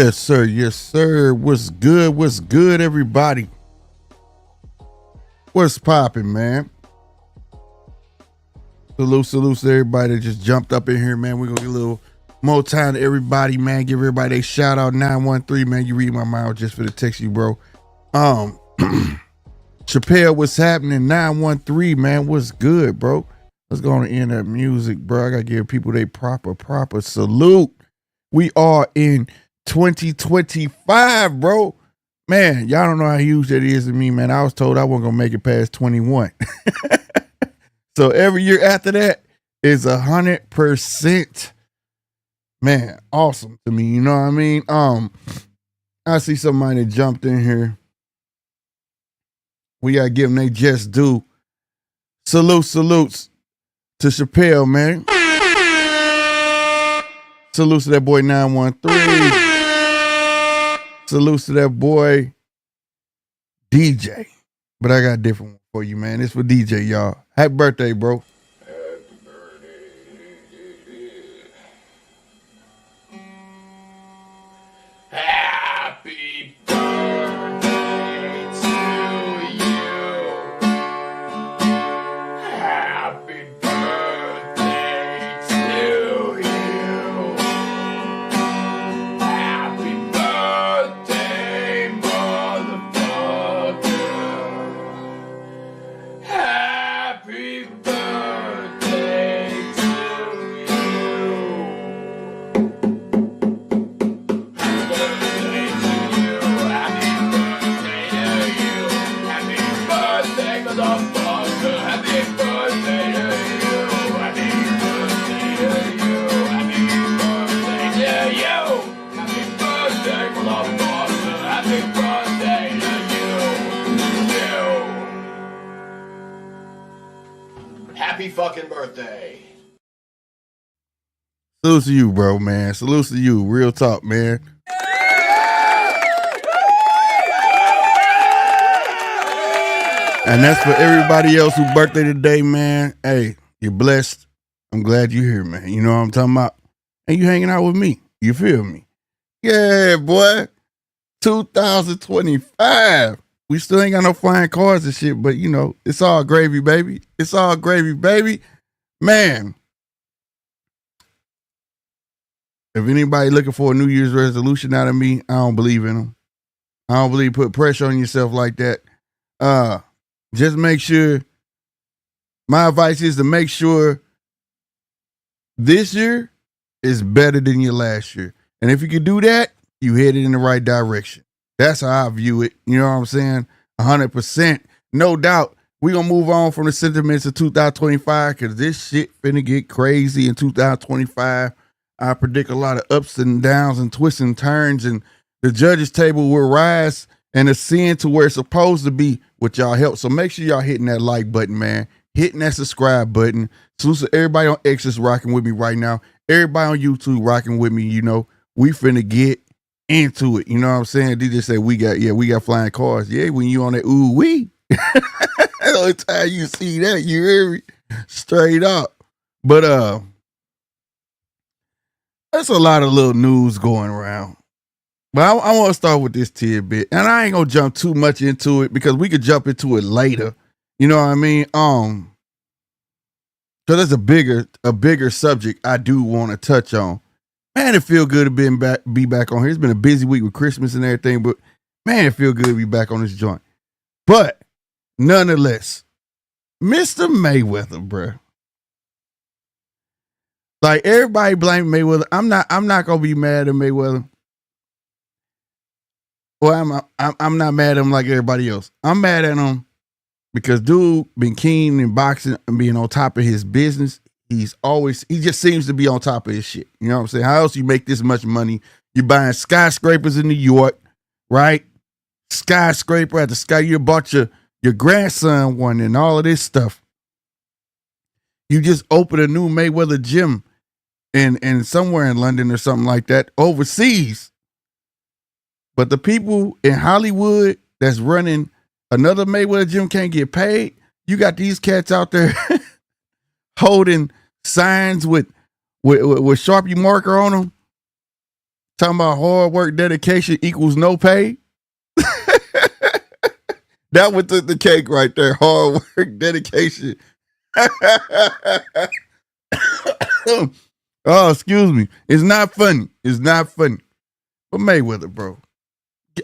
Yes, sir. Yes, sir. What's good? What's good, everybody? What's popping, man? Salute to everybody that just jumped up in here, man. We're going to get a little more time to everybody, man. Give everybody a shout out. 913, man. You read my mind just for the text you, bro. Chappelle, what's happening? 913, man. What's good, bro? Let's go on and end that music, bro. I got to give people their proper salute. We are in 2025, bro. Man, y'all don't know how huge that is to me, man. I was told I wasn't gonna make it past 21. So every year after that is 100%. Man, awesome to me. You know what I mean? I see somebody that jumped in here. We gotta give them they just due. Salutes to Chappelle, man. Salutes to that boy 913. Salutes to that boy DJ. But I got a different one for you, man. It's for DJ, y'all. Happy birthday, bro. Happy birthday. Happy birthday to you. Happy birthday to you. Happy birthday, motherfucker. Happy birthday to you. Happy birthday to you. Happy birthday to you. Happy birthday, motherfucker. Happy birthday to you. Happy birthday to you. Happy birthday to you. Happy birthday, motherfucker. Happy birthday to you. Happy fucking birthday. Salutes to you, bro, man. Salutes to you. Real talk, man. And that's for everybody else who birthday today, man. Hey, you're blessed. I'm glad you're here, man. You know what I'm talking about? And you hanging out with me. You feel me? Yeah, boy. 2025. We still ain't got no flying cars and shit, but you know, it's all gravy, baby. It's all gravy, baby. Man. If anybody looking for a New Year's resolution out of me, I don't believe in them. I don't believe put pressure on yourself like that. Just make sure, my advice is to make sure this year is better than your last year. And if you can do that, you headed in the right direction. That's how I view it. You know what I'm saying? 100%. No doubt. We're going to move on from the sentiments of 2025 because this shit finna get crazy in 2025. I predict a lot of ups and downs and twists and turns, and the judges table will rise and ascend to where it's supposed to be with y'all help. So make sure y'all hitting that like button, man. Hitting that subscribe button. So everybody on X is rocking with me right now. Everybody on YouTube rocking with me. You know, we finna get into it. You know what I'm saying? DJ said we got flying cars. Yeah, when you on that ooh wee. The only time you see that, you hear me? Straight up. But there's a lot of little news going around. But I want to start with this tidbit. And I ain't gonna jump too much into it because we could jump into it later. You know what I mean? Because there's a bigger subject I do want to touch on. Man, it feel good to be back on here. It's been a busy week with Christmas and everything, but man, it feel good to be back on this joint. But nonetheless, Mr. Mayweather, bruh. Like everybody blame Mayweather. I'm not gonna be mad at Mayweather. Well, I'm not mad at him like everybody else. I'm mad at him because dude been keen in boxing and being on top of his business. He just seems to be on top of his shit. You know what I'm saying? How else you make this much money? You're buying skyscrapers in New York, right? Skyscraper at the sky. You bought your grandson one and all of this stuff. You just opened a new Mayweather gym in somewhere in London or something like that, overseas. But the people in Hollywood that's running another Mayweather gym can't get paid. You got these cats out there holding signs with Sharpie marker on them Talking about hard work, dedication equals no pay. That was the cake right there. Hard work, dedication. Oh, excuse me. It's not funny. It's not funny. But Mayweather, bro,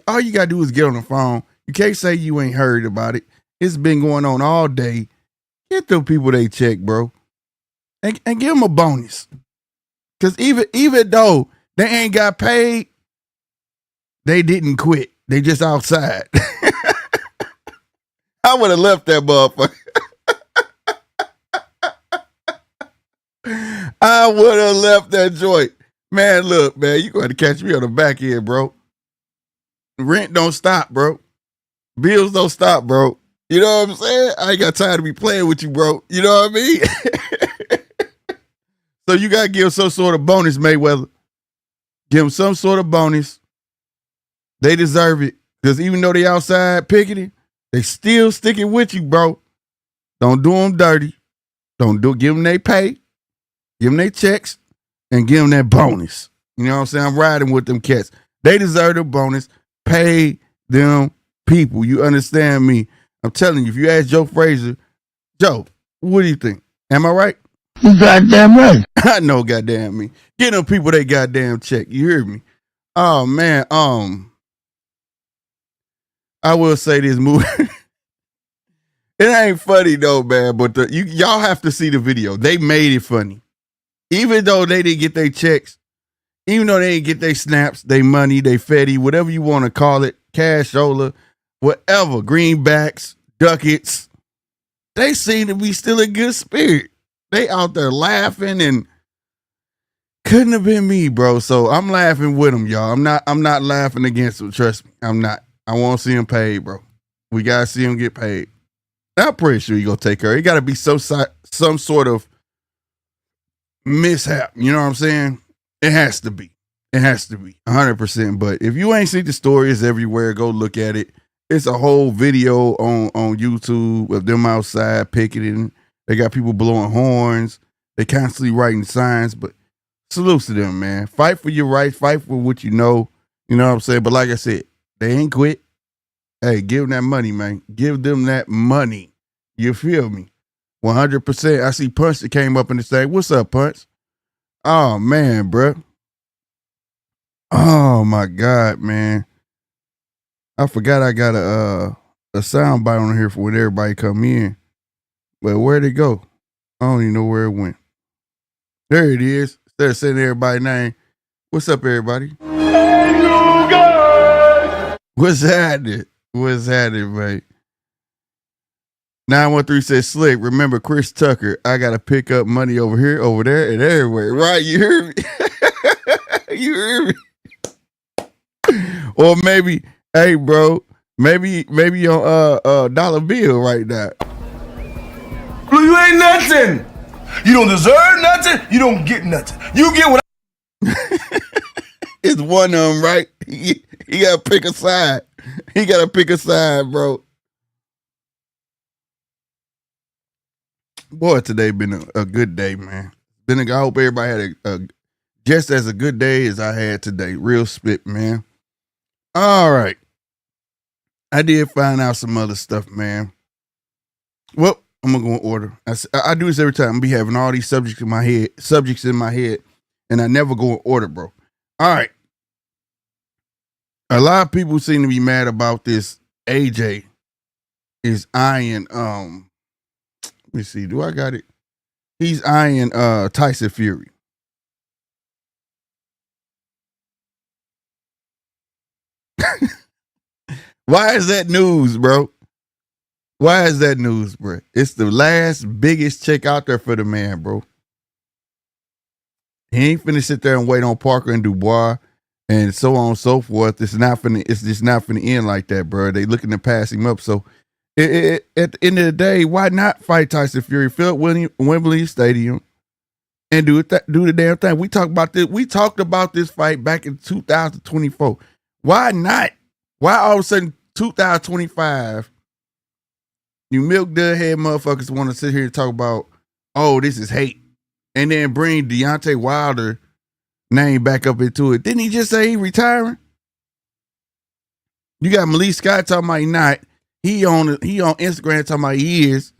all you gotta do is get on the phone. You can't say you ain't heard about it. It's been going on all day. Get them people they check, bro, and give them a bonus. Because even though they ain't got paid, they didn't quit. They just outside. I would have left that motherfucker. I would have left that joint. Man, look, man, you going to catch me on the back end, bro. Rent don't stop, bro. Bills don't stop, bro. You know what I'm saying? I ain't got time to be playing with you, bro. You know what I mean? So you got to give some sort of bonus, Mayweather. Give them some sort of bonus. They deserve it. Because even though they outside picketing, they still sticking with you, bro. Don't do them dirty. Give them their pay. Give them their checks. And give them that bonus. You know what I'm saying? I'm riding with them cats. They deserve the bonus. Pay them people. You understand me? I'm telling you, if you ask Joe Frazier, Joe, what do you think? Am I right? You goddamn right. I know, goddamn me. Get them people they goddamn check. You hear me? Oh man, I will say this movie. It ain't funny though, man. But y'all have to see the video. They made it funny, even though they didn't get their checks, even though they didn't get their snaps, their money, their fetty, whatever you want to call it, cashola, whatever, greenbacks, ducats. They seem to be still in good spirit. They out there laughing and couldn't have been me, bro. So I'm laughing with them, y'all. I'm not laughing against them. Trust me, I'm not. I want to see him paid, bro. We gotta see him get paid. I'm pretty sure you gonna take care. It gotta be some sort of mishap. You know what I'm saying? It has to be. It has to be 100%. But if you ain't seen the story, it's everywhere. Go look at it. It's a whole video on YouTube of them outside picketing. They got people blowing horns. They constantly writing signs. But salutes to them, man. Fight for your rights. Fight for what you know. You know what I'm saying? But like I said, they ain't quit. Hey, give them that money, man. Give them that money. You feel me? 100%. I see Punch that came up in the thing. What's up, Punch? Oh, man, bro. Oh, my God, man. I forgot I got a sound bite on here for when everybody come in. But where'd it go? I don't even know where it went. There it is. Instead of saying everybody's name. What's up, everybody? Hey, you guys! What's happening? What's happening, mate? 913 says, Slick, remember Chris Tucker, I got to pick up money over here, over there, and everywhere. Right, you hear me? You hear me? Or maybe, hey, bro, maybe on dollar bill right now. Blue, you ain't nothing. You don't deserve nothing. You don't get nothing. You get what It's one of them, right? He got to pick a side. He got to pick a side, bro. Boy, today been a good day, man. I hope everybody had a just as a good day as I had today. Real spit, man. All right. I did find out some other stuff, man. Well, I'm going to go in order. I do this every time. I be having all these subjects in my head, and I never go in order, bro. All right. A lot of people seem to be mad about this. AJ is eyeing, let me see, do I got it? He's eyeing Tyson Fury. Why is that news, bro? Why is that news, bro? It's the last biggest check out there for the man, bro. He ain't finna sit there and wait on Parker and Dubois and so on and so forth. It's just not finna end like that, bro. They looking to pass him up. So at the end of the day, why not fight Tyson Fury? Fill up Wembley Stadium and do the damn thing. We talked about this fight back in 2024. Why not? Why all of a sudden 2025? You milk dud head motherfuckers want to sit here and talk about, oh, this is hate, and then bring Deontay Wilder name back up into it. Didn't he just say he retiring? You got Malik Scott talking about he not. He on Instagram talking about he is.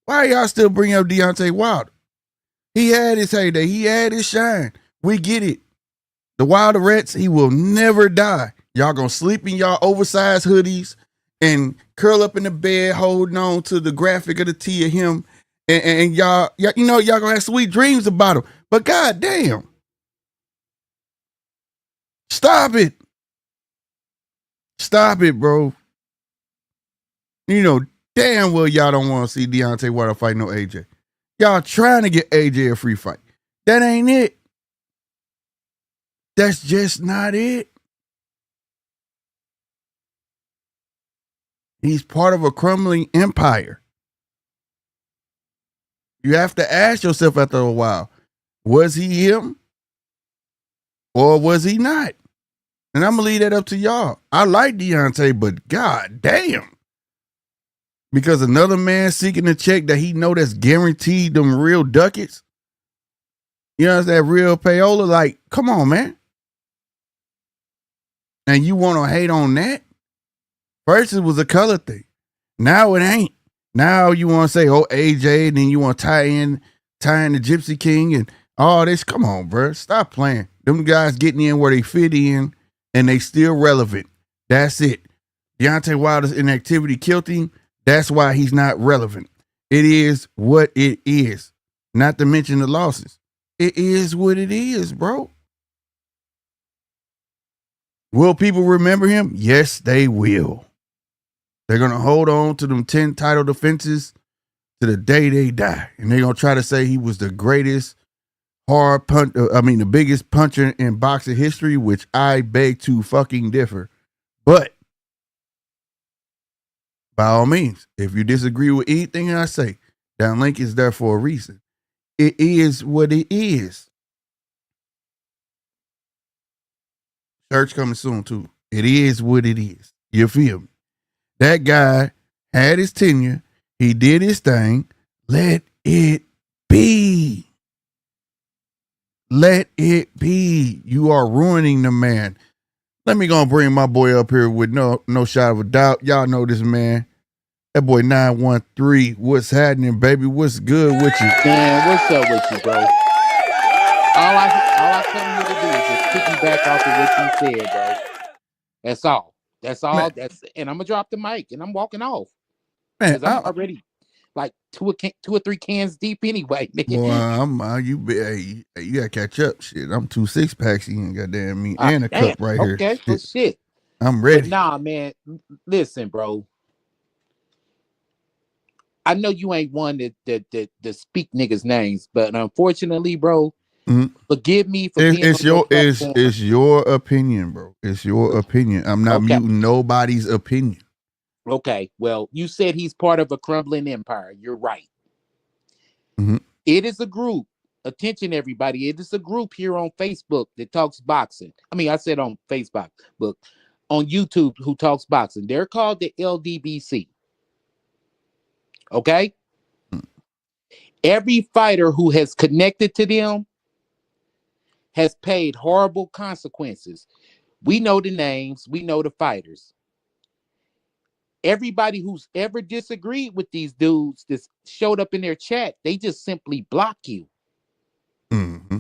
Why y'all still bring up Deontay Wilder? He had his heyday. He had his shine. We get it. The Wilder Rats, he will never die. Y'all gonna sleep in y'all oversized hoodies and curl up in the bed holding on to the graphic of the T of him. And y'all gonna have sweet dreams about him. But goddamn. Stop it. Stop it, bro. You know, damn well y'all don't want to see Deontay Wilder fight no AJ. Y'all trying to get AJ a free fight. That ain't it. That's just not it. He's part of a crumbling empire. You have to ask yourself after a while, was he him? Or was he not? And I'm going to leave that up to y'all. I like Deontay, but god damn. Because another man seeking a check that he know that's guaranteed them real ducats. You know, that real payola. Like, come on, man. And you want to hate on that? First, it was a color thing. Now it ain't. Now you want to say, oh, AJ, and then you want to tie in the Gypsy King and all this. Come on, bro. Stop playing. Them guys getting in where they fit in and they still relevant. That's it. Deontay Wilder's inactivity killed him. That's why he's not relevant. It is what it is. Not to mention the losses. It is what it is, bro. Will people remember him? Yes, they will. They're going to hold on to them 10 title defenses to the day they die. And they're going to try to say he was the greatest the biggest puncher in boxing history, which I beg to fucking differ. But by all means, if you disagree with anything I say, that link is there for a reason. It is what it is. Church coming soon too. It is what it is. You feel me? That guy had his tenure. He did his thing. Let it be. Let it be. You are ruining the man. Let me go and bring my boy up here with no shot of a doubt. Y'all know this man. That boy 913. What's happening, baby? What's good with you? Man, what's up with you, bro? All I come here to do is just piggyback off of what you said, bro. That's all. That's all. Man. And I'm gonna drop the mic and I'm walking off. Man, because I'm already like two or three cans deep anyway. Well, you gotta catch up. Shit, I'm 2 6-packs in, goddamn me, and a cup right here. Okay, well, shit. I'm ready. But nah, man. Listen, bro. I know you ain't one that speak niggas' names, but unfortunately, bro, forgive me for being. It's your opinion, bro. It's your opinion. I'm not muting nobody's opinion. Okay, well, you said he's part of a crumbling empire. You're right. Mm-hmm. It is a group. Attention, everybody. It is a group here on Facebook that talks boxing. I mean, I said on Facebook, but on YouTube who talks boxing. They're called the LDBC. Okay? Every fighter who has connected to them has paid horrible consequences. We know the names. We know the fighters. Everybody who's ever disagreed with these dudes that showed up in their chat, they just simply block you. Mm-hmm.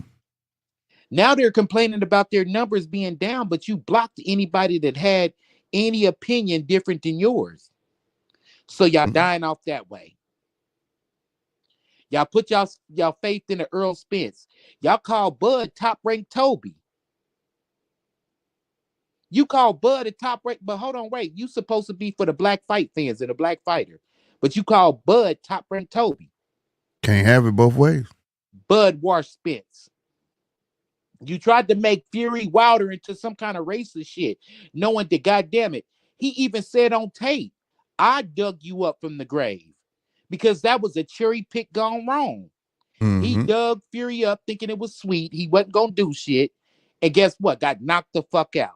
Now they're complaining about their numbers being down, but you blocked anybody that had any opinion different than yours. So y'all dying off that way. Y'all put y'all faith in the Earl Spence. Y'all call Bud top-ranked Toby. You call Bud a top-ranked, but hold on, wait. You supposed to be for the black fight fans and the black fighter. But you call Bud top-ranked Toby. Can't have it both ways. Bud washed Spence. You tried to make Fury Wilder into some kind of racist shit, knowing that, goddamn it, he even said on tape, I dug you up from the grave. Because that was a cherry pick gone wrong. Mm-hmm. He dug Fury up thinking it was sweet. He wasn't going to do shit. And guess what? Got knocked the fuck out.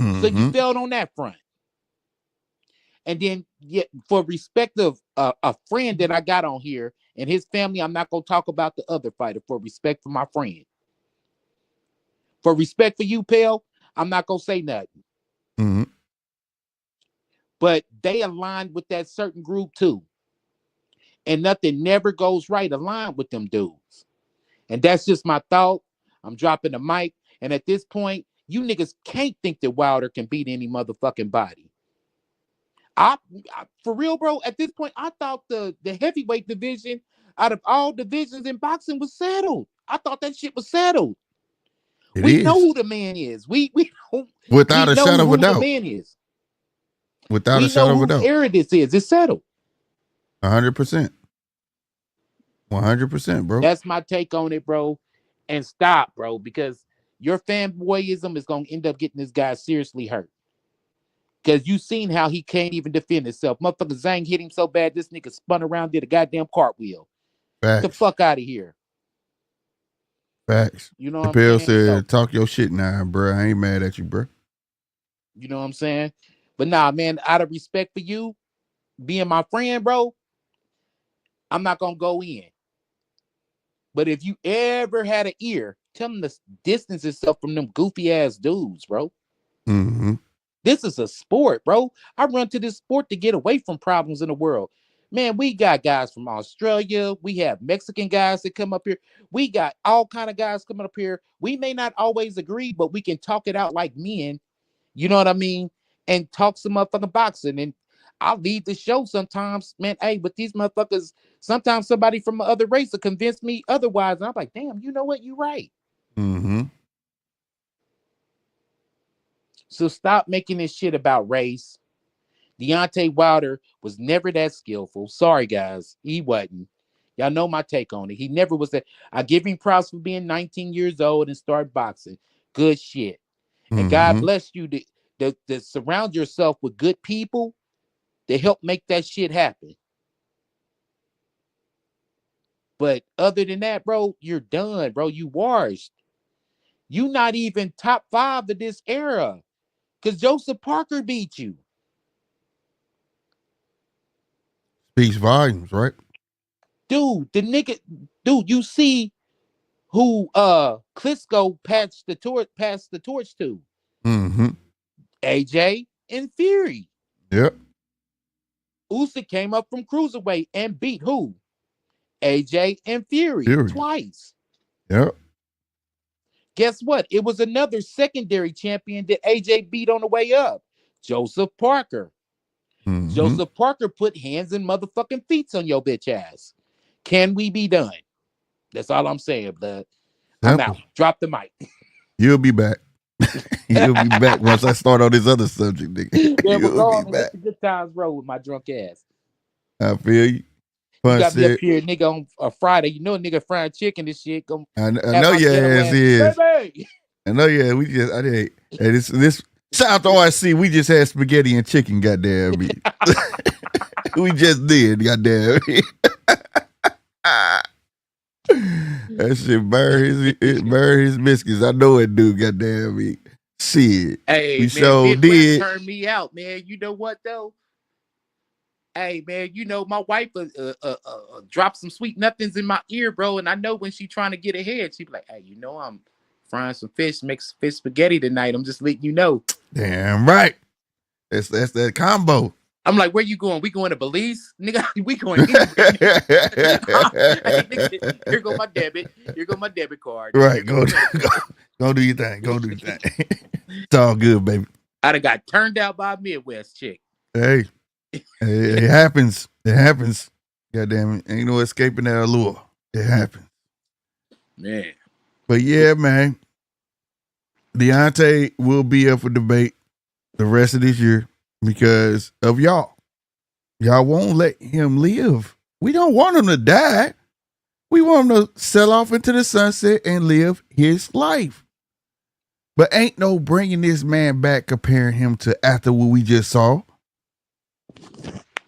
Mm-hmm. So you failed on that front. And then, for respect of a friend that I got on here and his family, I'm not going to talk about the other fighter for respect for my friend. For respect for you, pal, I'm not gonna say nothing. Mm-hmm. But they aligned with that certain group too. And nothing never goes right aligned with them dudes. And that's just my thought. I'm dropping the mic. And at this point, you niggas can't think that Wilder can beat any motherfucking body. For real, bro, at this point, I thought the heavyweight division out of all divisions in boxing was settled. I thought that shit was settled. It We know is. who the man is. We Without a know shadow of who a the doubt. man is. Without We a know shadow of a whose doubt. era this is. It's settled. 100%. 100%, bro. That's my take on it, bro. And stop, bro, because your fanboyism is gonna end up getting this guy seriously hurt. Because you seen how he can't even defend himself. Motherfucker Zhang hit him so bad, this nigga spun around, did a goddamn cartwheel. Get the Facts. fuck out of here. Facts. You know what I'm Chappelle saying? So, said, talk your shit now, bro. I ain't mad at you, bro. you know what I'm saying? But nah, man, out of respect for you, being my friend, bro, I'm not gonna go in. But if you ever had an ear, tell them to distance itself from them goofy ass dudes, bro. Mm-hmm. This is a sport, bro. I run to this sport to get away from problems in the world. Man, we got guys from Australia. We have Mexican guys that come up here. We got all kind of guys coming up here. We may not always agree, but we can talk it out like men. You know what I mean? And talk some motherfucking boxing. And I'll leave the show sometimes, man. Hey, but these motherfuckers, sometimes somebody from the other race will convince me otherwise. And I'm like, damn, you know what? You're right. Mm-hmm. So stop making this shit about race. Deontay Wilder was never that skillful. Sorry, guys. He wasn't. Y'all know my take on it. He never was that. I give him props for being 19 years old and start boxing. Good shit. And God Mm-hmm. bless you to surround yourself with good people to help make that shit happen. But other than that, bro, you're done, bro. You washed. You not even top 5 of this era. Because Joseph Parker beat you. Speaks volumes, right? Dude, you see who Klitschko passed the torch to. Mm-hmm. AJ and Fury. Yep. Usyk came up from cruiserweight and beat who? AJ and Fury Fury. twice. Yep. Guess what? It was another secondary champion that AJ beat on the way up. Joseph Parker. Mm-hmm. Joseph Parker put hands and motherfucking feet on your bitch ass. Can we be done? That's all I'm saying, blood. I'm Simple. out. Drop the mic. You'll be back. You'll be back once I start on this other subject, nigga. Yeah, we're You'll going be to let back. the good times roll with my drunk ass. I feel you. You Fun got me up shit. here, nigga, on a Friday. You know a nigga frying chicken and shit. I know your ass is. Baby. I know, yeah. I did. Hey, this shout out to RC. We just had spaghetti and chicken, goddamn me. We just did, goddamn me. That shit burn his biscuits. I know it do, goddamn me. Shit. Hey, We man, sure Midwest did. turned me out, man. You know what, though? Hey, man, you know, my wife dropped some sweet nothings in my ear, bro. And I know when she trying to get ahead, she be like, hey, you know, I'm frying some fish, make some fish spaghetti tonight. I'm just letting you know. Damn right. That's that combo. I'm like, where you going? We going to Belize? Nigga, we going anywhere. Hey, nigga, here go my debit. Here go my debit card. Right. Go Go do your thing. Go do your thing. It's all good, baby. I done got turned out by a Midwest chick. Hey, it happens. It happens. Goddamn it. Ain't no escaping that allure. It happens. Man. But yeah, man. Deontay will be up for debate the rest of this year because of y'all. Y'all won't let him live. We don't want him to die. We want him to sell off into the sunset and live his life. But ain't no bringing this man back, comparing him to after what we just saw.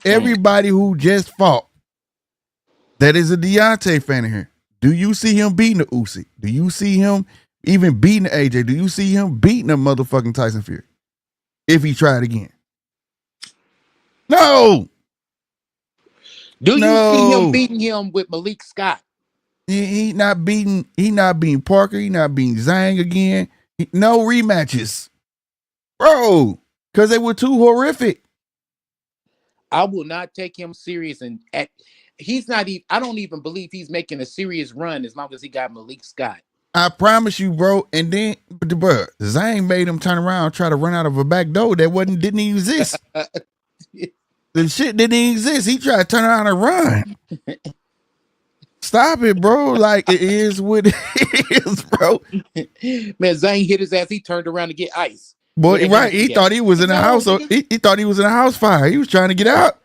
Everybody who just fought that is a Deontay fan in here. Do you see him beating the Usyk? Do you see him even beating the AJ? Do you see him beating the motherfucking Tyson Fury? If he tried again. No. Do you see him beating him with Malik Scott? He not beating Parker. He not beating Zhang again. No rematches, bro, because they were too horrific. I will not take him serious, and he's not even. I don't even believe he's making a serious run as long as he got Malik Scott. I promise you, bro. And then, bro, Zane made him turn around and try to run out of a back door that didn't even exist. The shit didn't even exist. He tried to turn around and run. Stop it, bro. Like, it is what it is, bro. Man, Zane hit his ass. He turned around to get ice. Boy, right. He thought he was in a house. He thought he was in a house fire. He was trying to get out.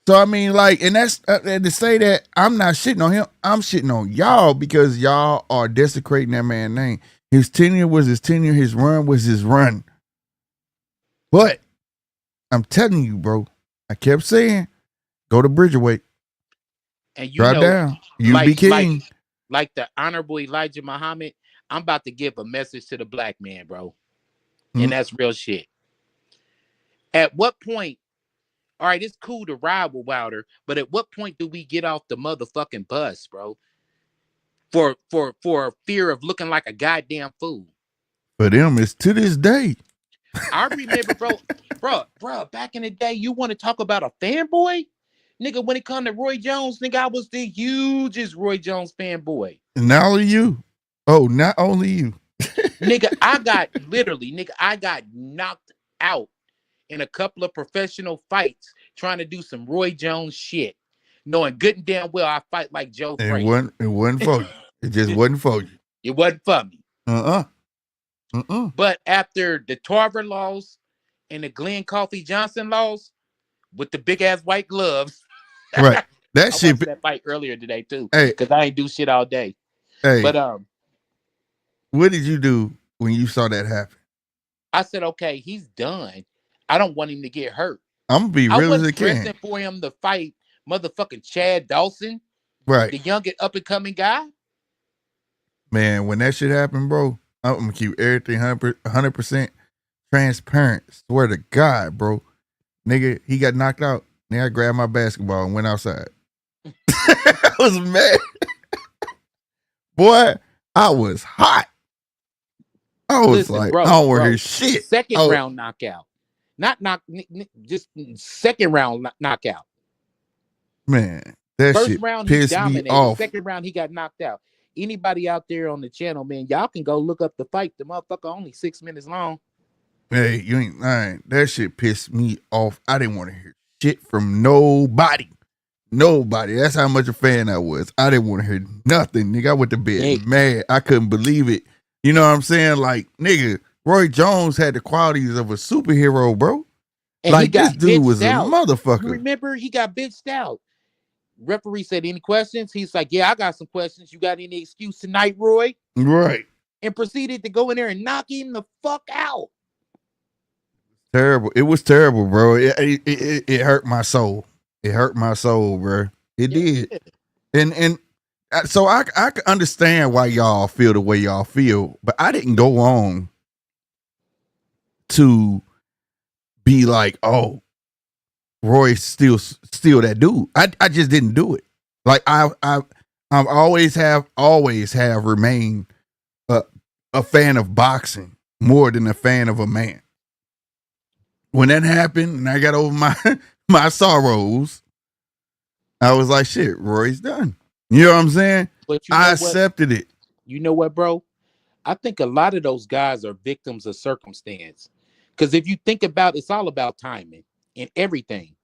So, I mean, like, and that's to say that I'm not shitting on him. I'm shitting on y'all because y'all are desecrating that man's name. His tenure was his tenure. His run was his run. But I'm telling you, bro, I kept saying, go to Bridgerweight. And you drop know, down. You be king. Like the Honorable Elijah Muhammad, I'm about to give a message to the black man, bro. And that's real shit. At what point, all right, it's cool to ride with Wilder, but at what point do we get off the motherfucking bus, bro? For fear of looking like a goddamn fool. For them, it's to this day. I remember, bro, back in the day, you want to talk about a fanboy? Nigga, when it come to Roy Jones, nigga, I was the hugest Roy Jones fanboy. Not only you. Oh, not only you. Nigga, I got knocked out in a couple of professional fights trying to do some Roy Jones shit, knowing good and damn well I fight like Joe Frazier. It wasn't for you. It just wasn't for you. It wasn't for me. But after the Tarver loss and the Glenn Coffee Johnson loss with the big ass white gloves, right? That I shit. watched that fight earlier today too, hey, because I ain't do shit all day. Hey, but what did you do when you saw that happen? I said, okay, he's done. I don't want him to get hurt. I'm gonna be real as I can. I wasn't for him to fight motherfucking Chad Dawson, right? The young and up and coming guy. Man, when that shit happened, bro, I'm gonna keep everything 100% transparent. Swear to God, bro. Nigga, he got knocked out. Then I grabbed my basketball and went outside. I was mad. Boy, I was hot. I was like, I don't want to hear shit. Second round knockout. Just second round knockout. Man, that First shit round, he pissed dominated. me off. Second round, he got knocked out. Anybody out there on the channel, man, y'all can go look up the fight. The motherfucker only 6 minutes long. Hey, you ain't lying. That shit pissed me off. I didn't want to hear shit from nobody. Nobody. That's how much a fan I was. I didn't want to hear nothing, nigga. I went to bed mad. I couldn't believe it. You know what I'm saying? Like, nigga, Roy Jones had the qualities of a superhero, bro. And like, this dude was out. a motherfucker. You remember, he got bitched out. Referee said, any questions? He's like, yeah, I got some questions. You got any excuse tonight, Roy? Right. And proceeded to go in there and knock him the fuck out. Terrible. It was terrible, bro. It hurt my soul. It hurt my soul, bro. It did. And so I can understand why y'all feel the way y'all feel, but I didn't go on to be like, oh, Roy's still that dude. I just didn't do it. Like I've always have remained a fan of boxing more than a fan of a man. When that happened and I got over my sorrows, I was like, shit, Roy's done. You know what I'm saying? But you know I accepted it. You know what, bro? I think a lot of those guys are victims of circumstance. Because if you think about it, it's all about timing and everything.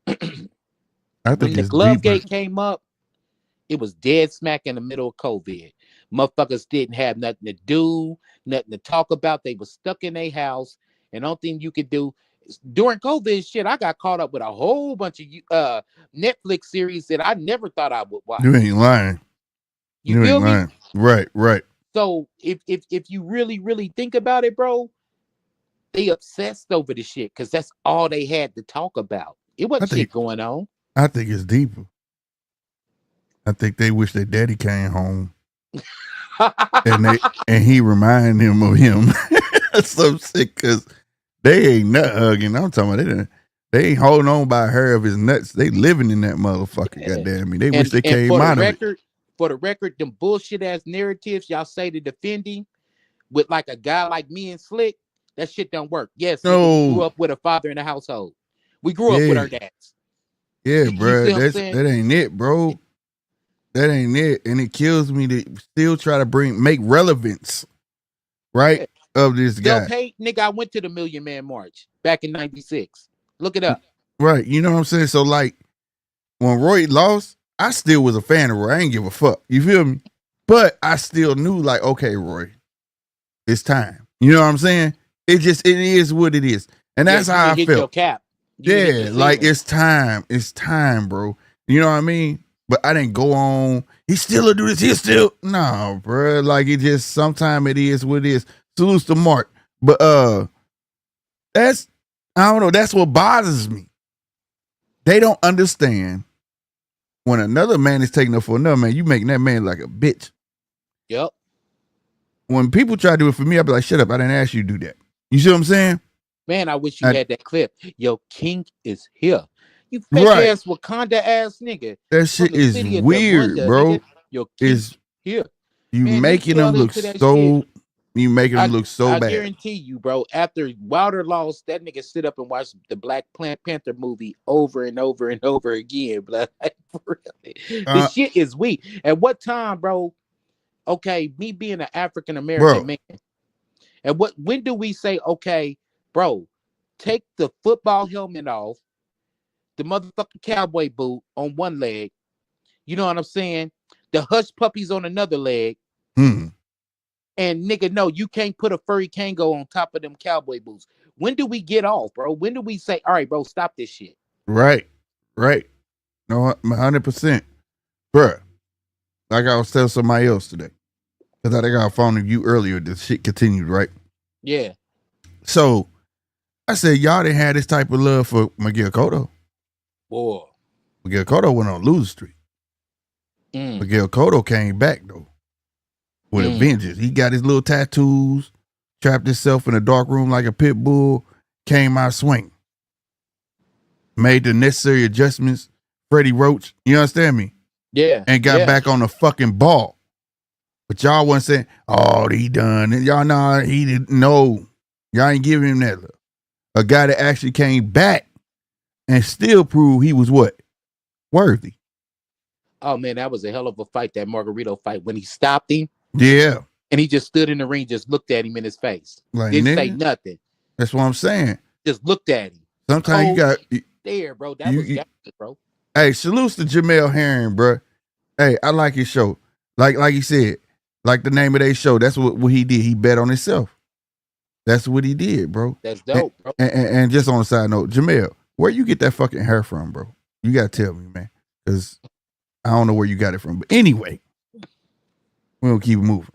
I think when the glove gate came up, it was dead smack in the middle of COVID. Motherfuckers didn't have nothing to do, nothing to talk about. They were stuck in their house. And only thing you could do during COVID shit, I got caught up with a whole bunch of Netflix series that I never thought I would watch. You ain't lying. You feel ain't me? Lying. Right. So if you really think about it, bro, they obsessed over the shit because that's all they had to talk about. It wasn't shit going on. I think it's deeper. I think they wish their daddy came home. and he reminded him of him. So sick because they ain't nut hugging. I'm talking about they ain't holding on by her of his nuts. They living in that motherfucker. Goddamn me. They wish they came out of it. For the record, them bullshit ass narratives y'all say to defend him with like a guy like me and Slick, that shit don't work. Yes, nigga, we grew No. up with a father in the household. We grew up with Yeah. our dads. Yeah, You bro. see what I'm saying? That ain't it, bro. That ain't it. And it kills me to still try to make relevance, right, of this guy. Self-hate, nigga, I went to the Million Man March back in 96. Look it up. Right. You know what I'm saying? So, like, when Roy lost, I still was a fan of Roy. I ain't give a fuck. You feel me? But I still knew, like, okay, Roy, it's time. You know what I'm saying? It is what it is. And that's you how I hit felt. your cap. Yeah, like it's time. It's time, bro. You know what I mean? But I didn't go on. He still will do this. He still no, bro. Like it just sometimes it is what it is. Salutes to Mark. But that's I don't know. That's what bothers me. They don't understand when another man is taking up for another man. You making that man like a bitch. Yep. When people try to do it for me, I be like, shut up. I didn't ask you to do that. You see what I'm saying? Man, I wish you had that clip. Yo, King is here. You fake ass Wakanda ass nigga. That shit is weird, bro. Yo, King is here. You Man, making them look so. You making them look so bad. I guarantee you, bro. After Wilder lost, that nigga sit up and watch the Black Panther movie over and over and over again. But like, really, the shit is weak. At what time, bro? Okay, me being an African American man. And when do we say, okay, bro, take the football helmet off, the motherfucking cowboy boot on one leg, you know what I'm saying? The hush puppies on another leg. And nigga, no, you can't put a furry Kango on top of them cowboy boots. When do we get off, bro? When do we say, all right, bro, stop this shit? Right. No, 100%. Bruh, like I was telling somebody else today, because I think I found you earlier, this shit continued, right? Yeah. So, I said, y'all didn't have this type of love for Miguel Cotto. Boy. Miguel Cotto went on losing streak. Miguel Cotto came back, though, with a vengeance. He got his little tattoos, trapped himself in a dark room like a pit bull, came out swinging. Made the necessary adjustments. Freddie Roach, you understand me? Yeah. And got back on the fucking ball. But y'all wasn't saying, oh, he done. And y'all know he didn't know. Y'all ain't giving him that love. A guy that actually came back and still proved he was what? Worthy. Oh, man, that was a hell of a fight, that Margarito fight. When he stopped him. Yeah. And he just stood in the ring, just looked at him in his face. Like, didn't say nothing. That's what I'm saying. Just looked at him. Sometimes you got... There, bro. That was gangster, bro. Hey, salutes to Jamel Herring, bro. Hey, I like his show. Like he said, like the name of their show, that's what he did. He bet on himself. That's what he did, bro. That's dope, bro. And just on a side note, Jamel, where you get that fucking hair from, bro? You gotta tell me, man. Because I don't know where you got it from. But anyway, we'll keep it moving.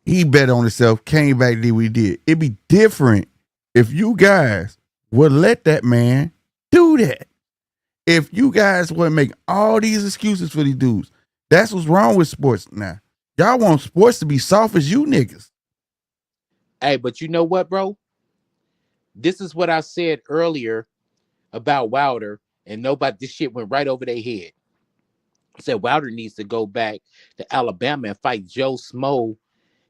He bet on himself, came back and did what he did. It'd be different if you guys would let that man do that. If you guys wouldn't make all these excuses for these dudes, that's what's wrong with sports now. Y'all want sports to be soft as you niggas. Hey, but you know what, bro? This is what I said earlier about Wilder, and this shit went right over their head. I said Wilder needs to go back to Alabama and fight Joe Smo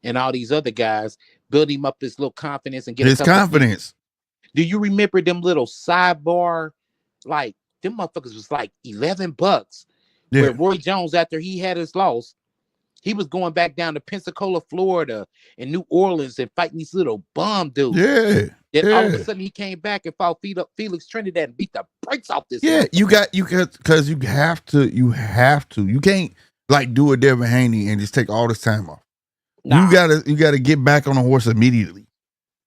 and all these other guys, build him up his little confidence and get his confidence. Do you remember them little sidebar, like, them motherfuckers was like $11. Yeah. Where Roy Jones, after he had his loss, he was going back down to Pensacola, Florida, and New Orleans and fighting these little bum dudes. Yeah. Then all of a sudden he came back and fought Felix Trinidad and beat the brakes off this. Yeah, because you have to. You can't like do a Devin Haney and just take all this time off. Nah. You gotta get back on the horse immediately.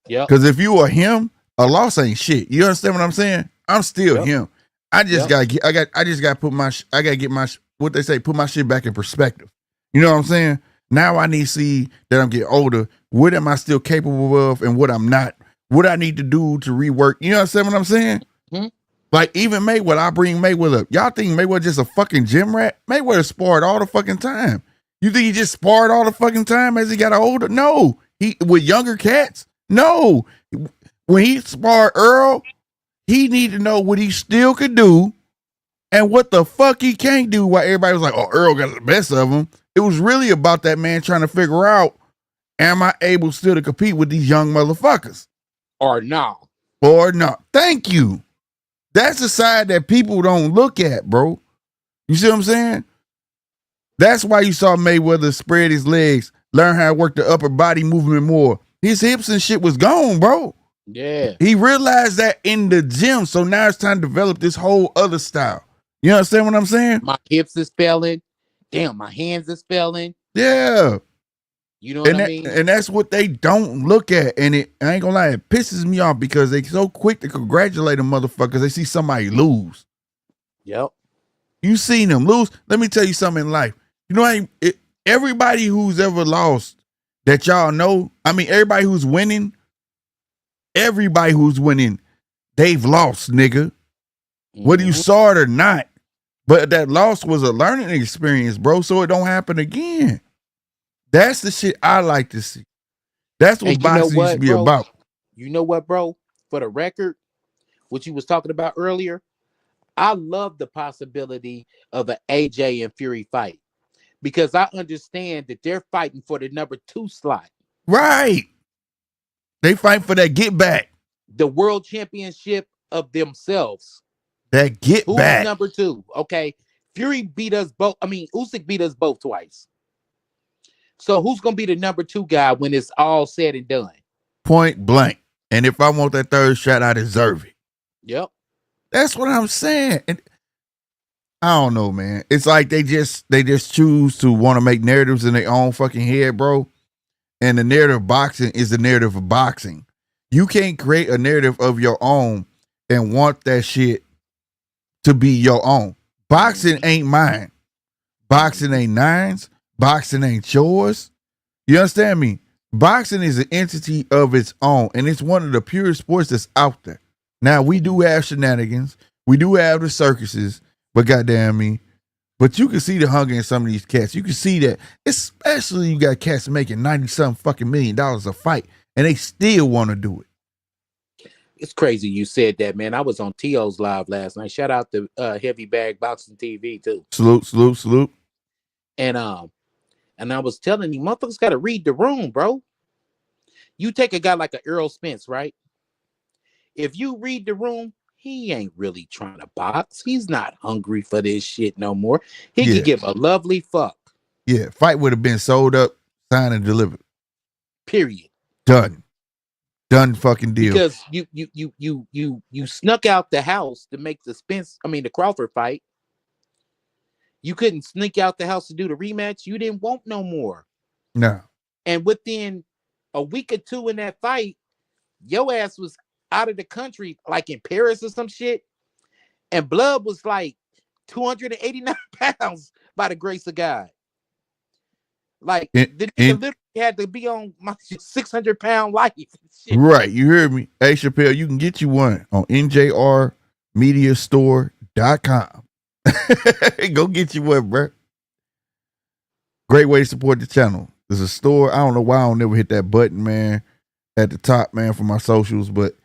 Yeah. Because if you are him, a loss ain't shit. You understand what I'm saying? I'm still him. I just gotta put what they say, put my shit back in perspective. You know what I'm saying? Now I need to see that I'm getting older. What am I still capable of and what I'm not? What I need to do to rework. You know what I'm saying? Mm-hmm. Like even Mayweather, I bring Mayweather up. Y'all think Mayweather just a fucking gym rat? Mayweather sparred all the fucking time. You think he just sparred all the fucking time as he got older? No. He with younger cats? No. When he sparred Earl, he needed to know what he still could do and what the fuck he can't do. While everybody was like, "Oh, Earl got the best of him." It was really about that man trying to figure out, am I able still to compete with these young motherfuckers Or no. or not? Thank you. That's the side that people don't look at, bro. You see what I'm saying? That's why you saw Mayweather spread his legs, learn how to work the upper body movement more. His hips and shit was gone, bro. Yeah. He realized that in the gym. So now it's time to develop this whole other style. You understand what I'm saying? My hips is failing. Damn, my hands is failing. Yeah. You know what I mean? And that's what they don't look at. And I ain't gonna lie, it pisses me off because they so quick to congratulate them motherfuckers. They see somebody lose. Yep. You seen them lose. Let me tell you something in life. You know, everybody who's ever lost that y'all know, I mean, everybody who's winning, they've lost, nigga. Whether you saw it or not. But that loss was a learning experience, bro, so it don't happen again. That's the shit I like to see. That's what boxing used to be about. You know what, bro? For the record, what you was talking about earlier, I love the possibility of an AJ and Fury fight because I understand that they're fighting for the number 2 slot. Right. They fight for that get back. The world championship of themselves. That get back. Who's number 2? Okay. Fury beat us both. I mean, Usyk beat us both twice. So who's going to be the number 2 guy when it's all said and done? Point blank. And if I want that third shot, I deserve it. Yep. That's what I'm saying. And I don't know, man. It's like they just choose to want to make narratives in their own fucking head, bro. And the narrative of boxing is the narrative of boxing. You can't create a narrative of your own and want that shit to be your own. Boxing ain't mine. Boxing ain't nines. Boxing ain't yours. You understand me? Boxing is an entity of its own, and it's one of the purest sports that's out there. Now, we do have shenanigans. We do have the circuses, but goddamn me. But you can see the hunger in some of these cats. You can see that, especially you got cats making 90-something fucking $1 million a fight, and they still want to do it. It's crazy you said that, man. I was on T.O.'s live last night. Shout out to Heavy Bag Boxing TV, too. Salute. And I was telling you, motherfuckers got to read the room, bro. You take a guy like a Earl Spence, right? If you read the room, he ain't really trying to box. He's not hungry for this shit no more. He could give a lovely fuck. Yeah, fight would have been sold up, signed and delivered. Period. Done fucking deal. Because you snuck out the house to make the Crawford fight. You couldn't sneak out the house to do the rematch. You didn't want no more. No. And within a week or two in that fight, your ass was out of the country, like in Paris or some shit. And blood was like 289 pounds by the grace of God. Like, the nigga literally had to be on my 600-pound life. Shit. Right, you heard me. Hey, Chappelle, you can get you one on njrmediastore.com. Go get you one, bro. Great way to support the channel. There's a store. I don't know why I don't never hit that button, man, at the top, man, for my socials, but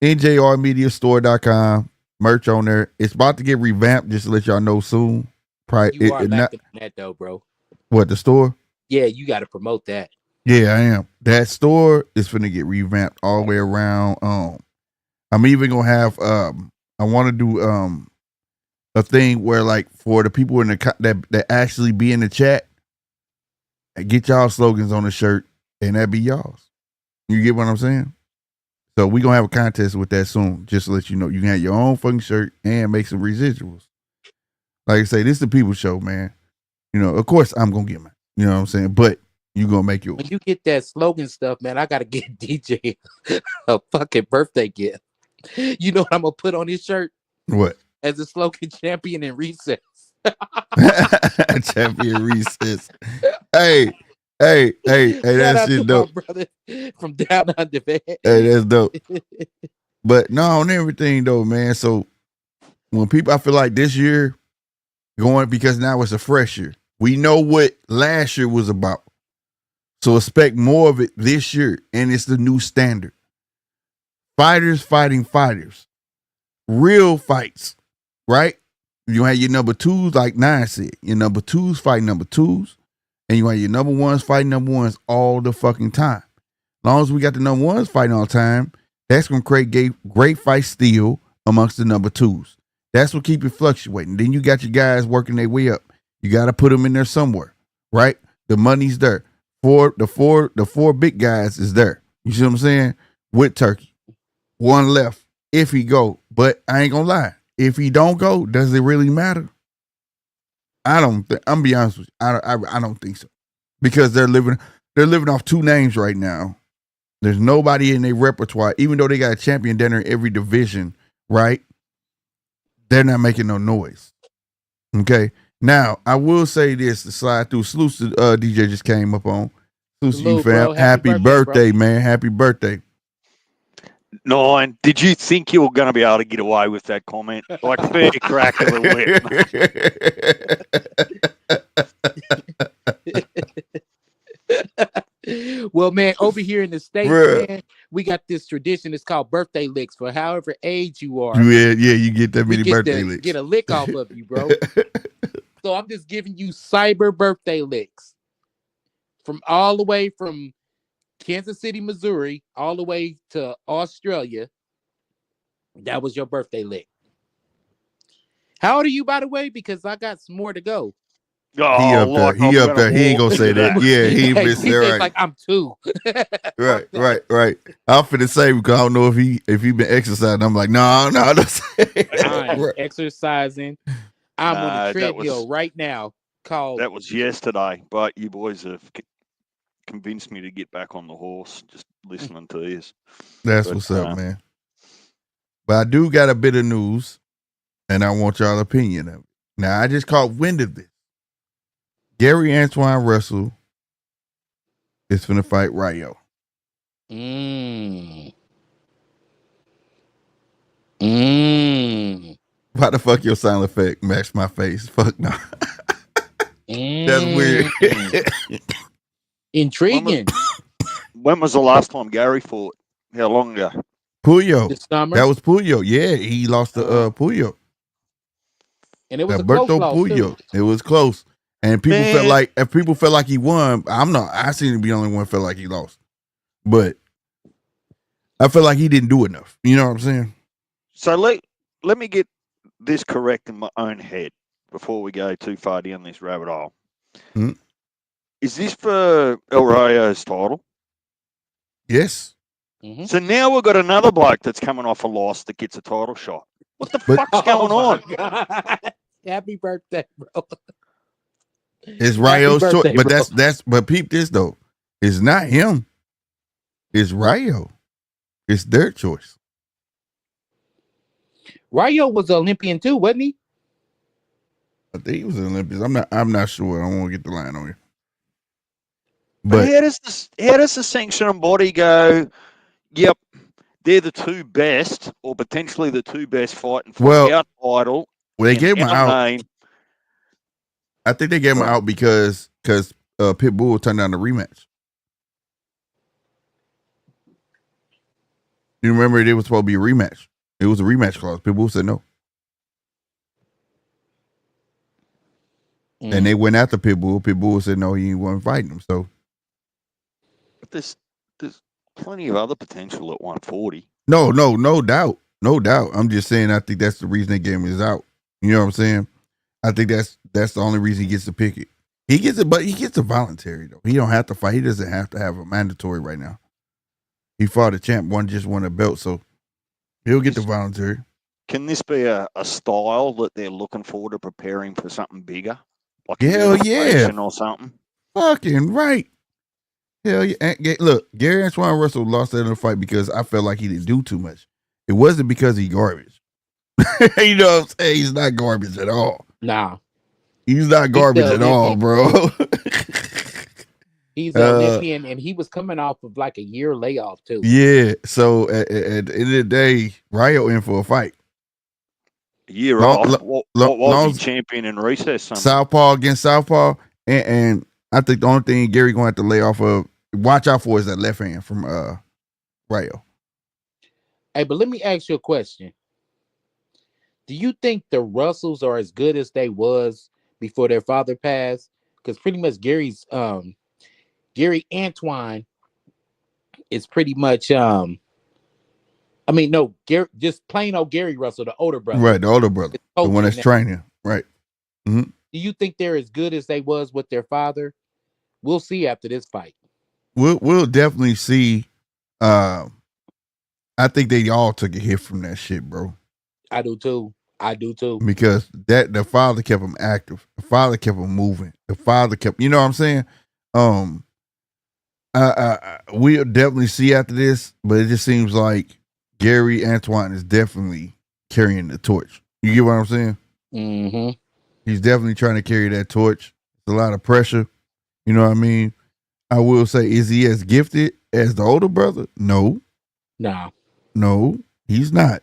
njrmediastore.com. Merch on there. It's about to get revamped, just to let y'all know soon. Probably you are lacking on that, though, bro. What, the store? Yeah, you got to promote that. Yeah, I am. That store is finna get revamped all the way around. I'm even gonna have I want to do a thing where, like, for the people in the that actually be in the chat, get y'all slogans on the shirt, and that be y'all's. You get what I'm saying? So we gonna have a contest with that soon. Just to let you know, you can have your own fucking shirt and make some residuals. Like I say, this is the people show, man. You know, of course I'm gonna get mine. You know what I'm saying? But you gonna make yours. When you get that slogan stuff, man, I gotta get DJ a fucking birthday gift. You know what I'm gonna put on his shirt? What? As a slogan, champion in recess. Champion recess. Hey, that shit dope. My brother from down under, man. Hey, that's dope. But no, on everything though, man. So when people, I feel like this year going, because now it's a fresh year. We know what last year was about. So expect more of it this year. And it's the new standard. Fighters fighting fighters. Real fights, right? You have your number twos, like Nine said. Your number twos fight number twos, and you have your number ones fighting number ones all the fucking time. As long as we got the number ones fighting all the time, that's gonna create great fight still amongst the number twos. That's what keep it fluctuating. Then you got your guys working their way up. You got to put them in there somewhere, right? The money's there. The four big guys is there. You see what I'm saying? With Turkey, one left if he go. But I ain't gonna lie. If he don't go, does it really matter? I'm gonna be honest with you. I don't think so, because they're living off two names right now. There's nobody in their repertoire, even though they got a champion dinner in every division, right? They're not making no noise. Okay. Now, I will say this to slide through. Salute to DJ just came up on. Salute to you, fam. Bro. Happy birthday, man. Happy birthday. Nine, did you think you were going to be able to get away with that comment? Like, fair crack of the whip. Well, man, over here in the States, man, we got this tradition. It's called birthday licks. For however age you are, yeah, you get that many birthday licks. Get a lick off of you, bro. So I'm just giving you cyber birthday licks from all the way from Kansas City, Missouri, all the way to Australia. That was your birthday lick. How old are you, by the way? Because I got some more to go. Oh, he up there. He ain't gonna say that. Yeah, he ain't been there. Right. Like I'm 2. right. I'm finna say, because I don't know if he been exercising. I'm like, no, don't say. I'm exercising. I'm on the treadmill right now. That was yesterday, but you boys have convinced me to get back on the horse just listening to this. What's up, man. But I do got a bit of news, and I want y'all's opinion of it. Now, I just caught wind of this. Gary Antoine Russell is finna fight Rayo. Why the fuck your sound effect match my face? Fuck no. That's weird. Intriguing. When was the last time Gary fought? How long ago? Puyo. This summer. That was Puyo. Yeah, he lost to Puyo. And it was Alberto a close Puyo. It was close. And people felt like he won. I seem to be the only one felt like he lost. But I feel like he didn't do enough. You know what I'm saying? So let me get this correct in my own head before we go too far down this rabbit hole. Is this for El Rayo's title? Yes. Mm-hmm. So now we've got another bloke that's coming off a loss that gets a title shot. What the fuck's going on? Happy birthday, bro. It's Rayo's choice, but but peep this though. It's not him. It's Rayo. It's their choice. Rayo was an Olympian too, wasn't he? I think he was an Olympian. I'm not sure. I don't want to get the line on you. But how does the sanctioning body go? Yep, they're the two best, or potentially the two best fighting for our title. Well, they gave him out. I think they gave him out because Pitbull turned down the rematch. You remember it was supposed to be a rematch. It was a rematch clause. Pitbull said no. And they went after Pitbull. Pitbull said no, he wasn't fighting him. So, but there's plenty of other potential at 140. No doubt. I'm just saying I think that's the reason they gave him his out. You know what I'm saying? I think that's the only reason he gets to pick it. He gets it, but he gets a voluntary though. He don't have to fight. He doesn't have to have a mandatory right now. He fought a champ, just won a belt, so he'll get the voluntary. Can this be a style that they're looking forward to preparing for something bigger? Like hell yeah, or something. Fucking right. Hell yeah. Look, Gary Antoine Russell lost that in the fight because I felt like he didn't do too much. It wasn't because he garbage. You know what I'm saying? He's not garbage at all. Nah. He's not garbage at all, bro. He's an Olympian, and he was coming off of like a year layoff, too. Yeah. So, at the end of the day, Rayo in for a fight. A year off. What was he champion in recess? Southpaw against Southpaw. And I think the only thing Gary going to have to lay off of, watch out for, is that left hand from Rayo. Hey, but let me ask you a question. Do you think the Russells are as good as they was before their father passed? Because pretty much Gary Antoine is pretty much I mean no Gary, just plain old Gary Russell, the older brother, Right, the older brother, is the one coaching that's now. training. Right. Mm-hmm. Do you think they're as good as they was with their father? We'll see after this fight. We'll definitely see. I think they all took a hit from that shit, bro. I do too. I do too. Because the father kept him active. The father kept him moving. The father kept, you know what I'm saying? Um, we'll definitely see after this, but it just seems like Gary Antoine is definitely carrying the torch. You get what I'm saying? Mm-hmm. He's definitely trying to carry that torch. It's a lot of pressure. You know what I mean? I will say, is he as gifted as the older brother? No. Nah. No, he's not.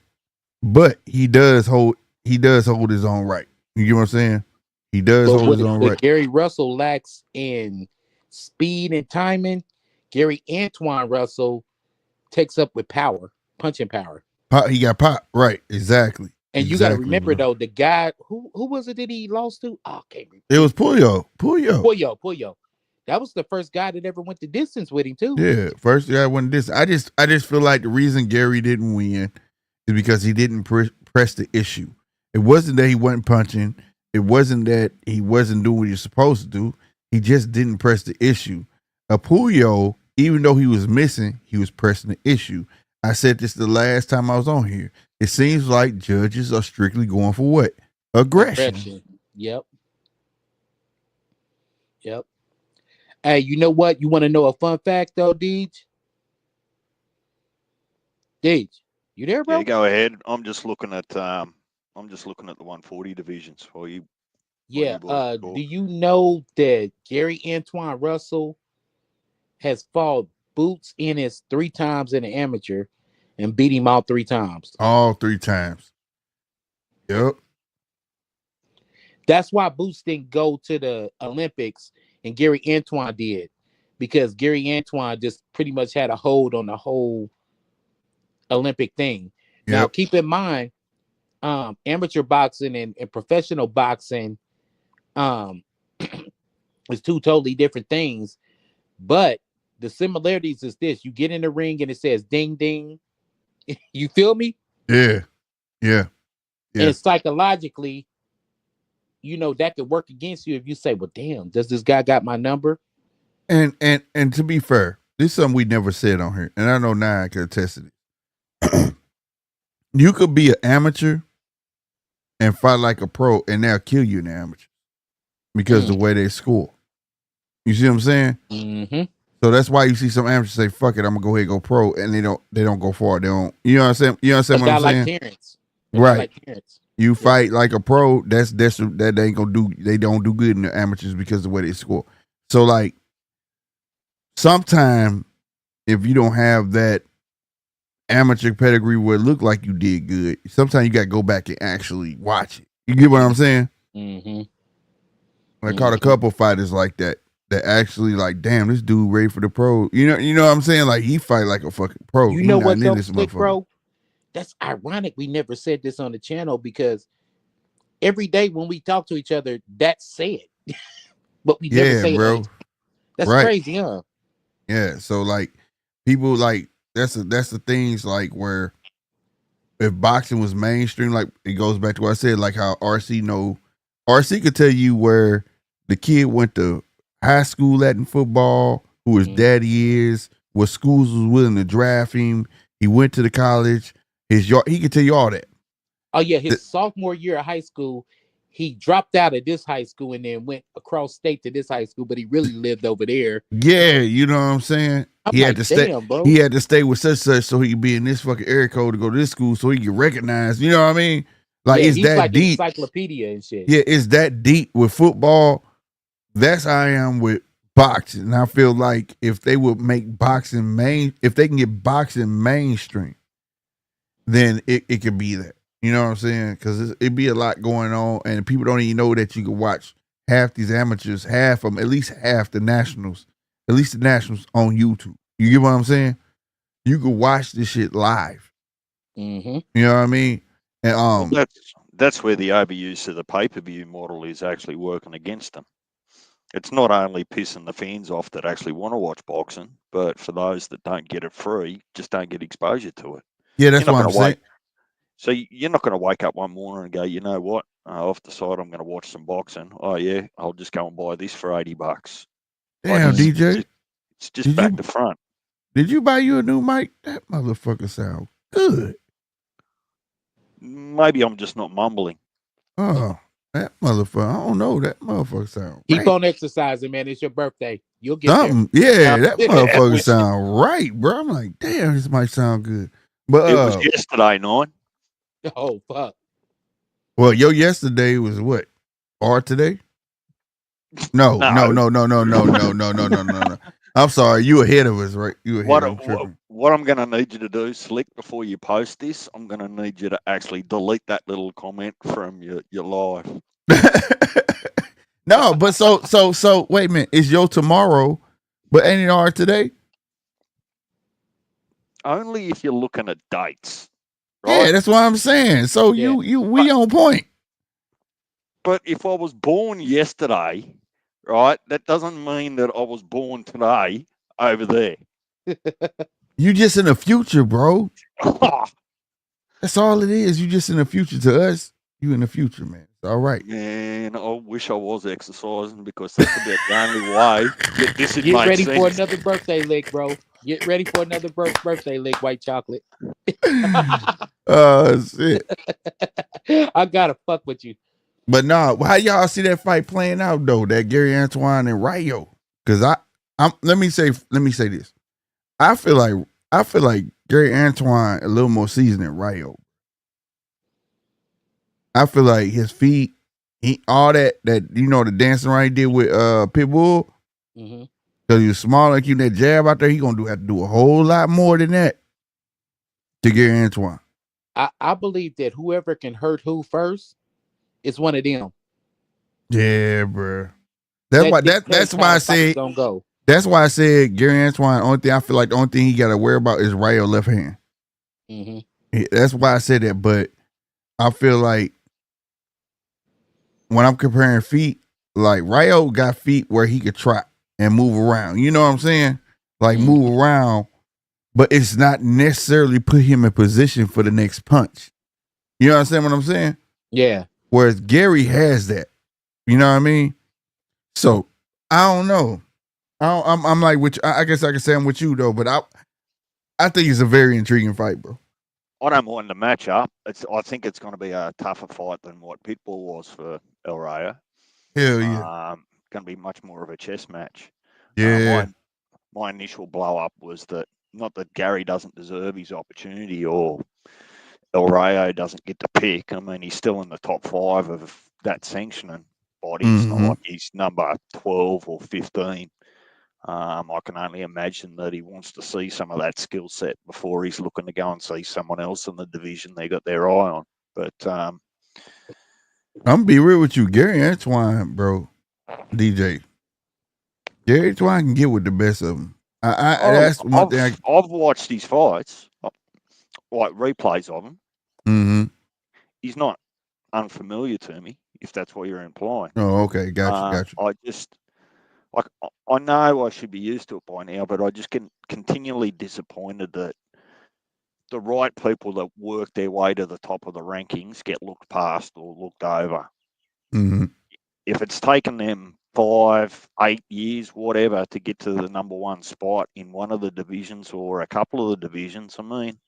But he does hold his own right. You get what I'm saying? He does But hold his own what right. Gary Russell lacks in speed and timing, Gary Antoine Russell takes up with power, punching power. Pop, he got pop. Right. Exactly. And you got to Exactly, remember bro. though, the guy who was it that he lost to? Oh, I can't remember. It was Puyo. Puyo. That was the first guy that ever went the distance with him too. Yeah, first guy won this. I just feel like the reason Gary didn't win is because he didn't press the issue. It wasn't that he wasn't punching. It wasn't that he wasn't doing what he was supposed to do. He just didn't press the issue. Puyo, even though he was missing, he was pressing the issue. I said this the last time I was on here. It seems like judges are strictly going for what? Aggression. Yep. Hey, you know what? You want to know a fun fact though, Deej? Deej, you there, bro? Yeah, go ahead. I'm just looking at the 140 divisions for you. Yeah. Do you know that Gary Antoine Russell has fought Boots Ennis 3 times in the amateur and beat him all 3 times? All 3 times. Yep. That's why Boots didn't go to the Olympics and Gary Antoine did, because Gary Antoine just pretty much had a hold on the whole Olympic thing. Yep. Now, keep in mind, amateur boxing and professional boxing is 2 totally different things. But the similarities is this: you get in the ring and it says ding ding. You feel me? Yeah. And psychologically, that could work against you if you say, well, damn, does this guy got my number? And to be fair, this is something we never said on here, and I know now I can attest to it. You could be an amateur and fight like a pro, and they'll kill you in the amateur because the way they score. You see what I'm saying? Mm-hmm. So that's why you see some amateurs say, "Fuck it, I'm gonna go ahead and go pro," and they don't go far. They don't. You know what I'm saying? You understand what I'm saying? Like Terence. Right. Like Terence. You fight like a pro. That they ain't gonna do. They don't do good in the amateurs because of the way they score. So like, sometime if you don't have that amateur pedigree where it looked like you did good, sometimes you got to go back and actually watch it. You get what I'm saying? Mm-hmm. I caught a couple fighters like that actually like, damn, this dude ready for the pro. You know what I'm saying? Like he fight like a fucking pro. You know what though, Slick, bro? That's ironic. We never said this on the channel because every day when we talk to each other, that's said, but we never say bro. it. That's crazy, huh? Yeah. So like, people like that's the things like where if boxing was mainstream, like it goes back to what I said, like how RC could tell you where the kid went to high school at in football, who his daddy is, what schools was willing to draft him. He went to the college. He could tell you all that. Oh yeah, his sophomore year of high school, he dropped out of this high school and then went across state to this high school, but he really lived over there. Yeah, you know what I'm saying? He had to stay. Bro. He had to stay with such so he could be in this fucking area code to go to this school so he get recognized. You know what I mean? Like it's that like deep. Encyclopedia and shit. Yeah, it's that deep with football. That's how I am with boxing. And I feel like if they would make boxing if they can get boxing mainstream, then it could be that. You know what I'm saying? Because it'd be a lot going on, and people don't even know that you could watch half these amateurs, half of them, at least half the nationals, on YouTube. You get what I'm saying? You could watch this shit live. Mm-hmm. You know what I mean? And that's where the overuse of the pay-per-view model is actually working against them. It's not only pissing the fans off that actually want to watch boxing, but for those that don't get it free, just don't get exposure to it. Yeah, that's what I'm saying. So you're not going to wake up one morning and go, you know what? I've decided I'm going to watch some boxing. Oh yeah, I'll just go and buy this for $80. Damn, DJ, it's just back to front. Did you buy you a new mic? That motherfucker sound good. Maybe I'm just not mumbling. Oh, that motherfucker! I don't know. That motherfucker sound. Keep on exercising, man. It's your birthday. You'll get something. There. Yeah, that motherfucker sound right, bro. I'm like, damn, this might sound good. But it was yesterday night. Oh fuck. Well, yesterday was what? Or today? No. I'm sorry, you ahead of us, right? You ahead of us. What I'm going to need you to do, Slick, before you post this, I'm going to need you to actually delete that little comment from your live. No, but so wait a minute. It's your tomorrow, but ain't it our today? Only if you're looking at dates. Right? Yeah, that's what I'm saying. So we on point. But if I was born yesterday, right, that doesn't mean that I was born today over there. You just in the future, bro. That's all it is. You just in the future to us. You in the future, man. It's all right. Man, I wish I was exercising because that's about the only way. Get ready for another birthday lick, bro. Get ready for another birthday lick, white chocolate. Oh, shit. I gotta fuck with you. But no, how y'all see that fight playing out though? That Gary Antoine and Rayo. Because let me say this. I feel like Gary Antoine a little more seasoned than Rayo. I feel like his feet, all that the dancing around he did with Pitbull. Mm-hmm. Because he was small, like you that jab out there, he gonna have to do a whole lot more than that to Gary Antoine. I believe that whoever can hurt who first is one of them. Yeah, bro. That's why I said gonna go. That's why I said Gary Antoine. The only thing he got to worry about is Rayo left hand. Mm-hmm. That's why I said that. But I feel like when I'm comparing feet, like Rayo got feet where he could trot and move around. You know what I'm saying? Like move around, but it's not necessarily put him in position for the next punch. You understand what I'm saying? Yeah. Whereas Gary has that. You know what I mean? So I don't know. I'm like, I guess I can say I'm with you though, but I think it's a very intriguing fight, bro. I don't mind the matchup. I think it's going to be a tougher fight than what Pitbull was for El Rayo. Hell yeah. Going to be much more of a chess match. Yeah. My initial blow up was that not that Gary doesn't deserve his opportunity or El Rayo doesn't get to pick. I mean, he's still in the top 5 of that sanctioning body. It's not like he's number 12 or 15. I can only imagine that he wants to see some of that skill set before he's looking to go and see someone else in the division they got their eye on. But I'm gonna be real with you, Gary Antoine, bro. DJ, Gary Antoine can get with the best of them. That's one thing. I've watched his fights, like replays of him. Mm-hmm. He's not unfamiliar to me, if that's what you're implying. Oh, okay, got you. I know I should be used to it by now, but I just get continually disappointed that the right people that work their way to the top of the rankings get looked past or looked over. Mm-hmm. If it's taken them 5, 8 years, whatever, to get to the number 1 spot in one of the divisions or a couple of the divisions, I mean,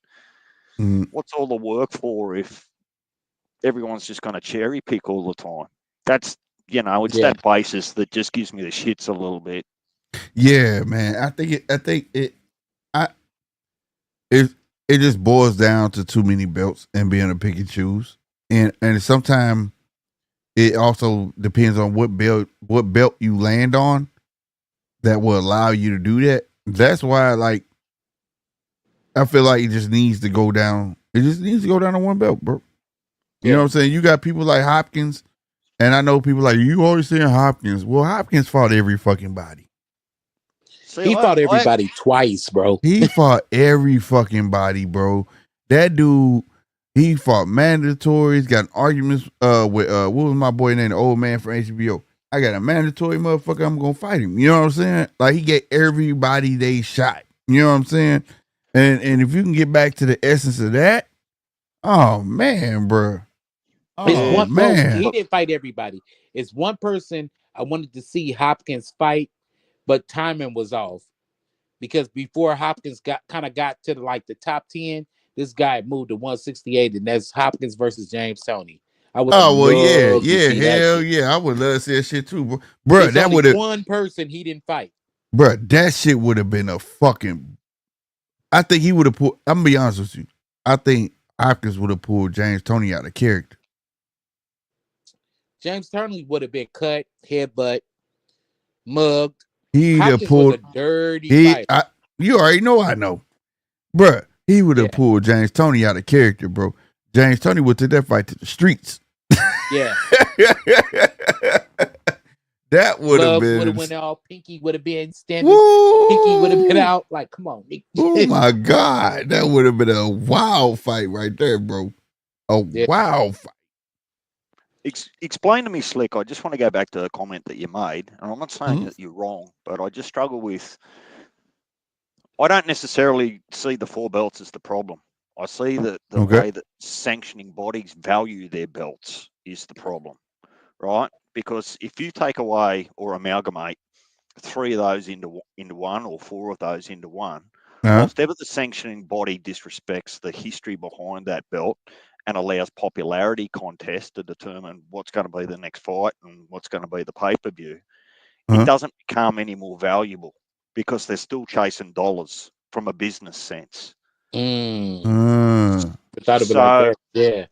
what's all the work for if everyone's just going to cherry pick all the time? That's, that basis that just gives me the shits a little bit. Yeah, man. I think it just boils down to too many belts and being a pick and choose. And sometimes it also depends on what belt you land on that will allow you to do that. That's why, like, I feel like it just needs to go down. It just needs to go down to one belt, bro. You know what I'm saying? You got people like Hopkins, and I know people like, you always saying Hopkins. Well, Hopkins fought every fucking body. He fought everybody twice, bro. He fought every fucking body, bro. That dude, He fought mandatories, got in arguments with what was my boy named the old man from HBO. I got a mandatory motherfucker, I'm gonna fight him. You know what I'm saying? Like he gave everybody they shot. You know what I'm saying? And if you can get back to the essence of that, oh man, bro. It's Oh Yeah. one. Well, man. he didn't fight everybody. It's one person I wanted to see Hopkins fight, but timing was off because before Hopkins got to the top 10, this guy moved to 168, and that's Hopkins versus James Toney. I would have Oh well, yeah, loved to yeah, see that hell shit. yeah. I would love to see that shit too, bro. Bro, It's that only would have, one person he didn't fight. bro. That shit would have been a fucking. I think he would have pulled. I'm gonna be honest with you. I think Hopkins would have pulled James Toney out of character. James Toney would have been cut, headbutt, mugged. He'd have Hopkins was a pulled. dirty fighter. You already know I know, bro. He would have Yeah. pulled James Toney out of character, bro. James Toney would take that fight to the streets. Yeah. That would have Gloves would been. have went out. Pinky would have been standing. Woo! Pinky would have been out. Like, come on, Nick. Oh my god, that would have been a wild fight right there, bro. A Yeah. wild fight. Explain to me, Slick. I just want to go back to the comment that you made, and I'm not saying that you're wrong, but I just struggle with. I don't necessarily see the 4 belts as the problem. I see that the way that sanctioning bodies value their belts is the problem, right? Because if you take away or amalgamate 3 of those into one or 4 of those into one, whilst ever the sanctioning body disrespects the history behind that belt and allows popularity contests to determine what's going to be the next fight and what's going to be the pay-per-view, it doesn't become any more valuable because they're still chasing dollars from a business sense. I thought of it like that.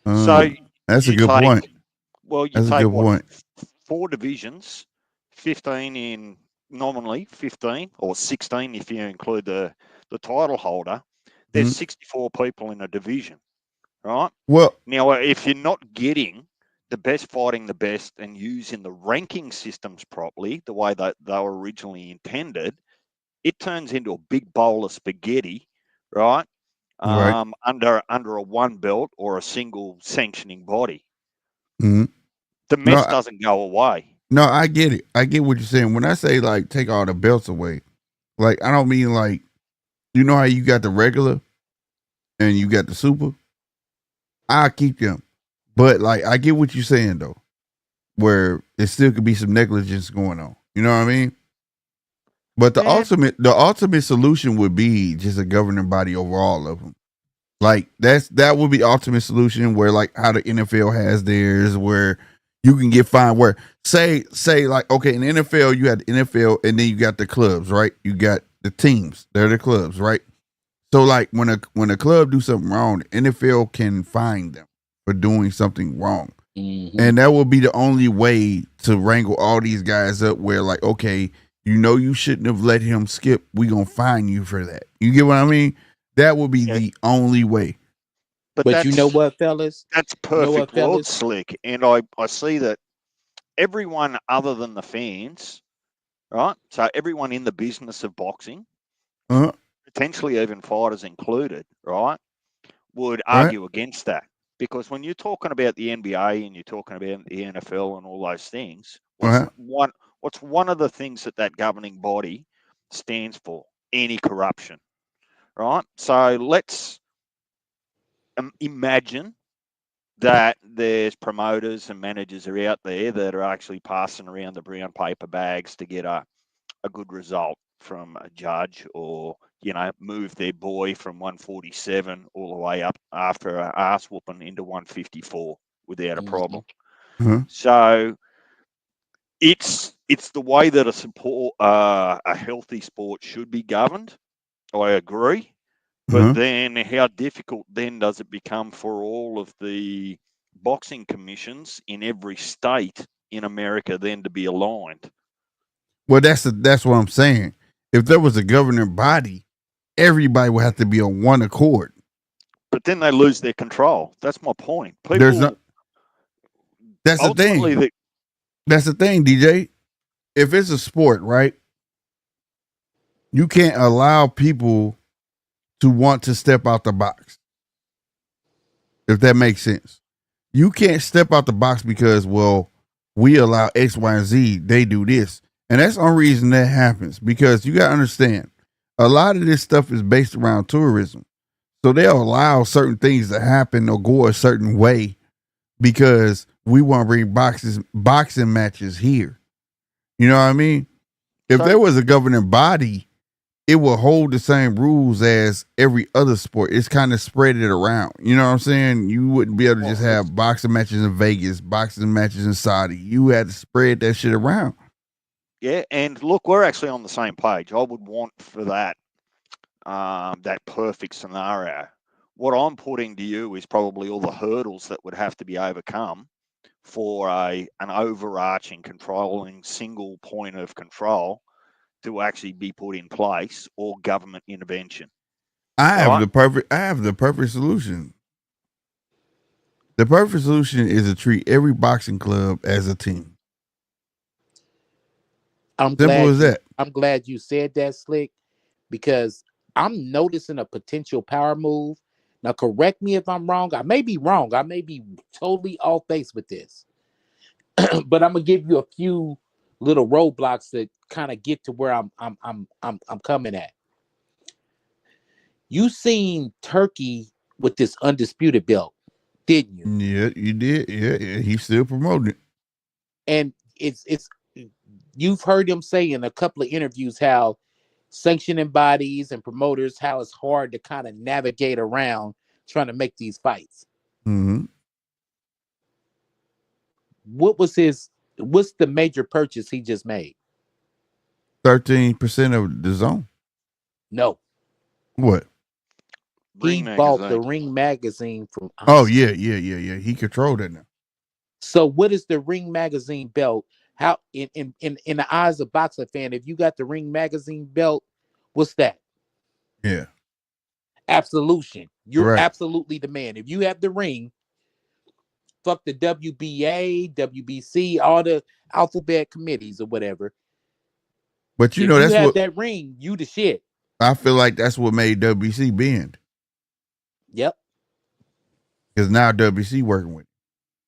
Yeah. So that's a good point. Well, you take what, 4 divisions, 15 in nominally 15 or 16 if you include the title holder. There's 64 people in a division, right? Well, now if you're not getting the best fighting the best and using the ranking systems properly, the way that they were originally intended, it turns into a big bowl of spaghetti, right? Under a one belt or a single sanctioning body. The mess doesn't go away. No, I get it. I get what you're saying. When I say like take all the belts away, like I don't mean like, you know how you got the regular and you got the super? I'll keep them. But like I get what you're saying though, where there still could be some negligence going on. You know what I mean? But the ultimate solution would be just a governing body over all of them. Like that would be ultimate solution where like how the NFL has theirs, where you can get fined. Where say like okay, in the NFL you had the NFL and then you got the clubs, right? You got the teams, they're the clubs, right? So like when a club do something wrong, the NFL can fine them for doing something wrong, and that would be the only way to wrangle all these guys up. Where like okay, you know you shouldn't have let him skip. We gonna fine you for that. You get what I mean? That would be the only way. But you know what, fellas? That's perfect world, Slick. And I see that everyone other than the fans, right? So everyone in the business of boxing, potentially even fighters included, right, would argue against that. Because when you're talking about the NBA and you're talking about the NFL and all those things, what's one of the things that governing body stands for? Any corruption. Right, so let's imagine that there's promoters and managers are out there that are actually passing around the brown paper bags to get a good result from a judge, or move their boy from 147 all the way up after an ass whooping into 154 without a problem. So it's the way that a healthy sport should be governed. I agree. But then how difficult then does it become for all of the boxing commissions in every state in America then to be aligned? Well, that's what I'm saying. If there was a governing body, everybody would have to be on one accord. But then they lose their control. That's my point. That's the thing. That's the thing, DJ. If it's a sport, right? You can't allow people to want to step out the box. if that makes sense. You can't step out the box because, well, we allow X, Y, and Z. They do this. And that's the only reason that happens, because you got to understand, a lot of this stuff is based around tourism. So they'll allow certain things to happen or go a certain way because we want to bring boxing matches here. You know what I mean? If there was a governing body, it will hold the same rules as every other sport. It's kind of spread it around. You know what I'm saying? You wouldn't be able to just have boxing matches in Vegas, boxing matches in Saudi. You had to spread that shit around. Yeah, and look, we're actually on the same page. I would want for that that perfect scenario. What I'm putting to you is probably all the hurdles that would have to be overcome for an overarching, controlling single point of control to actually be put in place, or government intervention. I have the perfect solution. The perfect solution is to treat every boxing club as a team. Simple as that. I'm glad you said that, Slick, because I'm noticing a potential power move. Now, correct me if I'm wrong. I may be wrong. I may be totally off base with this, but I'm gonna give you a few little roadblocks that kind of get to where I'm coming at. You seen Turkey with this undisputed belt, didn't you? Yeah, you did. Yeah. He's still promoting it. And it's you've heard him say in a couple of interviews how sanctioning bodies and promoters, how it's hard to kind of navigate around trying to make these fights. Mm-hmm. What's the major purchase he just made? 13% of the zone. No. What? He bought the Ring magazine from us. Oh, yeah. He controlled it now. So what is the Ring magazine belt? How in the eyes of boxer fan, if you got the Ring magazine belt, what's that? Yeah. Absolution. You're right. Absolutely the man. If you have the Ring, fuck the WBA, WBC, all the alphabet committees or whatever. But you know, that's what that Ring, you the shit. I feel like that's what made WBC bend. Yep. Because now WBC working with it.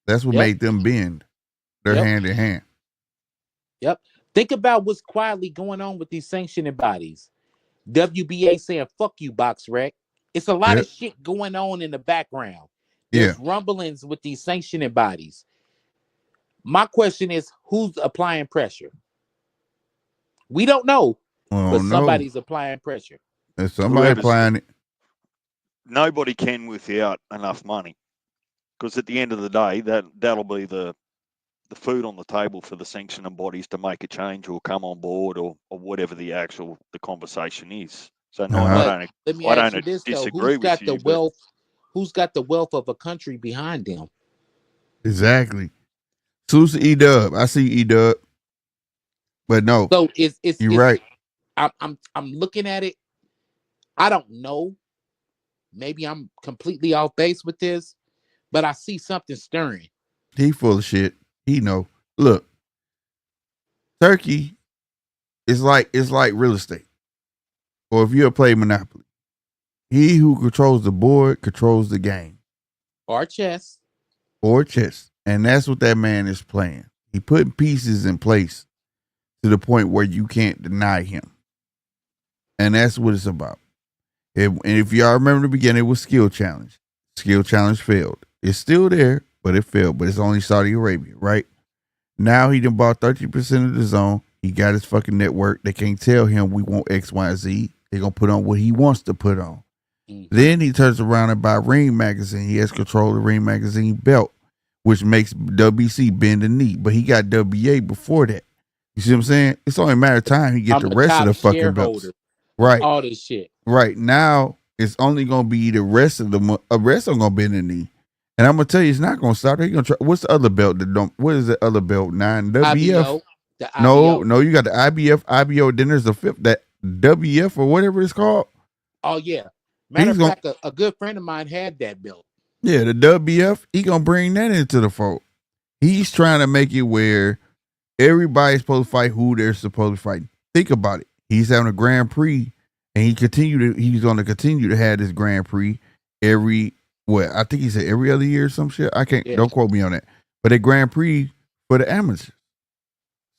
That's what made them bend. They're hand in hand. Yep. Think about what's quietly going on with these sanctioning bodies. WBA saying, fuck you, BoxRec. It's a lot of shit going on in the background. There's rumblings with these sanctioning bodies. My question is, who's applying pressure? We don't know, but somebody's applying pressure. There's somebody applying it. Nobody can without enough money, because at the end of the day, that'll be the food on the table for the sanctioning bodies to make a change or come on board or whatever the conversation is. So no, I don't disagree with you. Who's got the wealth of a country behind them? Exactly. Salute to E-Dub. I see E-Dub. But no. So you're right. I'm looking at it. I don't know. Maybe I'm completely off base with this, but I see something stirring. He full of shit. He know. Look, Turkey is like real estate, or if you play Monopoly, he who controls the board controls the game, or chess, and that's what that man is playing. He putting pieces in place to the point where you can't deny him, and that's what it's about. And if y'all remember the beginning, it was skill challenge. Skill challenge failed. It's still there, but it failed. But it's only Saudi Arabia, right? Now he done bought 30% of the zone. He got his fucking network. They can't tell him we want X, Y, and Z. They're going to put on what he wants to put on. Mm-hmm. Then he turns around and buy Ring magazine. He has control of the Ring magazine belt, which makes WBC bend the knee. But he got WBA before that. You see what I'm saying? It's only a matter of time he get the rest of the fucking belts. Right. All this shit. Right. Now, it's only going to be the rest of them. Rest of them going to bend the knee. And I'm gonna tell you, it's not gonna stop. They're gonna try. What's the other belt that don't? What is the other belt? WBF. No, you got the IBF, IBO. Then there's the fifth, that WF or whatever it's called. Oh yeah. Matter of fact, a good friend of mine had that belt. Yeah, the WF. He gonna bring that into the fold. He's trying to make it where everybody's supposed to fight who they're supposed to fight. Think about it. He's having a Grand Prix, and he's gonna continue to have this Grand Prix every I think he said every other year or some shit. I can't. Yeah. Don't quote me on that. But a Grand Prix for the amateurs.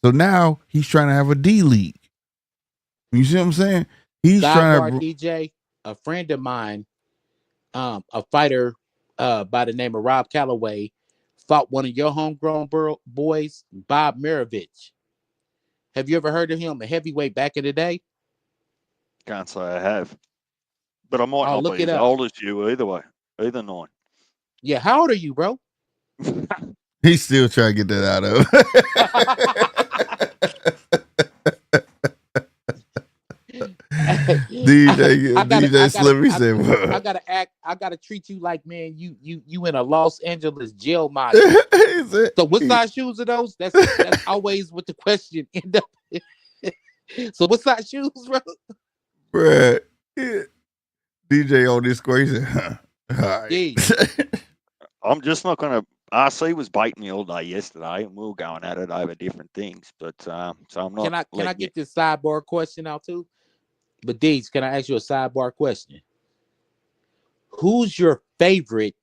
So now he's trying to have a D league. You see what I'm saying? He's trying Sidebar, to. DJ, a friend of mine, a fighter by the name of Rob Calloway, fought one of your homegrown boys, Bob Mirovich. Have you ever heard of him? A heavyweight back in the day? Can't say I have. But I might Oh, not look be it as up. old as you either way. Either nine. Yeah, how old are you, bro? He's still trying to get that out of. DJ Slimmy said, I gotta act. I gotta treat you like, man, you in a Los Angeles jail mod. So what size shoes are those? That's always what the question end up. So what size shoes, bro? Bruh, yeah. DJ on this crazy. All right. I'm just not going to. RC was baiting me all day yesterday, and we were going at it over different things. But so I'm not. Can I get this sidebar question out too? But Deej, can I ask you a sidebar question? Who's your favorite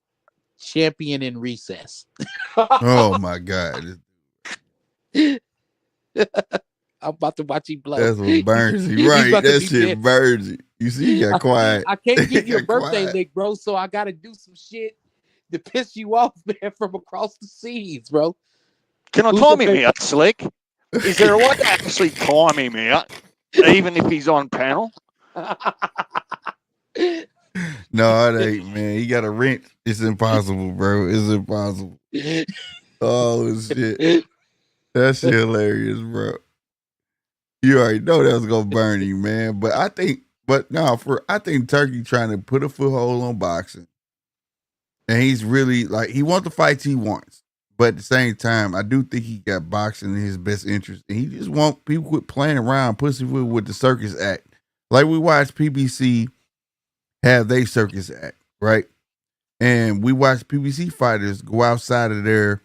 champion in recess? Oh my God. I'm about to watch him blow. That's what burns you. Right. That shit burns you. You see, he got quiet. I can't give you a birthday lick, bro, so I got to do some shit to piss you off, man, from across the seas, bro. Can I time him out, Slick? Is there a way to actually time him out, even if he's on panel? No, it ain't, man. He got a wrench. It's impossible, bro. It's impossible. Oh, shit. That shit hilarious, bro. You already know that was gonna burn you, man. But I think Turkey trying to put a foothold on boxing. And he's really like, he wants the fights he wants. But at the same time, I do think he got boxing in his best interest. And he just want people quit playing around, pussyfoot with the circus act. Like we watched PBC have their circus act, right? And we watch PBC fighters go outside of their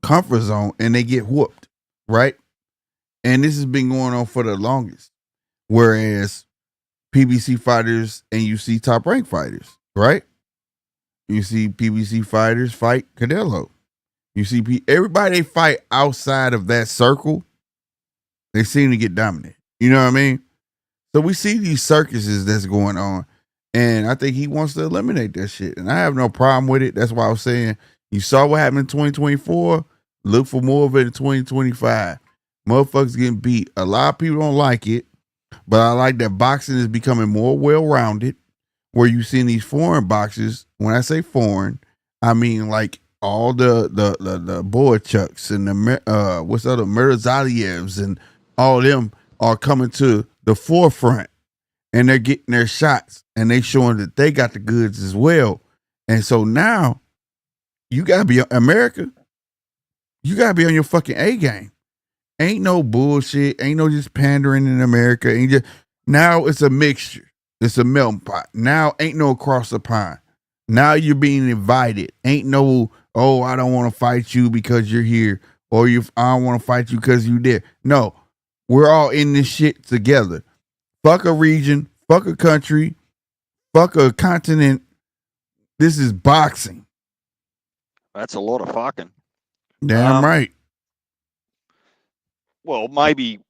comfort zone and they get whooped, right? And this has been going on for the longest. Whereas PBC fighters and you see top ranked fighters, right? You see PBC fighters fight Canelo. You see everybody they fight outside of that circle, they seem to get dominant. You know what I mean? So we see these circuses that's going on. And I think he wants to eliminate that shit. And I have no problem with it. That's why I was saying, you saw what happened in 2024. Look for more of it in 2025. Motherfuckers getting beat. A lot of people don't like it. But I like that boxing is becoming more well-rounded. Where you see these foreign boxers. When I say foreign, I mean like all the Boychucks and the what's other Mirzalievs and all them are coming to the forefront. And they're getting their shots and they showing that they got the goods as well. And so now you gotta be America. You gotta be on your fucking A game. Ain't no bullshit. Ain't no just pandering in America. Ain't just, now it's a mixture. It's a melting pot. Now ain't no across the pond. Now you're being invited. Ain't no, oh, I don't want to fight you because you're here. Or I don't want to fight you because you there. No, we're all in this shit together. Fuck a region, fuck a country, fuck a continent. This is boxing. That's a lot of fucking. Damn right. Well, maybe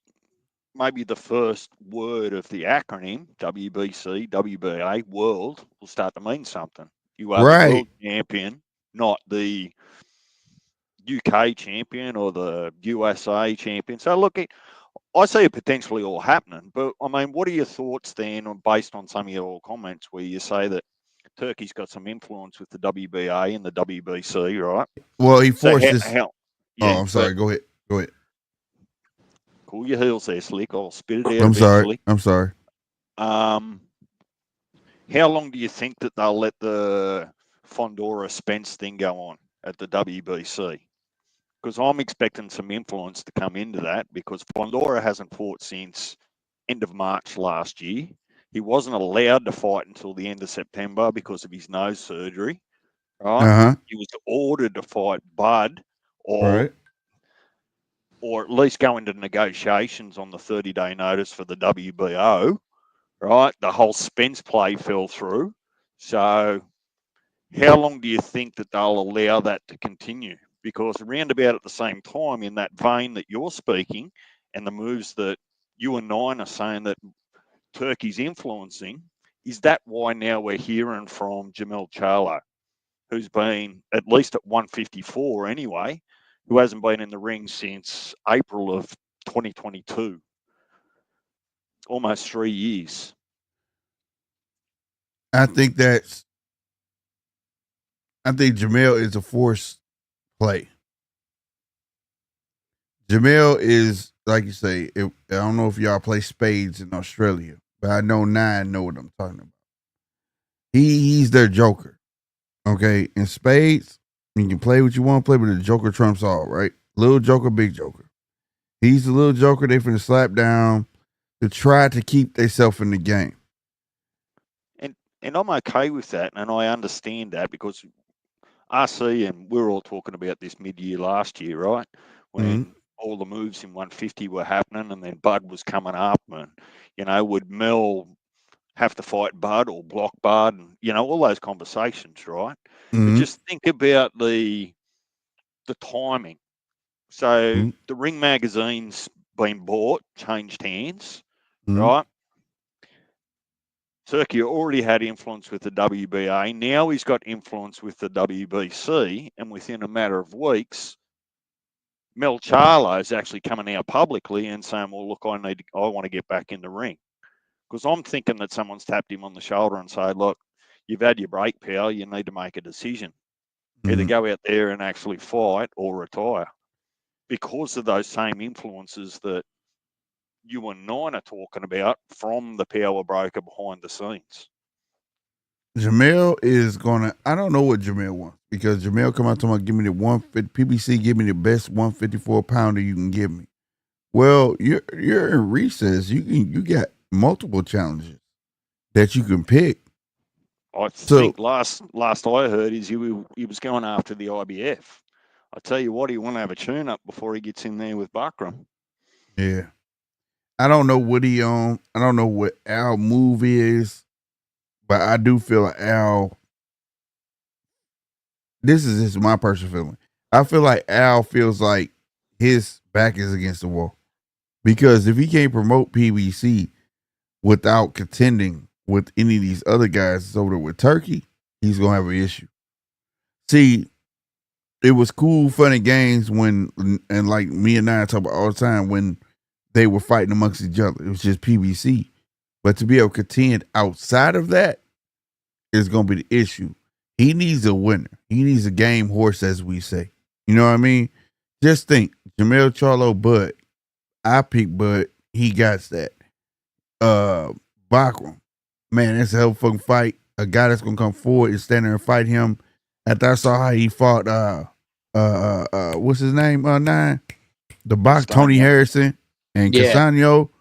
the first word of the acronym, WBC, WBA, world, will start to mean something. You are the world champion, not the UK champion or the USA champion. So look, I see it potentially all happening, but I mean, what are your thoughts then, based on some of your comments where you say that Turkey's got some influence with the WBA and the WBC, right? Well, he forced this. Yeah, oh, I'm sorry. Go ahead. Cool your heels there, Slick. I'll spit it out. I'm sorry. How long do you think that they'll let the Fondora Spence thing go on at the WBC? Because I'm expecting some influence to come into that, because Fondora hasn't fought since end of March last year. He wasn't allowed to fight until the end of September because of his nose surgery. Right? Uh-huh. He was ordered to fight Bud or at least go into negotiations on the 30-day notice for the WBO. Right? The whole Spence play fell through. So how long do you think that they'll allow that to continue? Because around about at the same time, in that vein that you're speaking, and the moves that you and Nine are saying that Turkey's influencing, is that why now we're hearing from Jamel Charlo, who's been at least at 154 anyway, who hasn't been in the ring since April of 2022, almost 3 years. I think Jamel is a forced play. Jamel is, like you say, I don't know if y'all play spades in Australia, but I know Nine know what I'm talking about. He's their joker. Okay. In spades, you can play what you want to play, but the joker trumps all, right? Little joker, big joker. He's the little joker they finna slap down to try to keep themselves in the game. And I'm okay with that, and I understand that, because RC and we're all talking about this mid-year last year, right? When all the moves in 150 were happening, and then Bud was coming up, and would Mel have to fight Bud or block Bud, and all those conversations, right? But just think about the timing. So the Ring magazine's been bought, changed hands, right? Turkey already had influence with the WBA. Now he's got influence with the WBC, and within a matter of weeks, Mel Charlo is actually coming out publicly and saying, "Well, look, I want to get back in the ring," because I'm thinking that someone's tapped him on the shoulder and said, "Look, you've had your break, pal. You need to make a decision. Either go out there and actually fight or retire," because of those same influences that you and Nine are talking about from the power broker behind the scenes. Jamel is gonna. I don't know what Jamel wants, because Jamel come out to me, give me the 150 PBC, give me the best 154 pounder you can give me. Well, you're in recess. You got multiple challenges that you can pick. I think last I heard is he was going after the IBF. I tell you what, he want to have a tune up before he gets in there with Buckram. Yeah. I don't know what he on. I don't know what Al move is, but I do feel like Al. This is just my personal feeling. I feel like Al feels like his back is against the wall, because if he can't promote PBC without contending with any of these other guys over there with Turkey, he's gonna have an issue. See, it was cool, funny games when, and like me and I talk about all the time, when they were fighting amongst each other. It was just PBC. But to be able to contend outside of that is going to be the issue. He needs a winner. He needs a game horse, as we say. You know what I mean? Just think, Jamel Charlo, Bud. I pick Bud. He got that. Bakram. Man, that's a hell of a fucking fight. A guy that's going to come forward and stand there and fight him. After I saw how he fought, what's his name, Nine? The box, Tony Harrison. And Casanio,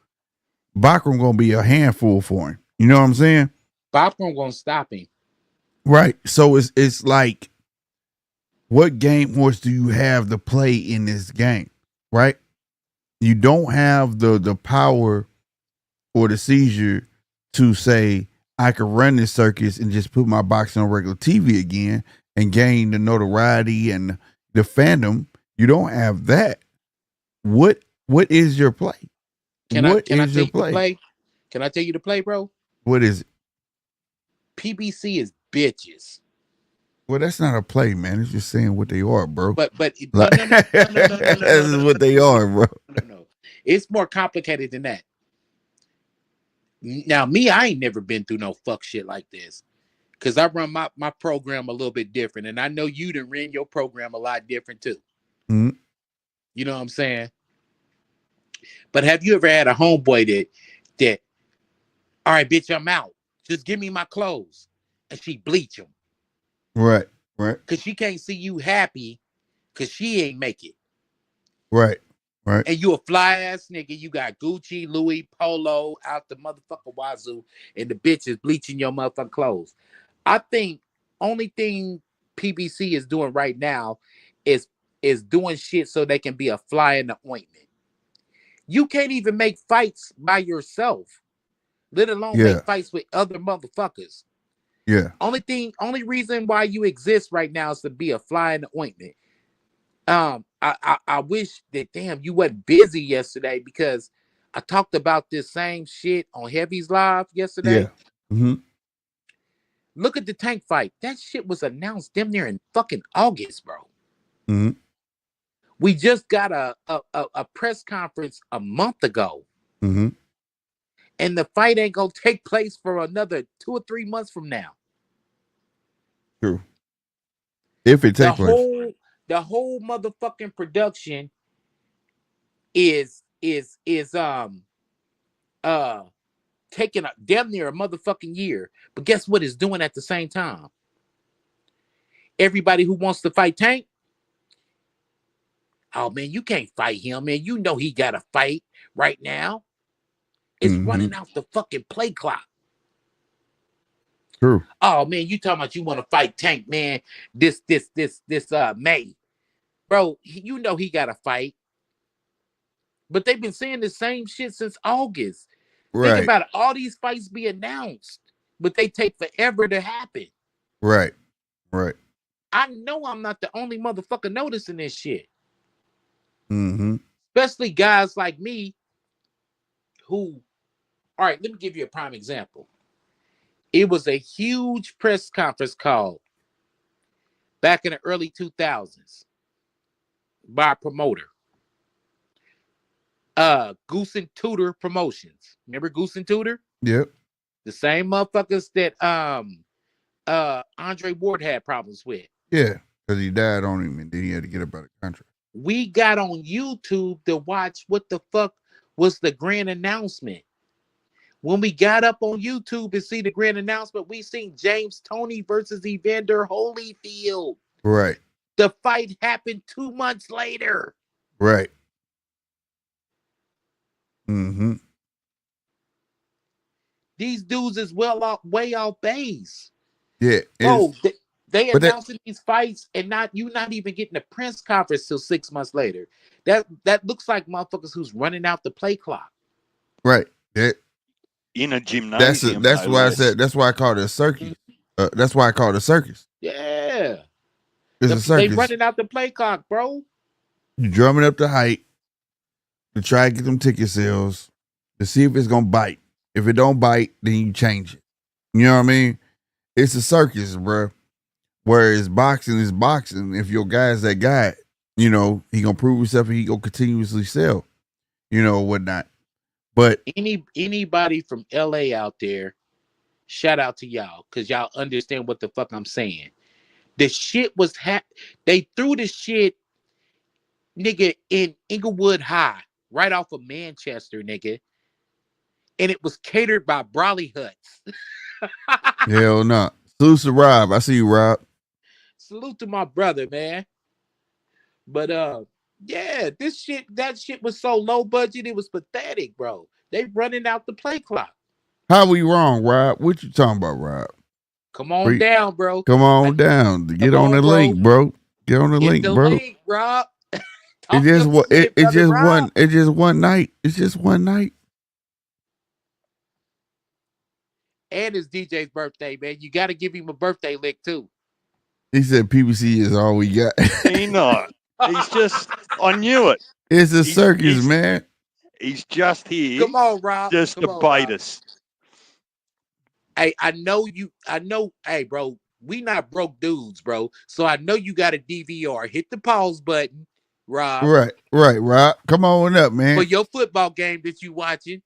Bakram gonna be a handful for him. You know what I'm saying? Bakram gonna stop him. Right. So it's like, what game horse do you have to play in this game? Right? You don't have the power or the seizure to say, I could run this circus and just put my boxing on regular TV again and gain the notoriety and the fandom. You don't have that. What is your play? Can I tell you the play? Can I tell you the play, bro? What is it? PBC is bitches. Well, that's not a play, man. It's just saying what they are, bro. But no. This is what they are, bro. No. It's more complicated than that. Now, me, I ain't never been through no fuck shit like this, because I run my program a little bit different, and I know you done ran your program a lot different too. Mm-hmm. You know what I'm saying? But have you ever had a homeboy that, all right, bitch, I'm out. Just give me my clothes. And she bleach them. Right. Because she can't see you happy because she ain't make it. Right. And you a fly ass nigga. You got Gucci, Louis, Polo out the motherfucker wazoo, and the bitch is bleaching your motherfucking clothes. I think only thing PBC is doing right now is doing shit so they can be a fly in the ointment. You can't even make fights by yourself, let alone make fights with other motherfuckers. Yeah. Only reason why you exist right now is to be a fly in the ointment. I wish that damn you wasn't busy yesterday because I talked about this same shit on Heavy's Live yesterday. Yeah. Mm-hmm. Look at the Tank fight. That shit was announced damn near in fucking August, bro. Mm-hmm. We just got a press conference a month ago. Mm-hmm. And the fight ain't gonna take place for another 2 or 3 months from now. True. If it The take place. whole motherfucking production is taking a damn near a motherfucking year. But guess what it's doing at the same time? Everybody who wants to fight Tank, oh man, you can't fight him, man. You know he got to fight right now. It's running out the fucking play clock. True. Oh man, you talking about you want to fight Tank, man? This May, bro. You know he got to fight. But they've been saying the same shit since August. Right. Think about it. All these fights be announced, but they take forever to happen. Right. Right. I know I'm not the only motherfucker noticing this shit. Mm-hmm. Especially guys like me who, all right, let me give you a prime example. It was a huge press conference call back in the early 2000s by a promoter. Goose and Tudor Promotions. Remember Goose and Tudor? Yep. The same motherfuckers that Andre Ward had problems with. Yeah, because he died on him and then he had to get up out of the country. We got on YouTube to watch what the fuck was the grand announcement. When we got up on YouTube and see the grand announcement, we seen James Toney versus Evander Holyfield. Right. The fight happened 2 months later. Right. Mm-hmm. These dudes is way off base. Yeah. Bro, they announcing these fights and you not even getting a press conference till 6 months later. That looks like motherfuckers who's running out the play clock. Right. That, in a gymnasium. That's why I said. That's why I call it a circus. That's why I call it a circus. Yeah. It's a circus. They running out the play clock, bro. You drumming up the hype to try to get them ticket sales to see if it's gonna bite. If it don't bite, then you change it. You know what I mean? It's a circus, bro. Whereas boxing is boxing. If your guy's that guy, you know, he gonna prove himself and he gonna continuously sell, you know, whatnot. But anybody from LA out there, shout out to y'all, because y'all understand what the fuck I'm saying. The shit was they threw the shit, nigga, in Inglewood High, right off of Manchester, nigga. And it was catered by Brawley Huts. hell no. Salute to Rob. I see you, Rob. Salute to my brother, man. But yeah, that shit was so low budget, it was pathetic, bro. They running out the play clock. How we wrong, Rob? What you talking about, Rob? Come on down, bro. Come on down. Get on the link, bro. Get on the link, bro. Link, Rob. It's just one night. It's just one night. And it's DJ's birthday, man. You got to give him a birthday lick too. He said PBC is all we got. He not. He's just. I knew it. It's a circus, man. He's just here. Come on, Rob. Just to bait us. Hey, I know. Hey, bro, we not broke dudes, bro. So I know you got a DVR. Hit the pause button, Rob. Right, Rob. Come on up, man. For your football game that you watching.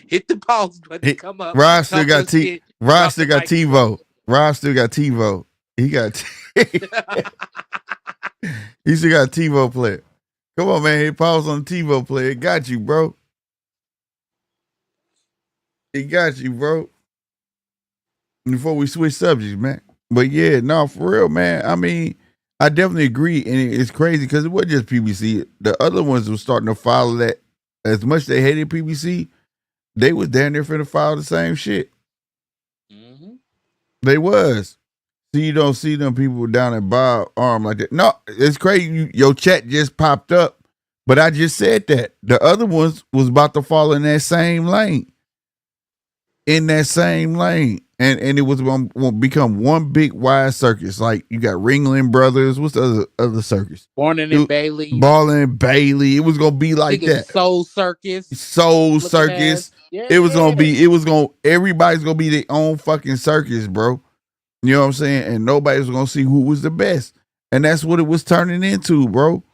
Hit the pause button. Come up. Rob still got Rob still got TiVo. Rob still got TiVo. He got he still got TiVo player. Come on, man. Hit pause on the TiVo player. It got you, bro. It got you, bro. Before we switch subjects, man. But yeah, no, for real, man. I mean, I definitely agree, and it's crazy because it wasn't just PBC. The other ones were starting to follow that. As much as they hated PBC, they was down there finna follow the same shit. Mm-hmm. They was. So you don't see them people down at Bob Arm like that. No, it's crazy. Your chat just popped up, but I just said that. The other ones was about to fall in that same lane. And and it was going to become one big wide circus. Like you got Ringling Brothers. What's the other circus? Barnum and Bailey. Ballin and Bailey. It was going to be like that. Soul Circus. Soul Circus. Yeah. It was going to be. Everybody's going to be their own fucking circus, bro. You know what I'm saying? And nobody's going to see who was the best. And that's what it was turning into, bro.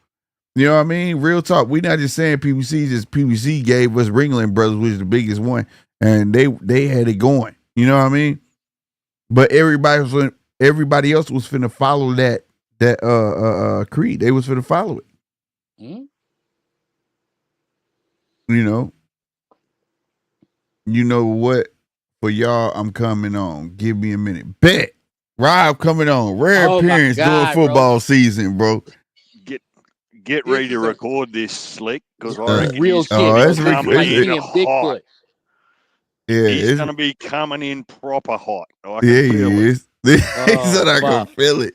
You know what I mean? Real talk. We're not just saying PBC. Just PBC gave us Ringling Brothers, which is the biggest one, and they had it going. You know what I mean? But everybody else was finna follow that creed. They was finna follow it. Mm-hmm. You know what? For y'all, I'm coming on. Give me a minute. Bet. Rob coming on. Rare appearance during football season, bro. Get ready to record this, Slick, because I reckon real he's shit. hot. Yeah, he's going to be coming in proper hot. He is. He said I can feel it.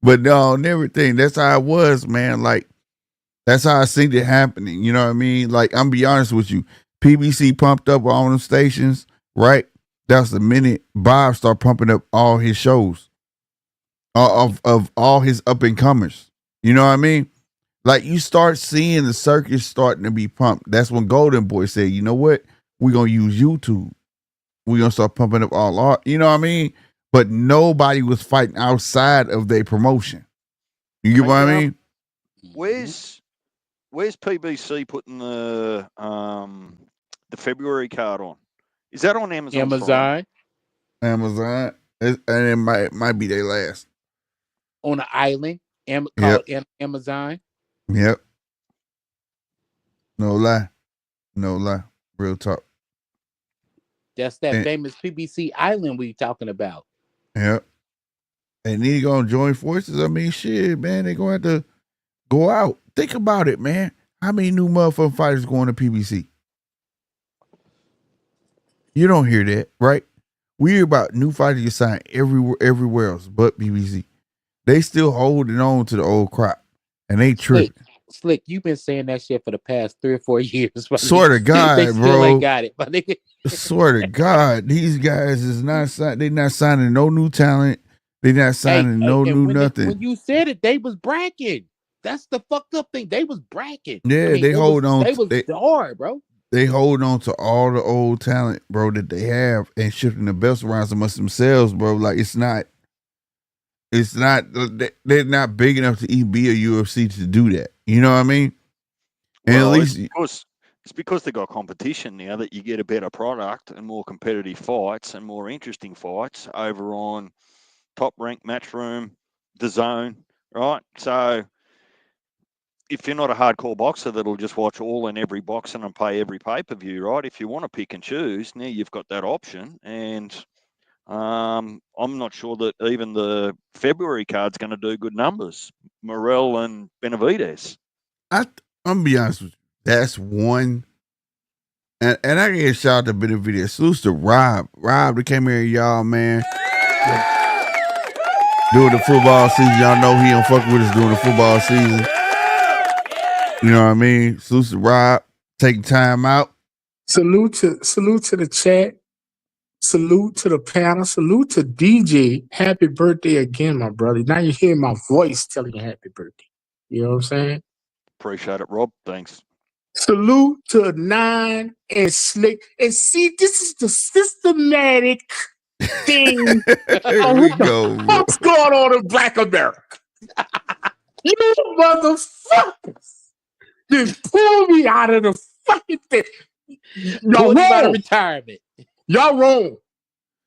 But no, on everything, that's how it was, man. Like, that's how I seen it happening. You know what I mean? Like, I'm be honest with you. PBC pumped up all them stations, right? That's the minute Bob started pumping up all his shows of all his up and comers. You know what I mean? Like, you start seeing the circus starting to be pumped. That's when Golden Boy said, you know what? We're going to use YouTube. We're going to start pumping up all our, you know what I mean? But nobody was fighting outside of their promotion. You get what I mean? Where's PBC putting the February card on? Is that on Amazon? Amazon. And it might be their last. On an island. Called Amazon. Yep. No lie. Real talk. That's that famous PBC island we talking about. Yep. And then gonna join forces. I mean, shit, man. They're going to have to go out. Think about it, man. How many new motherfucking fighters going to PBC? You don't hear that, right? We hear about new fighters get signed everywhere else but PBC. They still holding on to the old crop. And they tripping. Slick, you've been saying that shit for the past 3 or 4 years. Swear to God, they bro. Still ain't got it. Swear to God, these guys is not they not signing no new talent. They not signing new nothing. When you said it, they was bragging. That's the fucked up thing. They was bragging. Yeah, they hold on. They was hard, bro. They hold on to all the old talent, bro, that they have, and shifting the belts around amongst themselves, bro. Like it's not. They're not big enough to even be a UFC to do that. You know what I mean? And well, at least it's because they got competition now that you get a better product and more competitive fights and more interesting fights over on Top Rank, Matchroom, The Zone, right? So if you're not a hardcore boxer that'll just watch all and every boxing and pay every pay-per-view, right? If you want to pick and choose, now you've got that option. And I'm not sure that even the February card's going to do good numbers. Morel and Benavidez. I'm gonna be honest with you. That's one, and I get a shout out to Benavidez. Salute to Rob. Rob, that came here, y'all, man. During the football season, y'all know he don't fuck with us during the football season. You know what I mean? Salute to Rob, taking time out. Salute to the chat. Salute to the panel. Salute to DJ. Happy birthday again, my brother. Now you hear my voice telling you happy birthday. You know what I'm saying? Appreciate it, Rob. Thanks. Salute to Nine and Slick. And see, this is the systematic thing. What's going on in Black America? You motherfuckers just pull me out of the fucking thing. Y'all wrong. Retirement. Y'all wrong.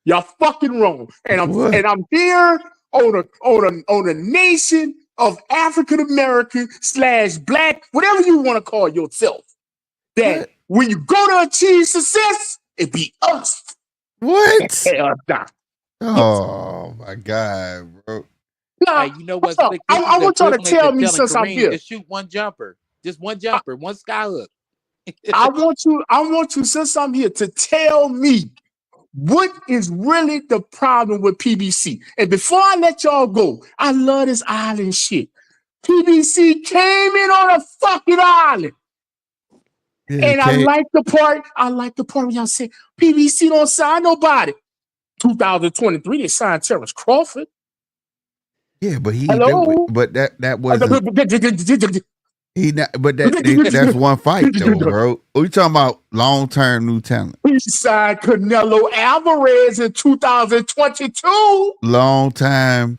Y'all fucking wrong. And I'm here on a nation of African American / Black, whatever you want to call yourself. That when you go to achieve success, it be us. What? Oh my God, bro. Nah, hey, you know what? I want y'all to tell me since I'm here. Just shoot one jumper. Just one jumper, one skyhook. I want you, since I'm here, to tell me what is really the problem with PBC. And before I let y'all go, I love this island shit. PBC came in on a fucking island. Yeah, and I like the part where y'all say PBC don't sign nobody. 2023, they signed Terence Crawford. Yeah, but Hello? that wasn't he not, but that's one fight though, bro. We talking about long-term new talent. He signed Canelo Alvarez in 2022. Long-time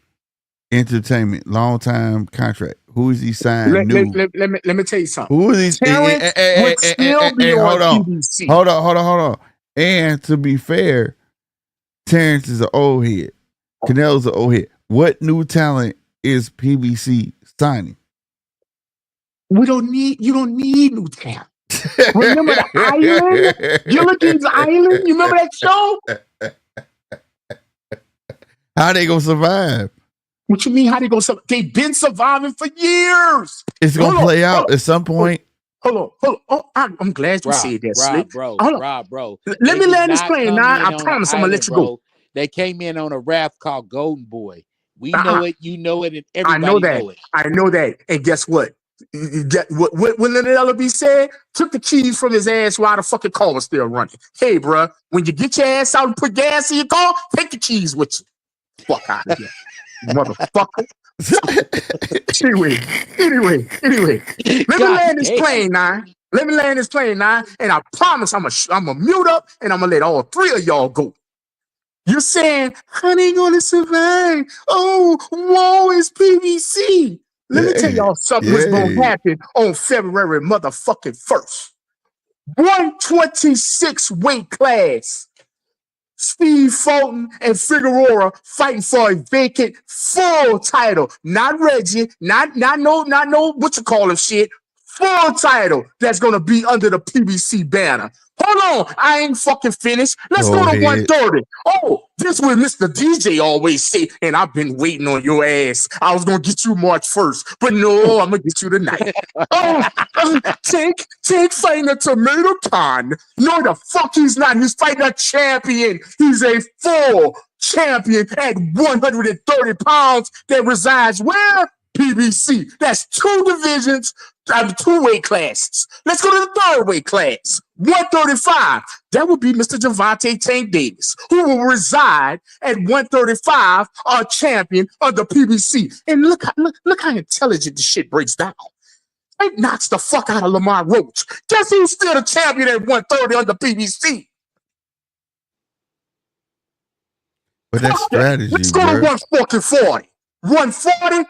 entertainment, long-time contract. Who is he signed new? Let me tell you something. Who is he? Terrence would still be on PBC. Hold on. And to be fair, Terrence is an old head. Canelo's an old head. What new talent is PBC signing? You don't need new talent. Remember the Island? Gilligan's Island? You remember that show? How they gonna survive? What you mean? How they gonna survive? They've been surviving for years. It's gonna play out at some point. Hold on. Oh, I'm glad you said that, Slick. Bro. Let me land this plane now. I promise I'm gonna let you go. They came in on a raft called Golden Boy. We know it, you know it, and everybody know it. I know that. And guess what? What Little be said? Took the keys from his ass while the fucking car was still running. Hey, bro, when you get your ass out and put gas in your car, take the keys with you. Fuck out of here, motherfucker. Anyway. Let me land this plane now. And I promise I'm gonna mute up and I'm gonna let all three of y'all go. You're saying, how they gonna survive? Oh, woe is PBC. Let me tell y'all something what's gonna happen on February motherfucking 1st. 126 weight class. Steve Fulton and Figueroa fighting for a vacant full title. Not Reggie, not no what you call him shit. Full title that's gonna be under the PBC banner. Hold on, I ain't fucking finished. Let's go to 130. Oh, this is what Mr. DJ always say, and I've been waiting on your ass. I was gonna get you March 1st, but no, I'm gonna get you tonight. Tank fighting a tomato con. No, the fuck he's not. He's fighting a champion. He's a full champion at 130 pounds that resides where? PBC. That's 2 divisions, 2 weight classes. Let's go to the 3rd weight class, 135. That would be Mr. Javante Tank Davis, who will reside at 135, our champion of the PBC. And look how intelligent this shit breaks down. It knocks the fuck out of Lamar Roach. Guess who's still the champion at 130 on the PBC? But that's strategy. Let's go to 140. 140.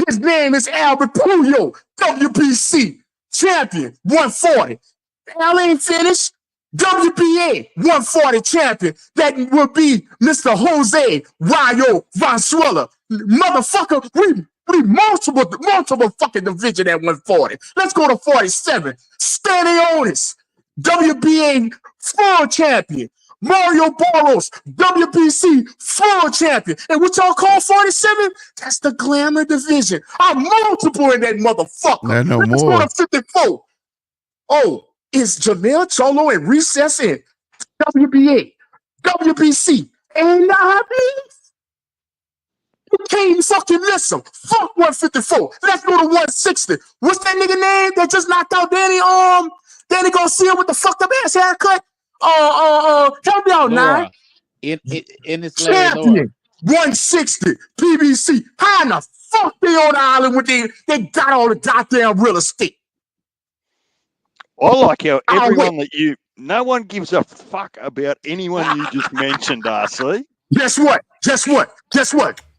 His name is Albert Puyo, WBC champion, 140. Al ain't finished. WBA 140 champion. That will be Mr. Jose Rayo Valenzuela. Motherfucker, we multiple fucking division at 140. Let's go to 47. Stanionis, WBA full champion. Mario Boros, WBC full champion. And what y'all call 47? That's the glamour division. I'm multiple in that motherfucker. Let's go to 54. Oh, is Jamel Cholo and Recess in WBA, WBC, and the Habibs? You can't fucking miss them. Fuck 154. Let's go to 160. What's that nigga name that just knocked out Danny Garcia with the fucked up ass haircut? Help me out, Nine. In this champion, 160, PBC. How in the fuck they on the island with they got all the goddamn real estate? I like how everyone no one gives a fuck about anyone you just mentioned, RC. Guess what?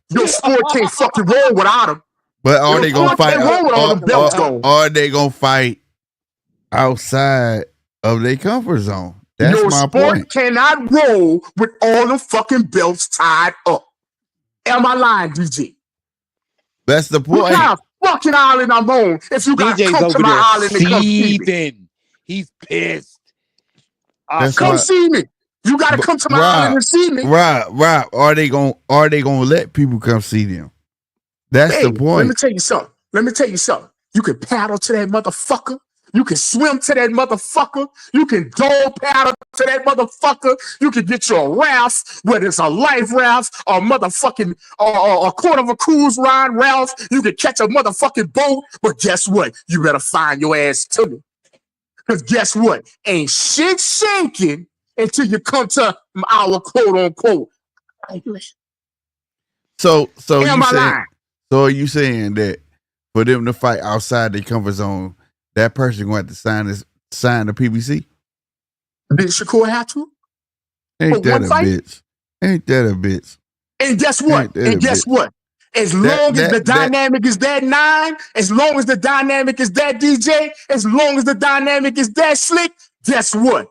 Your sport can't fucking roll without them. But are they gonna fight? Are they gonna fight outside of their comfort zone? That's your my sport point. Cannot roll with all the fucking belts tied up. Am I lying, DJ? That's the point. What kind of fucking island I'm on if you gotta DJ's come to my island and come see me? He's pissed. Come see me. You gotta come to my island and see me. Right. Are they gonna let people come see them? That's the point. Let me tell you something. You can paddle to that motherfucker. You can swim to that motherfucker. You can dog paddle to that motherfucker. You can get your raft, whether it's a life raft or motherfucking a quarter of a cruise ride raft. You can catch a motherfucking boat. But guess what? You better find your ass to me. Because guess what? Ain't shit shaking until you come to our quote unquote English. So Am you I saying? lying? So are you saying that for them to fight outside their comfort zone, that person going to have to sign the PBC? Did Shakur have to? Ain't that one a fight? bitch? Ain't that a bitch? And guess what? Ain't that a And guess bitch? what? As long as the dynamic is that 9, as long as the dynamic is that DJ, as long as the dynamic is that Slick, guess what?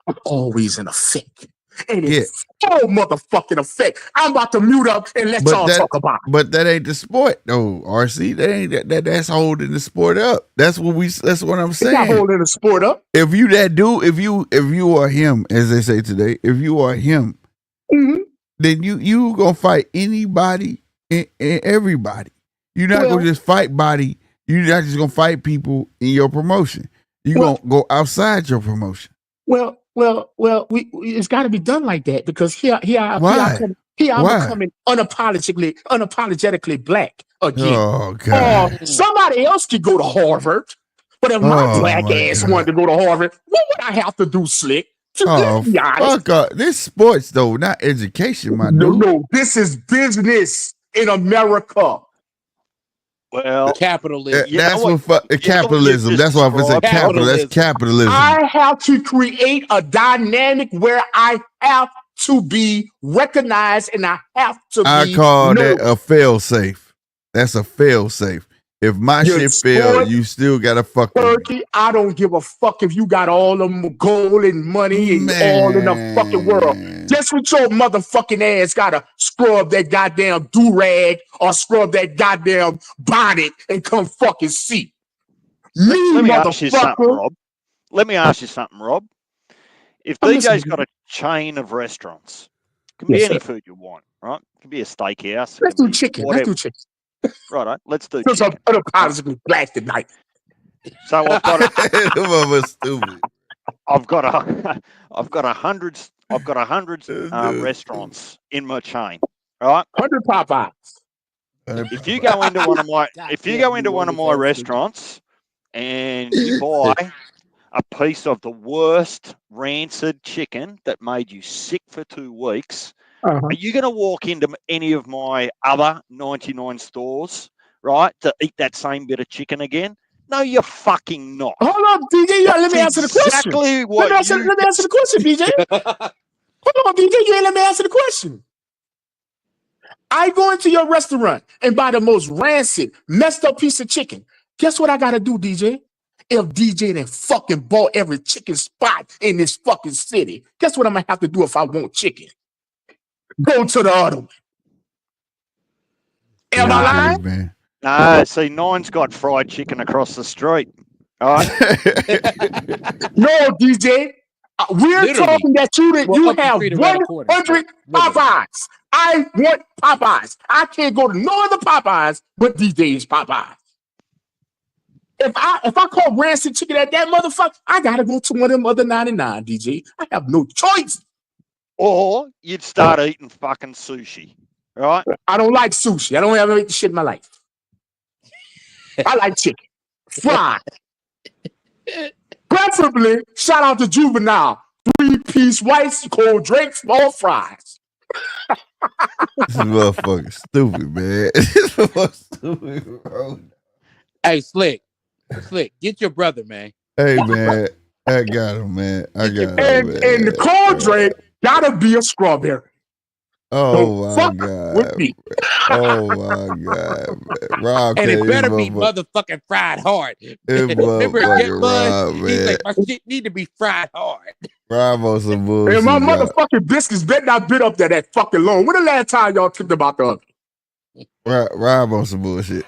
I'm always in effect. And it's full motherfucking effect. I'm about to mute up and let y'all talk about it. But that ain't the sport, though, RC. That ain't that's holding the sport up. That's what I'm saying. It's not holding the sport up. If you that dude, if you are him, as they say today, if you are him, then you gonna fight anybody and everybody. You're not gonna just fight body. You're not just gonna fight people in your promotion. You're gonna go outside your promotion. Well, it's got to be done like that because here I'm becoming unapologetically black again. Oh God! Or somebody else could go to Harvard, but if my black ass wanted to go to Harvard, what would I have to do, Slick? Let's be honest. Fuck up. This sports though, not education, my dude. No, this is business in America. Well, capitalism. That's what capitalism. That's why I said capital. That's capitalism. I have to create a dynamic where I have to be recognized and I have to I call that a fail safe. That's a fail safe. If my shit fail, you still gotta fuck with me. I don't give a fuck if you got all the gold and money and all in the fucking world. Just with your motherfucking ass gotta scrub that goddamn do-rag or scrub that goddamn bonnet and come fucking see. Let me ask you something, Rob. Let me ask you something, Rob. If DJ's got a chain of restaurants, it can be any food you want, right? It can be a steakhouse. Let's do chicken. Let's do chicken. Right, let's do chicken. I'm unapologetically black tonight. So I've got stupid. I've got 100 restaurants in my chain, right? 100 Popeyes. If you go into one of my restaurants and you buy a piece of the worst rancid chicken that made you sick for 2 weeks, are you going to walk into any of my other 99 stores, right, to eat that same bit of chicken again? No, you're fucking not. Hold on, DJ. Let me answer the question. Exactly what let me answer the question, DJ. Hold on, DJ. You ain't let me answer the question. I go into your restaurant and buy the most rancid, messed up piece of chicken. Guess what I got to do, DJ? If DJ done fucking bought every chicken spot in this fucking city, guess what I'm going to have to do if I want chicken? Go to the other one. Am I lying? Man. No, see, Nine's got fried chicken across the street. All right. No, DJ. We're talking that you have 100 Popeyes. I want Popeyes. I can't go to no other Popeyes but DJ's Popeyes. If I call rancid chicken at that motherfucker, I gotta go to one of them other 99, DJ. I have no choice. Or you'd start eating fucking sushi, right? I don't like sushi. I don't ever eat the shit in my life. I like chicken. Fried. Preferably, shout out to Juvenile. 3-piece whites, cold drink, small fries. This motherfucker stupid, man. This motherfucker stupid, bro. Hey, Slick, get your brother, man. Hey, man. I got him, man. And the cold drink gotta be a strawberry. Oh my God. With me. Oh my God. Man. Rob, and it better be motherfucking fried hard. Remember Get Bud? He's like, my shit need to be fried hard. Rob on some bullshit. And my motherfucking biscuits better not bit up that fucking long. When the last time y'all talked about the other? Rob on some bullshit.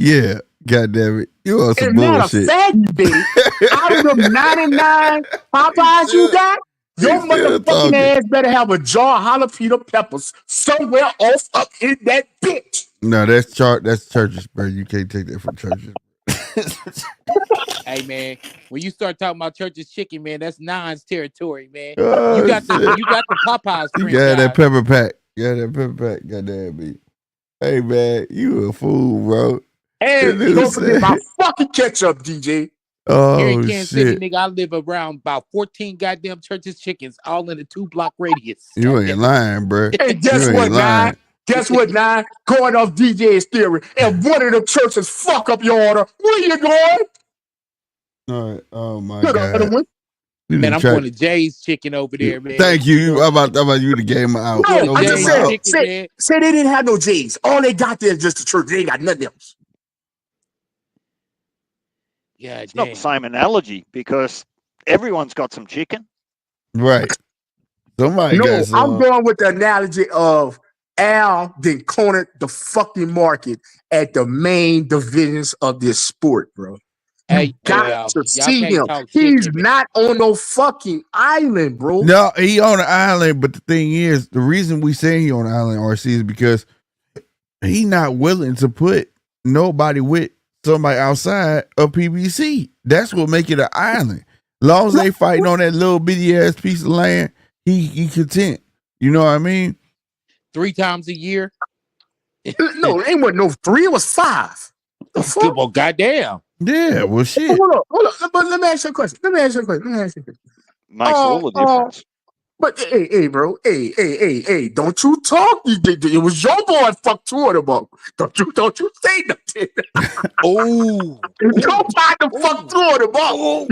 Yeah, goddamn it. You on some bullshit. Out of them 99 Popeyes you got, your motherfucking ass better have a jar of jalapeno peppers somewhere off up in that bitch. No, that's churches, bro. You can't take that from churches. Hey man, when you start talking about Church's Chicken, man, that's Nine's territory, man. Oh, You got shit. the Popeyes You franchise. got that pepper pack. Goddamn me. Hey man, you a fool, bro. And don't forget my fucking ketchup, DJ. Oh Here in Kansas City, shit. nigga, I live around about 14 goddamn Church's Chickens, all in a 2-block radius. You Goddamn ain't it. lying, bro. And guess You what, ain't Nine? lying. Guess what, Nine? Going off DJ's theory. And one of the churches fuck up your order. Where you going? All right. Oh my Good god. other one. Man, I'm going to Jay's Chicken over there, man. Thank you. I'm about you to game out. No, Go I game just out. said, say they didn't have no J's. All they got there is just the church. They ain't got nothing else. Yeah, It's not the same analogy because everyone's got some chicken. Right. Somebody got No, some. I'm going with the analogy of Al then cornered the fucking market at the main divisions of this sport, bro. You Hey, got well, to y'all see can't him. talk He's chicken, man. not on no fucking island, bro. No, he on the island, but the thing is, the reason we say he on the island, RC, is because he not willing to put nobody with somebody outside of PBC. That's what make it an island. Long as they fighting on that little bitty ass piece of land, he content. You know what I mean? 3 times a year. No, it ain't no 3, it was 5. The fuck? Well, goddamn. Yeah, well, shit. Hold on. But let me ask you a question. Makes all the difference. But hey, bro. Hey, don't you talk. It was your boy fuck 2 of them up. Don't you say nothing. Oh. Your partner fuck 2 of them up.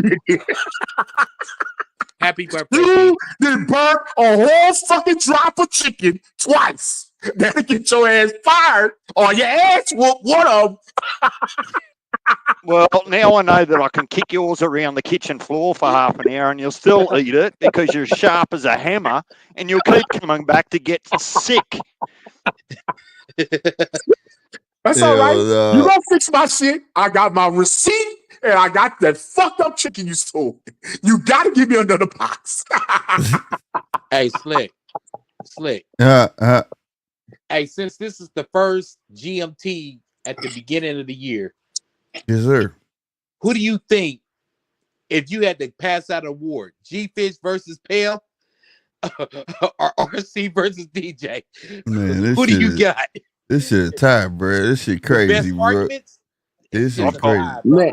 Happy birthday. You did burn a whole fucking drop of chicken twice. That'll get your ass fired or your ass whoop one of them. Well, now I know that I can kick yours around the kitchen floor for half an hour and you'll still eat it because you're sharp as a hammer and you'll keep coming back to get sick. That's all right. You gonna fix my shit. I got my receipt and I got that fucked up chicken you stole. You gotta give me another box. Hey, Slick. Hey, since this is the first GMT at the beginning of the year, yes, sir. Who do you think, if you had to pass out an award, G-Fish versus Pale or RC versus DJ? Man, who do you got? This shit tight, bro. This shit crazy, Best bro. arguments? This is crazy.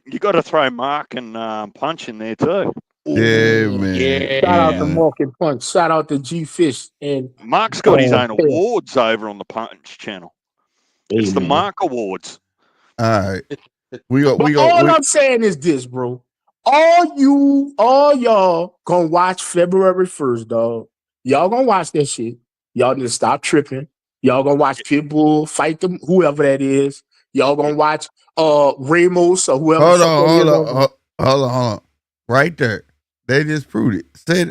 You got to throw Mark and Punch in there too. Yeah, man. Yeah. Shout out to Mark and Punch. Shout out to G-Fish. And Mark's got his own awards over on the Punch channel. It's the Mark Awards. All right. I'm saying is this, bro. All y'all gonna watch February 1st, dog. Y'all gonna watch that shit. Y'all need to stop tripping. Y'all gonna watch Pitbull fight them, whoever that is. Y'all gonna watch Ramos or whoever. Hold on. Right there. They just proved it.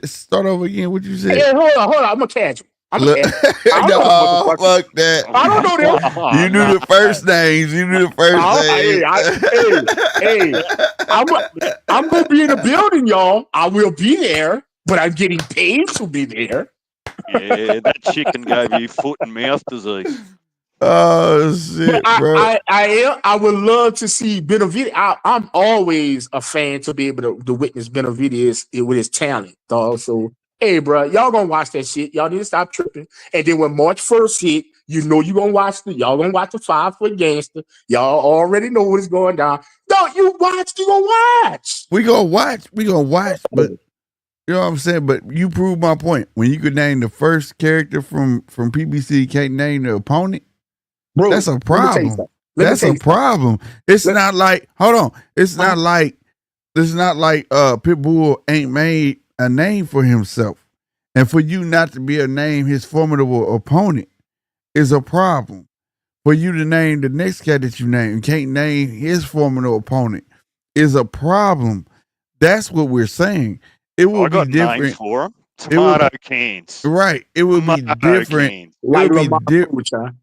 Start over again. What you said? Hey, hold on. I'm a casual. Fuck that. I don't know that. You knew the first names. I'm gonna be in the building, y'all. I will be there, but I'm getting paid to be there. Yeah, that chicken gave you foot and mouth disease. Oh shit, bro! I would love to see Benavidez. I'm always a fan to be able to witness Benavidez with his talent, dog. So, hey, bro, y'all gonna watch that shit. Y'all need to stop tripping. And then when March 1st hit, y'all gonna watch the 5 Foot Gangster. Y'all already know what is going down. Don't you watch? You gonna watch? We gonna watch. But you know what I'm saying? But you proved my point. When you could name the first character from PBC, you can't name the opponent. Bro, that's a problem. That's a problem. It's not like It's not like Pitbull ain't made a name for himself. And for you not to be able to name his formidable opponent is a problem. For you to name the next cat that you name and can't name his formidable opponent is a problem. That's what we're saying. It will be different. Names for him. Tomato cans. Right. It would be different. Like it would be different.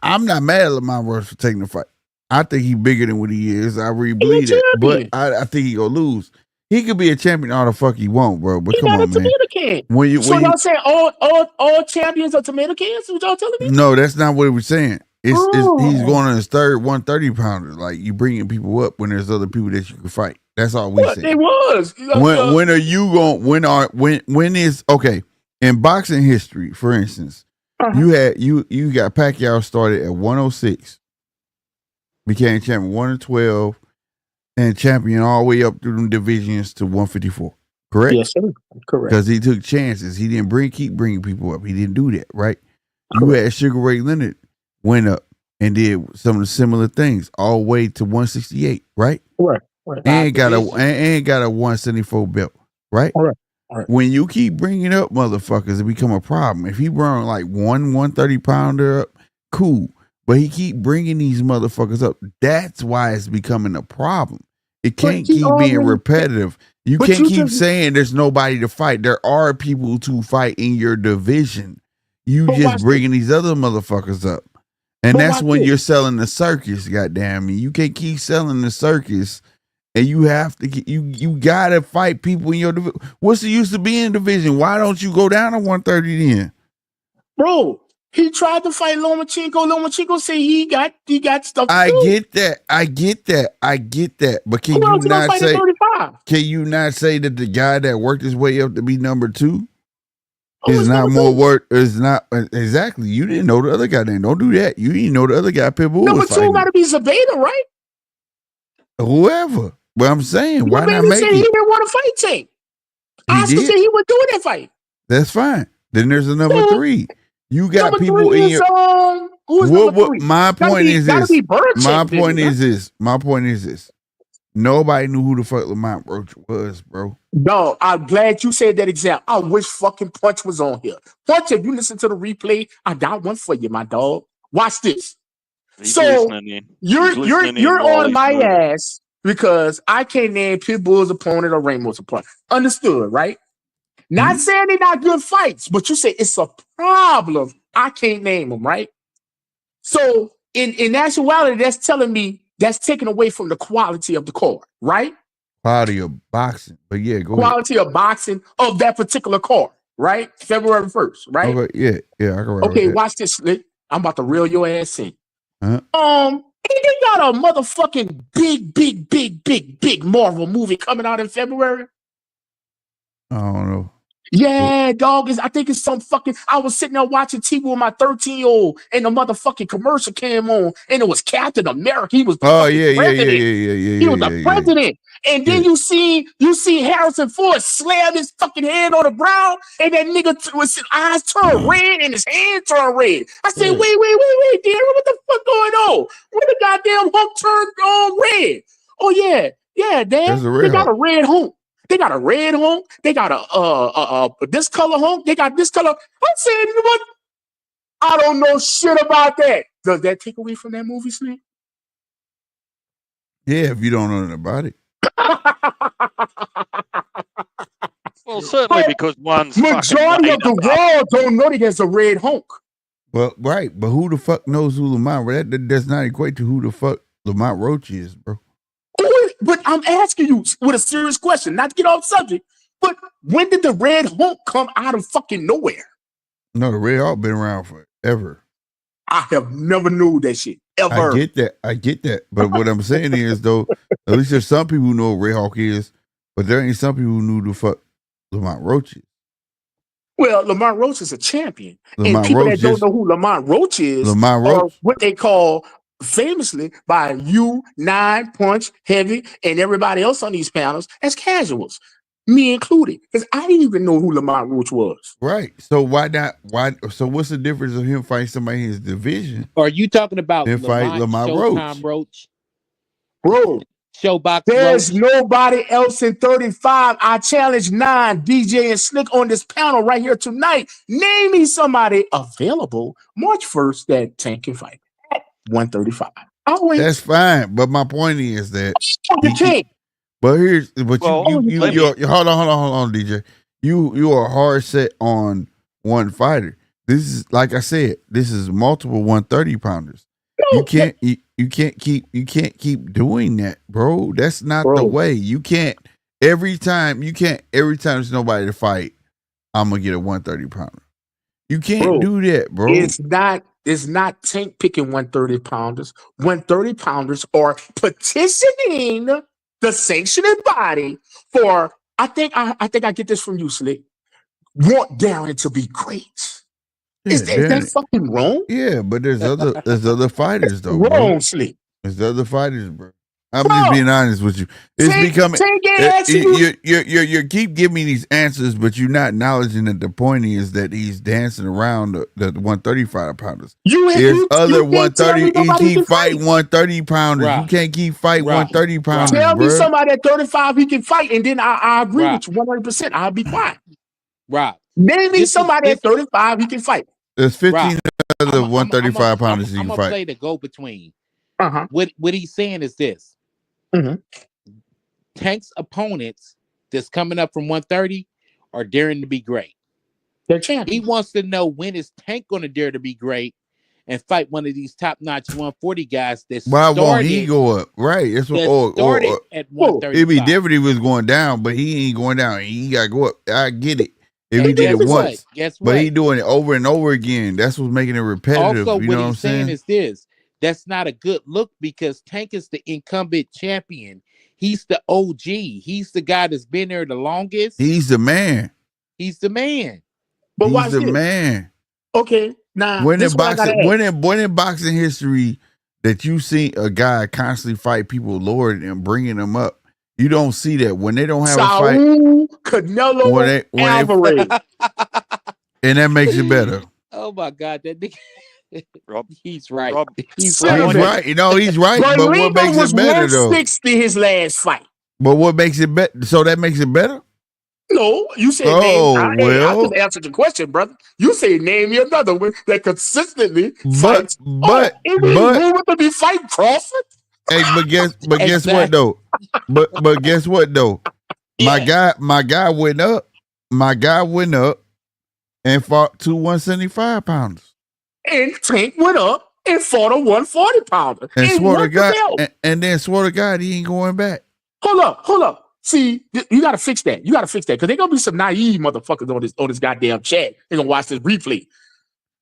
I'm not mad at Lamar Rush for taking the fight. I think he's bigger than what he is. I really believe that. But I think he gonna lose. He could be a champion all the fuck he want, bro. But He come got a on, man. tomato can. When you, So y'all saying all champions are tomato cans? What y'all telling me? no, that's not what we're saying. He's Oh. going on his third 130 pounder. Like you bringing people up when there's other people that you can fight. That's all we say. It was. When are you going? When is okay? In boxing history, for instance, you got Pacquiao started at 106, became champion 112, and champion all the way up through them divisions to 154. Correct? Yes, sir. Correct. Because he took chances. He didn't keep bringing people up. He didn't do that, right? You had Sugar Ray Leonard went up and did some of the similar things all the way to 168, right? Right. And got a 174 belt, right? All right. When you keep bringing up motherfuckers, it become a problem. If he brought like 130 pounder up, cool. But he keep bringing these motherfuckers up. That's why it's becoming a problem. It can't keep being repetitive. You can't keep saying there's nobody to fight. There are people to fight in your division. You just bringing these other motherfuckers up. And that's when you're selling the circus, goddamn me. You can't keep selling the circus. And you have to get you gotta fight people in your division. What's the use of being in division? Why don't you go down to 130 then? Bro, he tried to fight Lomachenko. Lomachenko said he got stuff to I do. get that. But can you not say that the guy that worked his way up to be number 2 is not more work? Is not exactly. You didn't know the other guy. Then don't do that. You didn't know the other guy. Pitbull number was 2 got to be Zabeda, right? Whoever. But I'm saying, why not make said it? He didn't want to fight Tank. Oscar said he would do that fight. That's fine. Then there's a number 3. You got people in your. Who's number 3? My point is this. Nobody knew who the fuck Lamont Roach was, bro. No, I'm glad you said that example. I wish fucking Punch was on here. Punch, if you listen to the replay, I got one for you, my dog. Watch this. You're on my ass because I can't name Pitbull's opponent or Rainbow's opponent. Understood, right? Not saying they're not good fights, but you say it's a problem. I can't name them, right? So in actuality, that's telling me that's taken away from the quality of the card, right? Quality of boxing. But yeah, go quality ahead. Of boxing of that particular card, right? February 1st, right? Okay, yeah, I can write okay, with that. watch this, Slick. I'm about to reel your ass in. Uh-huh. They got a motherfucking big Marvel movie coming out in February. I don't know. Yeah, dog. I think it's some fucking. I was sitting there watching TV with my 13-year-old, and the motherfucking commercial came on, and it was Captain America. He was the president. He was the president. And then you see Harrison Ford slam his fucking hand on the ground, and that nigga with his eyes turned red and his hand turned red. I said, wait, Darren, what the fuck going on? When the goddamn Hulk turned red? Oh yeah, damn. They got a red Hulk. They got a red Hulk. They got a this color Hulk. They got this color. I'm saying, you know what? I don't know shit about that. Does that take away from that movie, Slim? Yeah, if you don't know nothing about it. Well, certainly because one's majority of the world don't know that there's a red Hulk. Well, right, but who the fuck knows who Lamont? That does not equate to who the fuck Lamont Roach is, bro. But I'm asking you with a serious question, not to get off subject. But when did the red Hulk come out of fucking nowhere? No, the red Hulk been around forever. I have never knew that shit ever. I get that. But what I'm saying is, though, at least there's some people who know what Red Hulk is, but there ain't some people who knew the fuck Lamont Roach is. Well, Lamont Roach is a champion. And people that don't know who Lamont Roach is are what they call famously by you, Nine, Punch, Heavy, and everybody else on these panels as casuals. Me included. Because I didn't even know who Lamont Roach was. Right. So why not? So what's the difference of him fighting somebody in his division? Are you talking about Lamont Roach? Bro. Showbox There's Roach? Nobody else in 35. I challenge Nine, DJ, and Slick on this panel right here tonight. Name me somebody available March 1st that Tank can fight at 135. That's fine. But my point is that you can't. But you hold on, DJ. You are hard set on one fighter. This is, like I said, this is multiple 130 pounders. You can't keep doing that, bro. That's not the way. You can't every time there's nobody to fight, I'm gonna get a 130 pounder. You can't do that, bro. It's not Tank picking 130 pounders. 130 pounders are petitioning the sanctioning body for. I think I get this from you, Slick. Want Darren to be great. Is that fucking wrong? Yeah, but there's other fighters though. Wrong, bro. Slick. There's other fighters, bro. I'm just being honest with you. It's becoming you keep giving me these answers, but you're not acknowledging that the point is that he's dancing around the 135 pounders. There's other 130. He keep fighting 130 pounders. Right. You can't keep fighting Right. 130 pounders. Tell me bro. somebody at 35 he can fight, and then I agree with you 100%. I'll be quiet. Rob. Name me somebody at 35 he can fight. There's 15 other 135 pounders you I'm can gonna fight. play the go between. Uh-huh. What he's saying is this. Mhm. Tank's opponents that's coming up from 130 are daring to be great. They're champions. He wants to know when is Tank going to dare to be great and fight one of these top-notch 140 guys that Why started, won't he go up? Right. That's what. started at 130. It'd be different if he was going down, but he ain't going down. He got to go up. I get it. If And he did it once, guess what? but he doing it over and over again. That's what's making it repetitive. Also, you know what what I'm he's saying saying? is this. That's not a good look because Tank is the incumbent champion. He's the OG. He's the guy that's been there the longest. He's the man. He's the man. But He's watch the this. man. Okay, now When this in one I gotta boxing, ask. when in boxing history that you see a guy constantly fight people, lowering and bringing them up, you don't see that when they don't have a fight. Saul Canelo When they- Alvarez. And that makes it better. Oh my God, that nigga. Rob, He's right. Rob, He's He's right. right. You know, he's right. But what makes was it better though? 160 his last fight. But what makes it better? So that makes it better? No, you said Oh, name. I well. just answered your question, brother. You say name me another one that consistently But fights. Rumored to be fighting Crawford. hey, but guess what Exactly. though? But guess what though? My guy went up. My guy went up and fought 2 175 pounders. And Tank went up and fought a 140 pounder. And swore to won the God, belt. and then swore to God he ain't going back. Hold up. See, you gotta fix that. You gotta fix that. Because there's gonna be some naive motherfuckers on this goddamn chat. They're gonna watch this replay.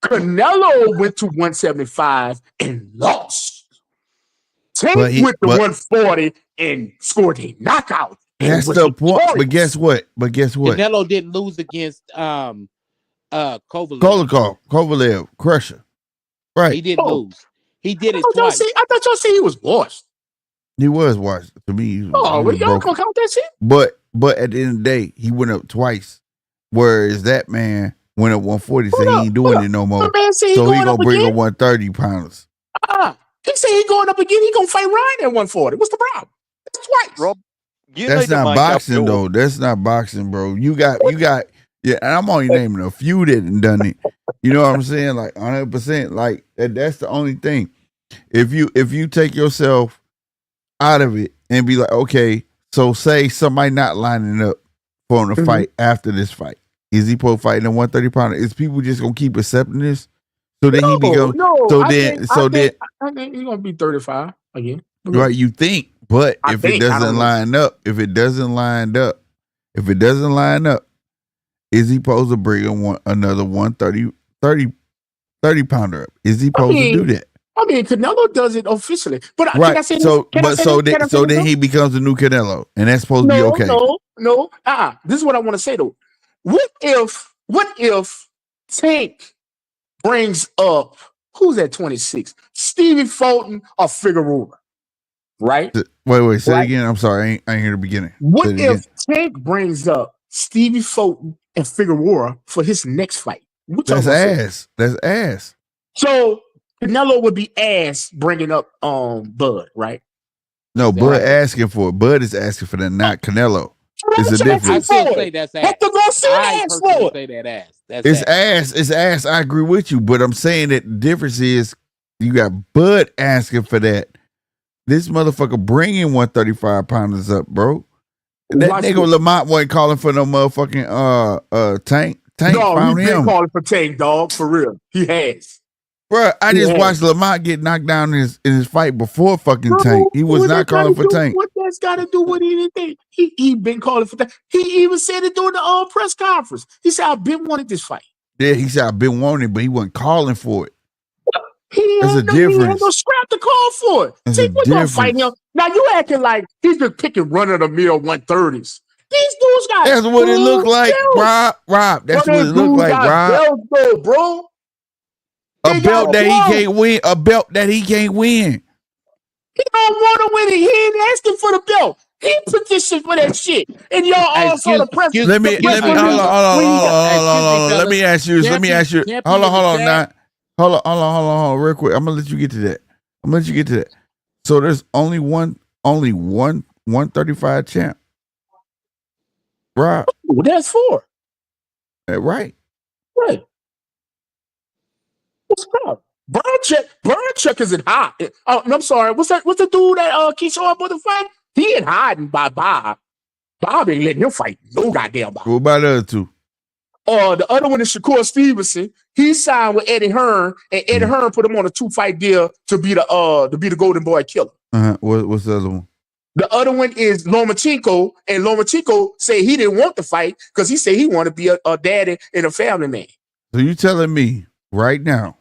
Canelo went to 175 and lost. Tank went to 140 and scored a knockout. That's the point. But guess what? Canelo didn't lose against Kovalev, Crusher. Right. He didn't lose. He did it I twice. thought y'all said he was washed. He was watched. To me, he was, Oh, well, y'all gonna count that shit? But at the end of the day, he went up twice. Whereas that man went up 140, so he ain't doing it no more. So he gonna bring up 130 pounds. He said he going up again. He gonna fight Ryan at 140. What's the problem? That's twice. Rob, That's not boxing though. That's not boxing, bro. You got yeah, and I'm only naming a few that done it. You know what I'm saying? Like 100%. Like that's the only thing. If you take yourself out of it and be like, okay, so say somebody not lining up for him to fight after this fight. Is he supposed to fight in a 130 pounder? Is people just gonna keep accepting this? So then he becomes I think he's gonna be 35 again. Right, you think, but if it doesn't line up, is he supposed to bring another 130 pounder up? Is he supposed to do that? I mean, Canelo does it officially, but right. Can I say so this? Then he becomes a new Canelo, and that's supposed to be okay. No. This is what I want to say though. What if Tank brings up who's at 26? Stevie Fulton or Figueroa, right? Wait, say it again. I'm sorry, I ain't hear the beginning. What if Tank brings up Stevie Fulton and Figueroa for his next fight? That's ass. That's ass. So Canelo would be ass bringing up Bud, right? No, Bud asking for it. Bud is asking for that, not Canelo. It's a difference. I still say that's ass. I personally say that ass. It's ass. It's ass. I agree with you, but I'm saying that the difference is you got Bud asking for that. This motherfucker bringing 135 pounders up, bro. That nigga Lamont wasn't calling for no motherfucking Tank. Tank found him. Been calling for Tank, dog, for real. He has. Bro, I watched Lamont get knocked down in his fight before fucking Tank. He was not calling for Tank. What that that's got to do with anything? He been calling for that. He even said it during the press conference. He said, "I've been wanting this fight." Yeah, he said I've been wanting it, but he wasn't calling for it. He There's had no scrap to call for it. See, we're gonna fight him. Now you acting like he's been picking run-of-the-mill 130s. These dudes got That's what it looked like, Rob. That's what it looked like, Rob. Belts, though, bro. A belt that he can't win. A belt that he can't win. He don't want to win it. He ain't asking for the belt. He petitioned for that shit. And y'all all saw the press. Let me hold on. Let me ask you. Hold on, now. Hold on, real quick. I'm gonna let you get to that. So there's only one 135 champ. Right. Well, that's 4. Right. Right. What's up? Burncheck isn't hot. Oh, I'm sorry. What's the dude that keeps showing up with the fight? He ain't hiding by Bob. Bob ain't letting him fight no goddamn Bob. What about the other two? The other one is Shakur Stevenson. He signed with Eddie Hearn, and Eddie Hearn put him on a 2-fight deal to be the Golden Boy killer. What's the other one? The other one is Lomachenko, and Lomachenko said he didn't want to fight because he said he wanted to be a daddy and a family man. So you telling me right now,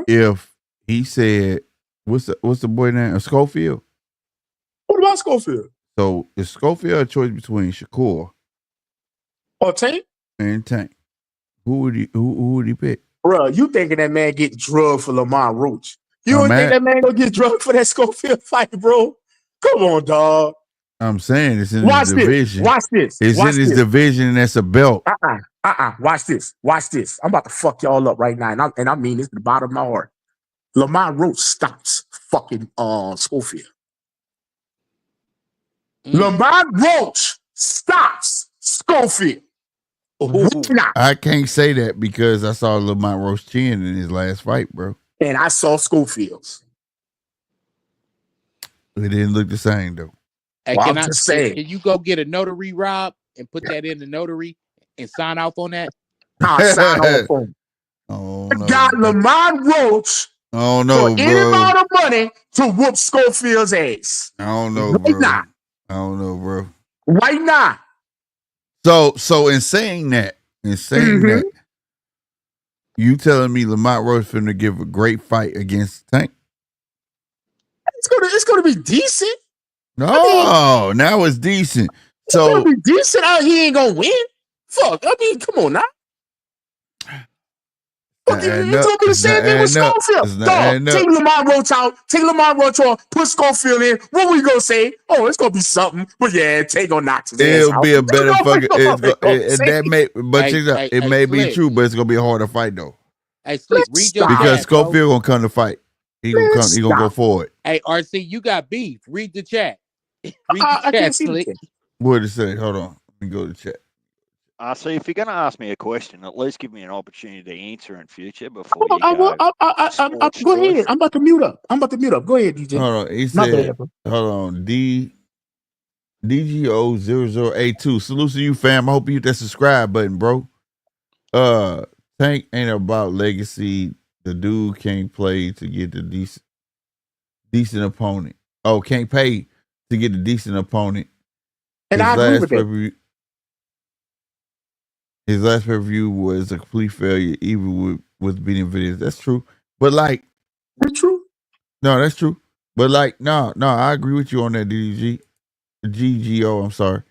if he said, what's the boy name? Schofield? What about Schofield? So is Schofield a choice between Shakur or Tank? And Tank? Who would he pick? Bro, you thinking that man get drugged for Lamar Roach? You don't think that man gonna get drugged for that Schofield fight, bro? Come on, dog. I'm saying it's in his division. Watch this. It's in his division, and that's a belt. Watch this. I'm about to fuck y'all up right now, and I mean this to the bottom of my heart. Lamar Roach stops fucking Schofield. Lamar Roach stops Schofield. I can't say that because I saw Lamar Roach chin in his last fight, bro. And I saw Schofield's. It didn't look the same though. Hey, well, can you go get a notary, Rob, and put that in the notary and sign off on that? I'll sign off on it. Oh, no, got Lamar Roach for any amount of money to whoop Schofield's ass. I don't know, bro. Why not? So in saying that, you telling me Lamar Roach finna give a great fight against Tank? It's gonna be decent. No, now it's decent. So it's gonna be decent. He ain't gonna win. Fuck. I mean, come on now. It's gonna be the same thing with Schofield. Take Lamar Roach out. Take Lamar Roach off. Put Schofield in. What we gonna say? Oh, it's gonna be something. But yeah, Tank gonna knock his ass out. It'll be a better fucking. It may be true, but it's gonna be a harder fight though. Hey, Slick, read your because chat, Schofield gonna come to fight. He gonna go forward. Hey, RC, you got beef. Read the chat. Read the chat, Slick. What did it say? Hold on. Let me go to the chat. See, if you're going to ask me a question, at least give me an opportunity to answer in future before you go. Go ahead. I'm about to mute up. Go ahead, DJ. Hold on. He said, hold on. DGO0082. Salute to you, fam. I hope you hit that subscribe button, bro. Tank ain't about legacy. The dude can't play to get the decent opponent. Oh, can't pay to get a decent opponent. And I agree with that. His last pay-per-view was a complete failure, even with beating videos. That's true. But like, that's true. No, that's true. But like, no, I agree with you on that, GGO. I'm sorry.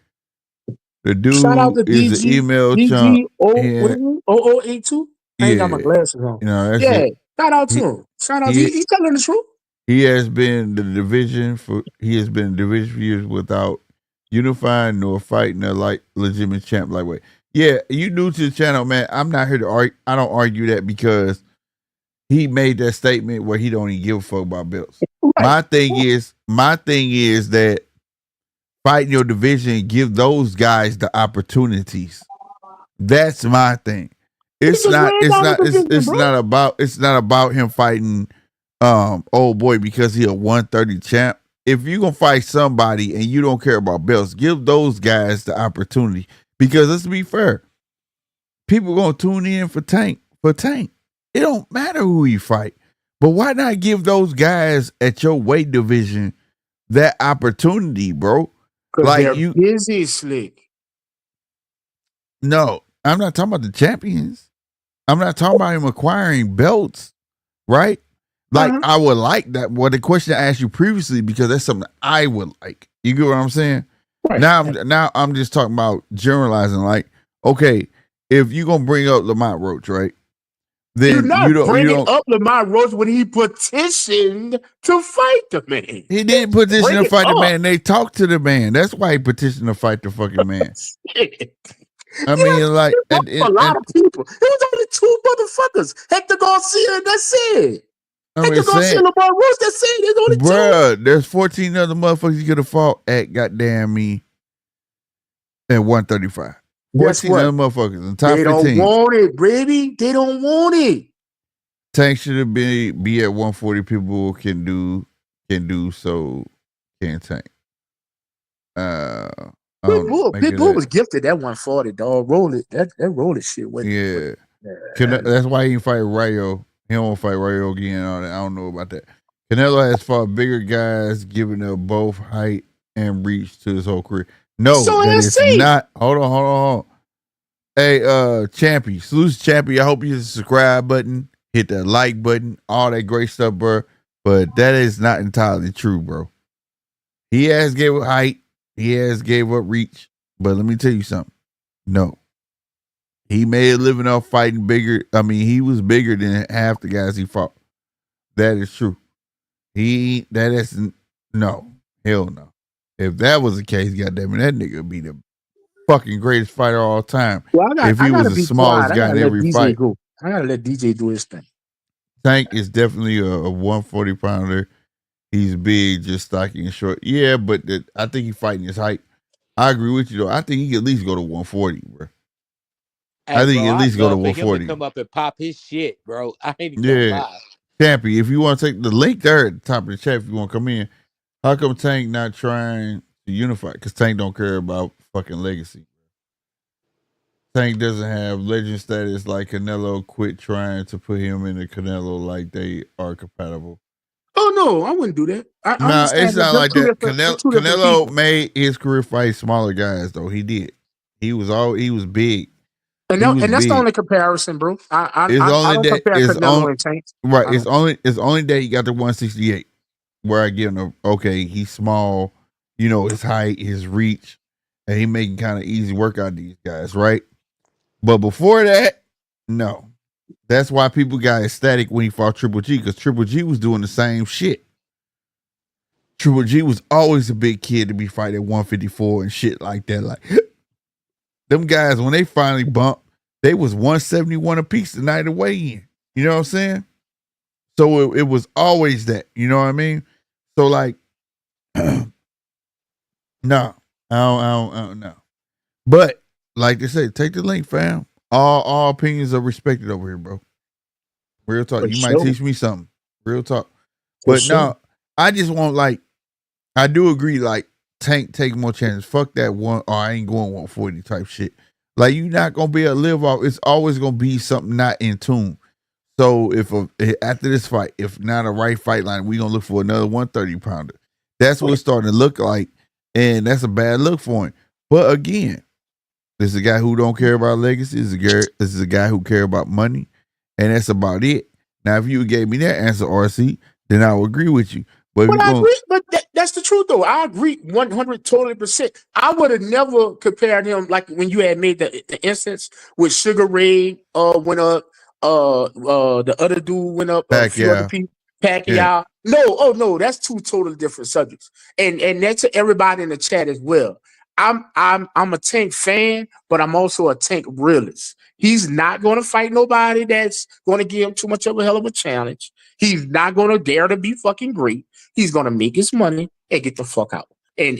The dude shout out to is an email chump. 0082. I ain't got my glasses on. Shout out to him. Shout out to him. He's telling the truth. He has been division for years without unifying nor fighting a legitimate champ lightweight. Yeah, you new to the channel, man. I'm not here to argue. I don't argue that because he made that statement where he don't even give a fuck about belts. Right. My thing is that fighting your division, give those guys the opportunities. That's my thing. It's not about him fighting old boy because he a 130 champ. If you gonna fight somebody and you don't care about belts, give those guys the opportunity. Because let's be fair, people gonna tune in for Tank. It don't matter who you fight. But why not give those guys at your weight division that opportunity, bro. Because Like they're you, busy, Slick. no, I'm not talking about the champions. I'm not talking about him acquiring belts, right? Like I would like that. Well, the question I asked you previously, because that's something I would like. You get what I'm saying? Right. Now I'm just talking about generalizing. Like, okay, if you're gonna bring up Lamont Roach, right? Then You're not you bringing don't up Lamont Roach when he petitioned to fight the man. He didn't petition Bring to it fight the up. man. They talked to the man. That's why he petitioned to fight the fucking man. Shit. I mean, like, a lot of people. It was only 2 motherfuckers. Hector Garcia, and that's it. Hector Garcia, Lamont Roach, that's it. There's only 2. Bruh, there's 14 other motherfuckers you could have fought at goddamn me at 135. 14 other motherfuckers in top 15. They don't want it, baby. They don't want it. Tank should be at 140. People can do so. Can't Tank. Pitbull was gifted that 140, dog. Roll it. That roll it shit. Yeah. That's why he didn't fight Rayo. He don't want to fight Rayo again. I don't know about that. Canelo has fought bigger guys, giving up both height and reach to his whole career. No, so that is not. Hold on. Hey, Champy, salute Champy. I hope you hit the subscribe button, hit that like button, all that great stuff, bro. But that is not entirely true, bro. He has gave up height. He has gave up reach. But let me tell you something. No. He made a living off fighting bigger. I mean, he was bigger than half the guys he fought. That is true. No. Hell no. If that was the case, goddamn it, that nigga would be the fucking greatest fighter of all time. Well, if he was the smallest guy in every fight. I gotta let DJ do his thing. Tank is definitely a 140 pounder. He's big, just stocky and short. Yeah, but I think he's fighting his height. I agree with you though. I think he can at least go to 140, bro. Hey, I think bro, at least go to 140. Him to come up and pop his shit, bro. I ain't even gonna lie. Champy, if you want to take the link there at the top of the chat, if you want to come in, how come Tank not trying to unify? Because Tank don't care about fucking legacy. Tank doesn't have legend status like Canelo. Quit trying to put him in the Canelo like they are compatible. Oh no, I wouldn't do that. No, it's not like that. Canelo made his career fight smaller guys though. He did. He was big. And that's the only comparison, bro. I don't compare Canelo and Tank. Right. It's only that he got the 168 where I give him okay, he's small, his height, his reach, and he making kind of easy work out of these guys, right? But before that, no. That's why people got ecstatic when he fought Triple G, because Triple G was doing the same shit. Triple G was always a big kid to be fighting at 154 and shit like that. Like them guys, when they finally bumped, they was 171 apiece the night of weigh-in. You know what I'm saying? So it was always that. You know what I mean? So like, no, I don't know. But like they say, take the link, fam. All opinions are respected over here, bro. Real talk. You might teach me something. Real talk. But no, I just want I do agree, Tank take more chances. Fuck that one, I ain't going 140 type shit. Like, you're not going to be able to live off. It's always going to be something not in tune. So if after this fight, if not a right fight line, we going to look for another 130 pounder. That's what it's starting to look like. And that's a bad look for him. But again, this is a guy who don't care about legacy. This is a guy who care about money. And that's about it. Now, if you gave me that answer, RC, then I would agree with you. But I agree. But that's the truth, though. I agree 100%. I would have never compared him like when you had made the instance with Sugar Ray went up, the other dude went up, a few other people, Pacquiao. Yeah. No, that's 2 totally different subjects. And that's to everybody in the chat as well. I'm a Tank fan, but I'm also a Tank realist. He's not going to fight nobody that's going to give him too much of a hell of a challenge. He's not going to dare to be fucking great. He's going to make his money and get the fuck out. And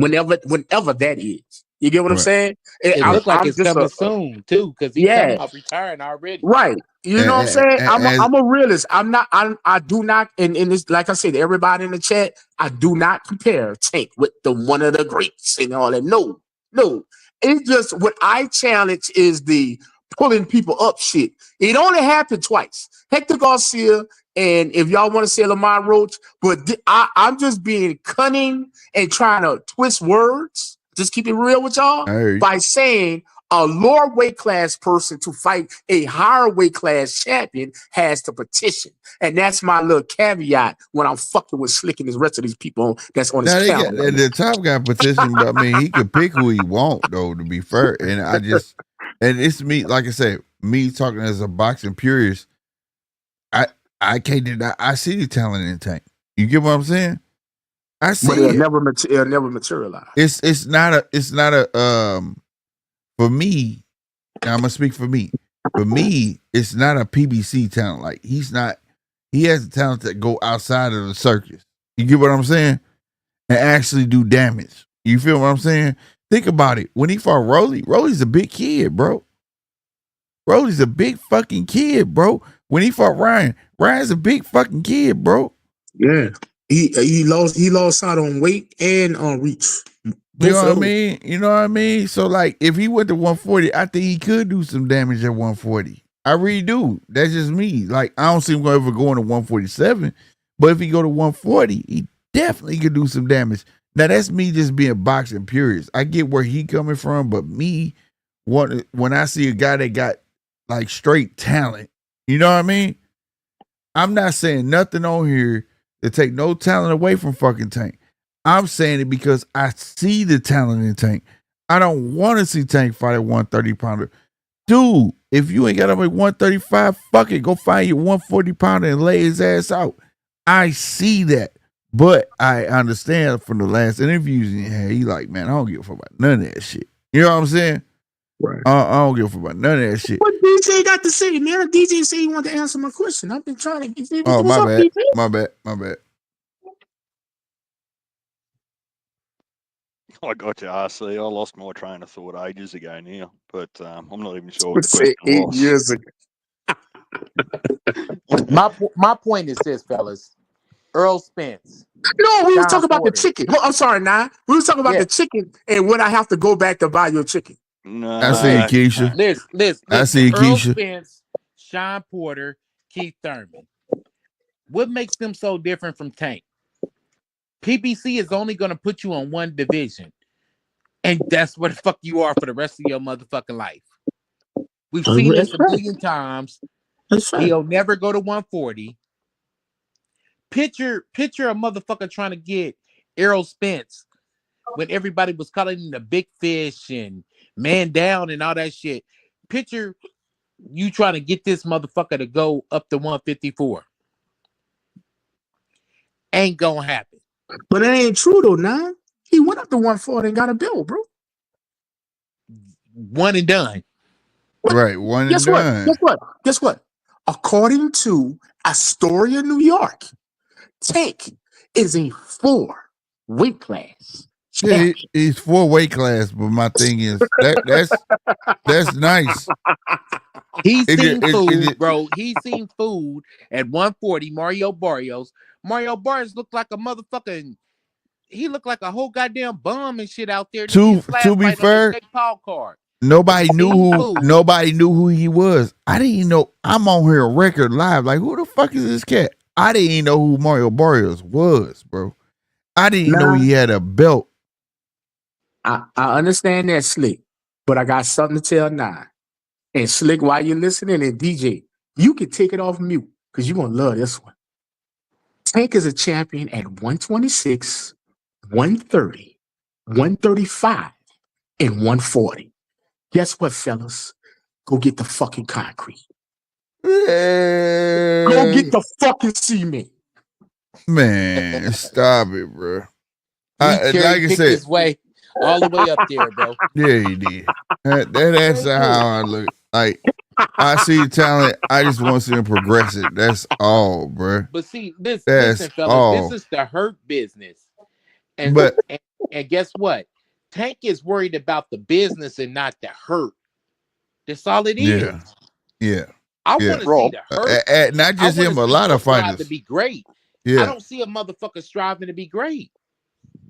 whenever that is. You get what I'm saying? It looks like it's coming soon, too, because he's coming off retiring already. Right. You know what I'm saying? I'm a realist. I do not, and this, like I said, everybody in the chat, I do not compare Tank with one of the greats and all that. No. It's just what I challenge is the pulling people up shit. It only happened twice. Hector Garcia, and if y'all want to say Lamar Roach, but I'm just being cunning and trying to twist words. Just keep it real with y'all by saying a lower weight class person to fight a higher weight class champion has to petition. And that's my little caveat when I'm fucking with Slick and the rest of these people that's on his channel. The top guy petition, but I mean, he could pick who he want, though, to be fair. And and it's me, like I said, me talking as a boxing purist, I can't deny, I see the talent in Tank. You get what I'm saying? I see but it'll never materialize. It's not a for me, now I'm gonna speak for me. For me, it's not a PBC talent. Like he has the talent to go outside of the circus. You get what I'm saying? And actually do damage. You feel what I'm saying? Think about it. When he fought Rolly's a big kid, bro. Rolly's a big fucking kid, bro. When he fought Ryan's a big fucking kid, bro. Yeah. He lost out on weight and on reach. You know what I mean? You know what I mean? So like if he went to 140, I think he could do some damage at 140. I really do. That's just me. Like I don't see him ever going to 147. But if he go to 140, he definitely could do some damage. Now that's me just being boxing purist. I get where he coming from, but me, when I see a guy that got like straight talent, you know what I mean? I'm not saying nothing on here to take no talent away from fucking Tank. I'm saying it because I see the talent in Tank. I don't want to see Tank fight a 130 pounder. Dude, if you ain't got him at 135, fuck it. Go find your 140 pounder and lay his ass out. I see that. But I understand from the last interviews he had, he like, man, I don't give a fuck about none of that shit. You know what I'm saying? Right. I don't give a fuck about none of that shit. What DJ got to say, man? DJ said he wanted to answer my question. I've been trying to get Oh, my bad. I got you, RC. I lost my train of thought ages ago now, but I'm not even sure what the Say question was. 8 years ago. My point is this, fellas. Earl Spence. No, we were talking about Porter. the chicken. Oh, I'm sorry, Nah. We were talking about the chicken and when I have to go back to buy your chicken. No, I see Keisha. Listen. I see Earl Keisha. Spence, Sean Porter, Keith Thurman. What makes them so different from Tank? PBC is only going to put you on one division. And that's what the fuck you are for the rest of your motherfucking life. We've seen this a million times. He'll never go to 140. Picture a motherfucker trying to get Errol Spence when everybody was calling him the big fish and man down and all that shit. Picture you trying to get this motherfucker to go up to 154. Ain't gonna happen. But that ain't true though, Nah. He went up to 140 and got a bill, bro. One and done. Right, one and done. Guess what? According to Astoria, New York, Tank is a 4 weight class. Yeah, he's 4 weight class, but my thing is that's nice. He's seen food, bro. He's seen food at 140. Mario Barrios looked like a motherfucking. He looked like a whole goddamn bum and shit out there. To be fair, Paul card. Nobody knew who he was. I didn't even know. I'm on here record live. Like, who the fuck is this cat? I didn't even know who Mario Barrios was, bro. I didn't know he had a belt. I understand that, Slick, but I got something to tell Nah. And Slick, while you're listening, and DJ, you can take it off mute because you're going to love this one. Tank is a champion at 126, 130, 135, and 140. Guess what, fellas? Go get the fucking concrete. Go get the fucking cement. Man, stop it, bro. Like I said, his way all the way up there, bro. Yeah, he did. That's how I look. Like, I see talent. I just want to see him progress it. That's all, bro. But see, listen, fellas, this is the hurt business. And guess what? Tank is worried about the business and not the hurt. That's all it is. Yeah. I want to see the hurt. Not just him, a lot of fighters. To be great. Yeah. I don't see a motherfucker striving to be great.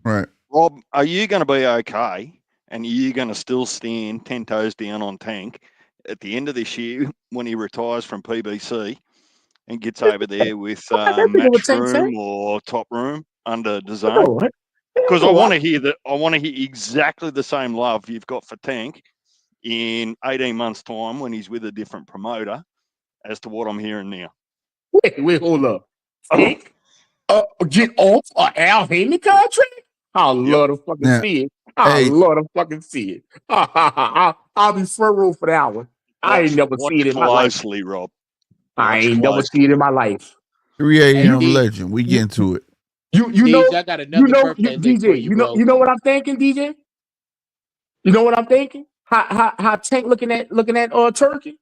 Right. Rob, are you going to be okay? And are you going to still stand 10 toes down on Tank at the end of this year when he retires from PBC and gets over there with Matchroom or Top Room under DAZN. Because I want to hear that. I want to hear exactly the same love you've got for Tank in 18 months' time when he's with a different promoter, as to what I'm hearing now. Wait, hold up. Tank, get off Al Heyman contract? I'll love to fucking see it. I'll love to fucking see it. I'll be front row for that one. I ain't never seen it in my life. Closely, Rob. I ain't never seen it in my life. 3 a.m. legend. We get into it. You know, I got another birthday lick for you, bro. You know what I'm thinking, DJ? You know what I'm thinking? How Tank looking at Turkey?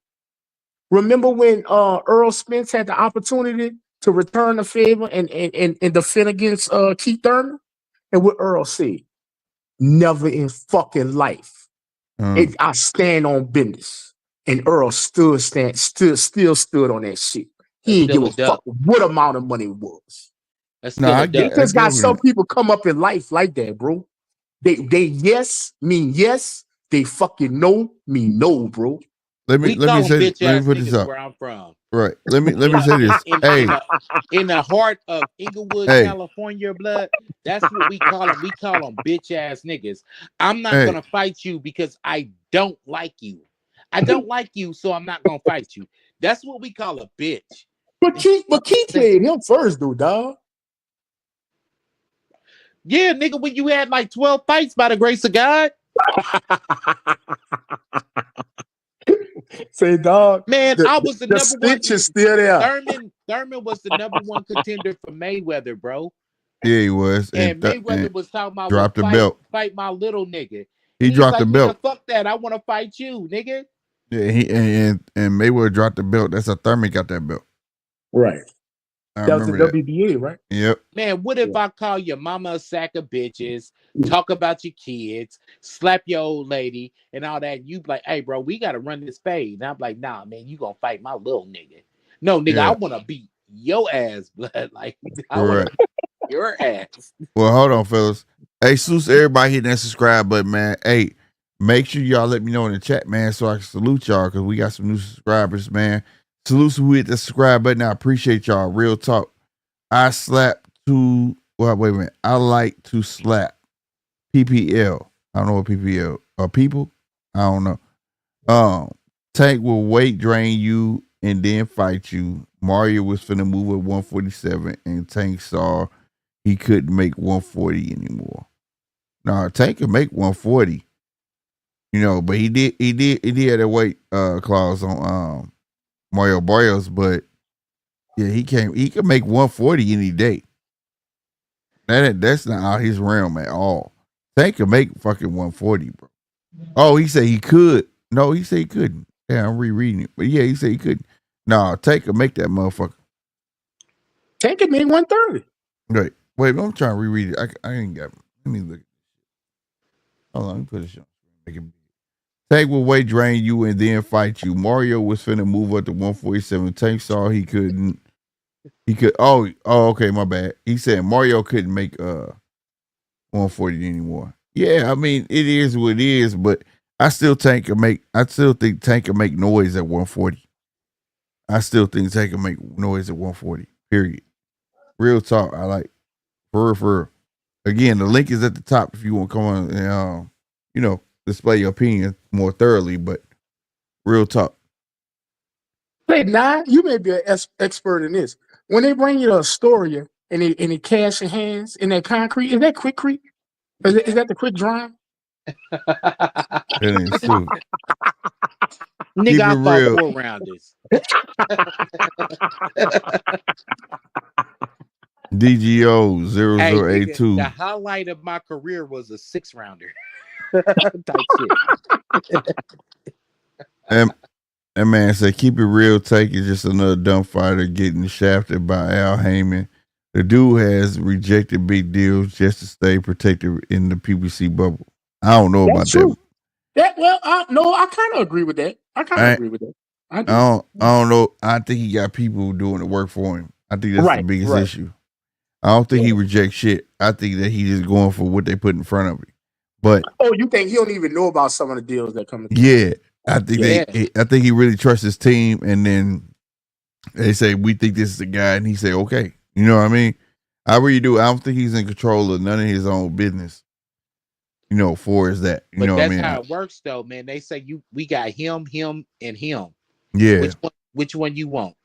Remember when Earl Spence had the opportunity to return the favor and defend against Keith Thurman? And what Earl said, never in fucking life. I stand on business. And Earl still stood on that shit. He didn't give a fuck what amount of money it was. I just got some people come up in life like that, bro. They yes mean yes. They fucking no mean no, bro. Let me put this up. Where I'm from. Right. Let me say this. In the heart of Inglewood, California, blood. That's what we call them. We call them bitch ass niggas. I'm not gonna fight you because I don't like you. I don't like you, so I'm not gonna fight you. That's what we call a bitch. But Keith played him first, though, dog. Yeah, nigga, when you had like 12 fights by the grace of God. Say, dog. Man, I was the number one. Is still there. Thurman was the number one contender for Mayweather, bro. Yeah, he was. And Mayweather was talking about dropped the belt. Fight my little nigga. He dropped the belt. Fuck that. I want to fight you, nigga. Yeah, and Mayweather dropped the belt. That's how Thurman got that belt. Right. That was the WBA, right? Yep. Man, what if I call your mama a sack of bitches, talk about your kids, slap your old lady, and all that? And you be like, hey, bro, we got to run this fade. And I'm like, nah, man, you going to fight my little nigga. No, nigga, I want to beat your ass, blood. Like, I want to beat your ass. Well, hold on, fellas. Hey, salute to everybody hitting that subscribe button, man. Hey, make sure y'all let me know in the chat, man, so I can salute y'all, because we got some new subscribers, man. Salute to who hit the subscribe button. I appreciate y'all. Real talk. I like to slap PPL. I don't know what PPL or people. I don't know. Tank will weight drain you and then fight you. Mario was finna move at 147, and Tank saw he couldn't make 140 anymore. No, Tank could make 140. You know, but he did have a weight clause on Mario Barrios, but yeah, he could make 140 any day. That's not out his realm at all. Tank could make fucking 140, bro. Oh, he said he could. No, he said he couldn't. Yeah, I'm rereading it. But yeah, he said he couldn't. No, Tank could make that motherfucker. Tank could make 130. Wait, I'm trying to reread it. I ain't got it. Let me look. Hold on, let me put this on. Make it. Tank will weight drain you and then fight you. Mario was finna move up to 147. Tank saw he couldn't. He could. Oh, okay, my bad. He said Mario couldn't make 140 anymore. Yeah, I mean it is what it is, but I still think Tank can make noise at 140. I still think Tank can make noise at 140. Period. Real talk. I like for real. Again, the link is at the top if you want to come on and display your opinion more thoroughly, but real talk. Hey, you may be an expert in this. When they bring you to Astoria and they cash your hands in that concrete, is that quick creep? Is that the quick drawing? That ain't true. Nigga, I fought 4 rounders. DGO 0082. The highlight of my career was a 6-rounder. Type shit. That man said, keep it real, Tank is just another dumb fighter getting shafted by Al Heyman. The dude has rejected big deals just to stay protected in the PBC bubble. I don't know about that. I kind of agree with that. I don't know. I think he got people doing the work for him. I think that's the biggest issue. I don't think he rejects shit. I think that he just going for what they put in front of him. But you think he don't even know about some of the deals that come in? Yeah, I think Yeah. I think he really trusts his team, and then they say we think this is the guy, and he say okay. You know what I mean? I really do. I don't think he's in control of none of his own business. You know, for is that you But know what I that's mean? how it works, though, man. They say we got him, and him. Yeah, Which one you want?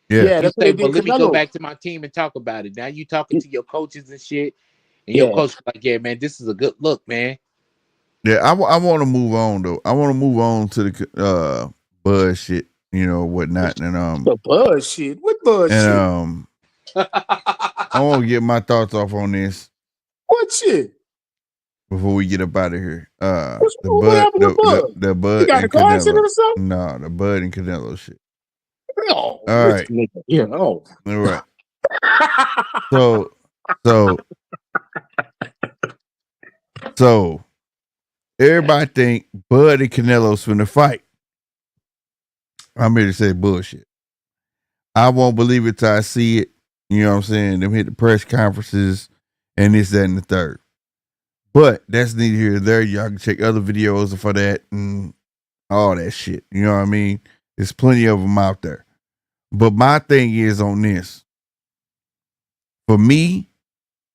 yeah. Yeah, You that's what say, they well, did let me go Canelo. back to my team and talk about it. Now you talking to your coaches and shit, and Yeah. your coach like, yeah, man, this is a good look, man. Yeah, I want to move on though. I want to move on to the Bud shit, you know, whatnot, and The bullshit. What bullshit? I want to get my thoughts off on this What shit? before we get up out of here. What happened to Bud? The You Bud got a and car accident Canelo. or something? No, the Bud and Canelo shit. No. All right. Nigga. Yeah, no. All right. So everybody think Bud and Canelo's finna fight. I'm here to say bullshit. I won't believe it till I see it. You know what I'm saying? Them hit the press conferences and this, that, and the third. But that's neither here nor there. Y'all can check other videos for that and all that shit. You know what I mean? There's plenty of them out there. But my thing is on this. For me,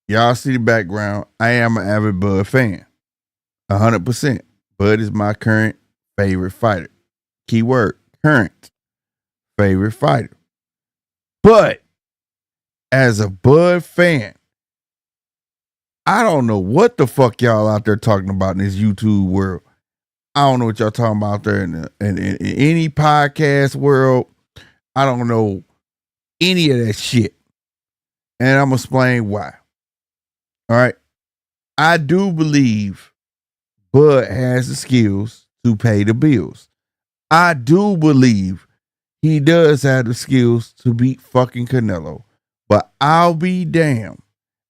y'all see the background. I am an avid Bud fan. 100%. Bud is my current favorite fighter. Keyword, current favorite fighter. But as a Bud fan, I don't know what the fuck y'all out there talking about in this YouTube world. I don't know what y'all talking about out there in any podcast world. I don't know any of that shit. And I'm going to explain why. All right. I do believe Bud has the skills to pay the bills. I do believe he does have the skills to beat fucking Canelo. But I'll be damned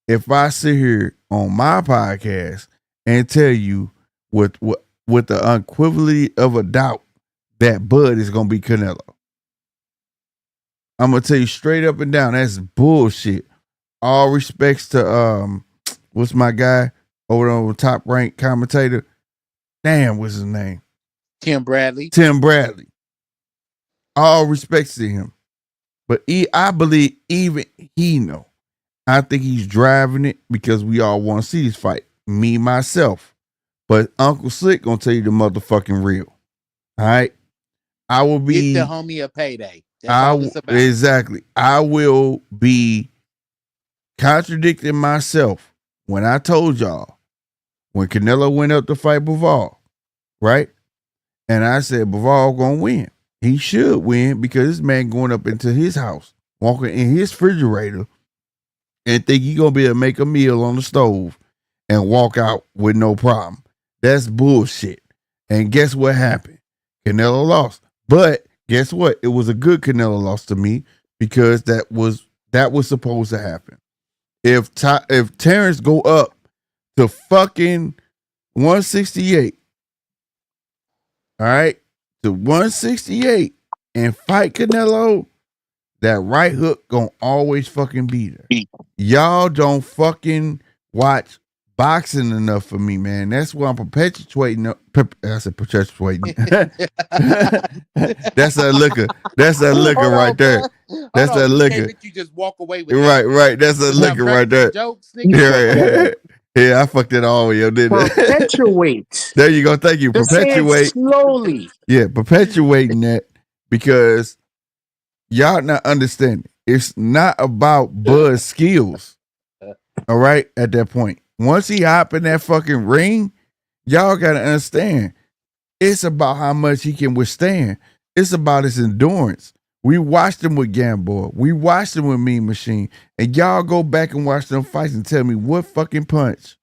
if I sit here on my podcast and tell you with the unequivocally of a doubt that Bud is gonna be Canelo. I'm gonna tell you straight up and down, that's bullshit. All respects to what's my guy over on the top ranked commentator? Damn, what's his name? Tim Bradley. Tim Bradley. All respects to him. But I believe even he know. I think he's driving it because we all want to see this fight. Me, myself. But Uncle Slick gonna tell you the motherfucking real. All right? I will be... Give the homie a payday. That's all it's about. Exactly. I will be contradicting myself when I told y'all when Canelo went up to fight Bivol, right? And I said Bivol gonna win. He should win because this man going up into his house, walking in his refrigerator, and think he gonna be able to make a meal on the stove and walk out with no problem. That's bullshit. And guess what happened? Canelo lost. But guess what? It was a good Canelo loss to me because that was supposed to happen. If Terence go up to fucking 168, all right, to 168 and fight Canelo, that right hook gonna always fucking be there. Y'all don't fucking watch boxing enough for me, man. That's why I'm perpetuating. I said perpetuating. That's that liquor. That's that liquor right there. That's that liquor. You just walk away with right. That's that liquor right there. Jokes, Yeah, I fucked it all with you, didn't I? Perpetuate. There you go. Thank you. Just Perpetuate slowly. Yeah, perpetuating that because y'all not understanding. It's not about Bud's skills. All right, at that point. Once he hop in that fucking ring, y'all gotta understand. It's about how much he can withstand. It's about his endurance. We watched him with Gamboa. We watched him with Mean Machine. And y'all go back and watch them fights and tell me what fucking punch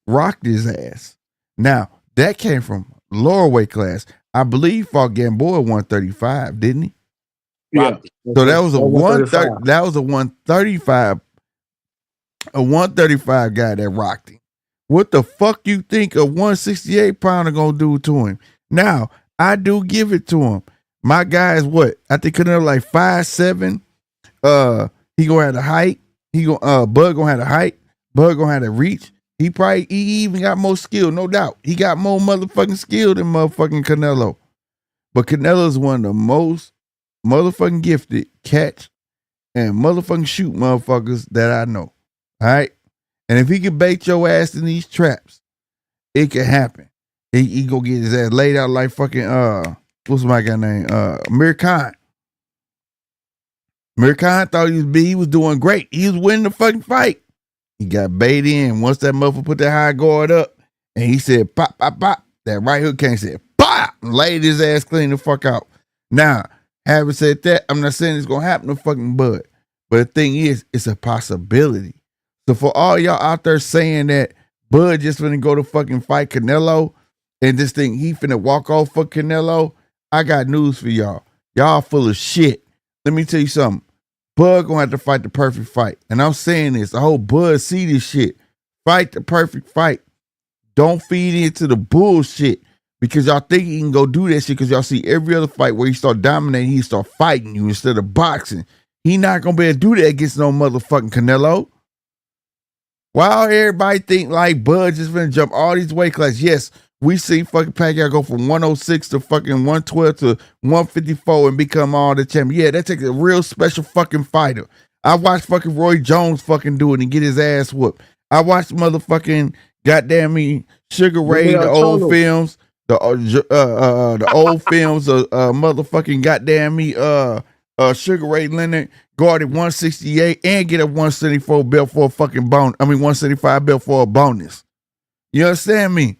rocked his ass. Now, that came from lower weight class. I believe fought Gamboa 135, didn't he? Yeah. So that was a 130. That was a 135. A 135 guy that rocked him. What the fuck you think a 168 pounder gonna do to him? Now, I do give it to him. My guy is what? I think Canelo like 5'7". He gonna have the height. Bud gonna have the height. Bud gonna have the reach. He even got more skill, no doubt. He got more motherfucking skill than motherfucking Canelo. But Canelo's one of the most motherfucking gifted catch and motherfucking shoot motherfuckers that I know. All right? And if he can bait your ass in these traps, it can happen. He go get his ass laid out like fucking what's my guy name? Amir Khan. Amir Khan thought he was doing great. He was winning the fucking fight. He got bait in. Once that motherfucker put that high guard up and he said pop, pop, pop, that right hook came and said pop, and laid his ass clean the fuck out. Now, having said that, I'm not saying it's gonna happen to fucking Bud. But the thing is, it's a possibility. So for all y'all out there saying that Bud just finna go to fucking fight Canelo and this thing he finna walk off for Canelo, I got news for y'all. Y'all full of shit. Let me tell you something. Bud gonna have to fight the perfect fight. And I'm saying this, I hope Bud see this shit. Fight the perfect fight. Don't feed into the bullshit because y'all think he can go do that shit because y'all see every other fight where he start dominating, he start fighting you instead of boxing. He not gonna be able to do that against no motherfucking Canelo. Why everybody think like Bud just gonna jump all these weight classes? Yes, we see fucking Pacquiao go from 106 to fucking 112 to 154 and become all the champion. Yeah, that takes a real special fucking fighter. I watched fucking Roy Jones fucking do it and get his ass whooped. I watched motherfucking goddamn me Sugar Ray, the old films, the old films of motherfucking goddamn me Sugar Ray Leonard guarded 168 and get a 174 belt for a fucking bone. 175 belt for a bonus. You understand me?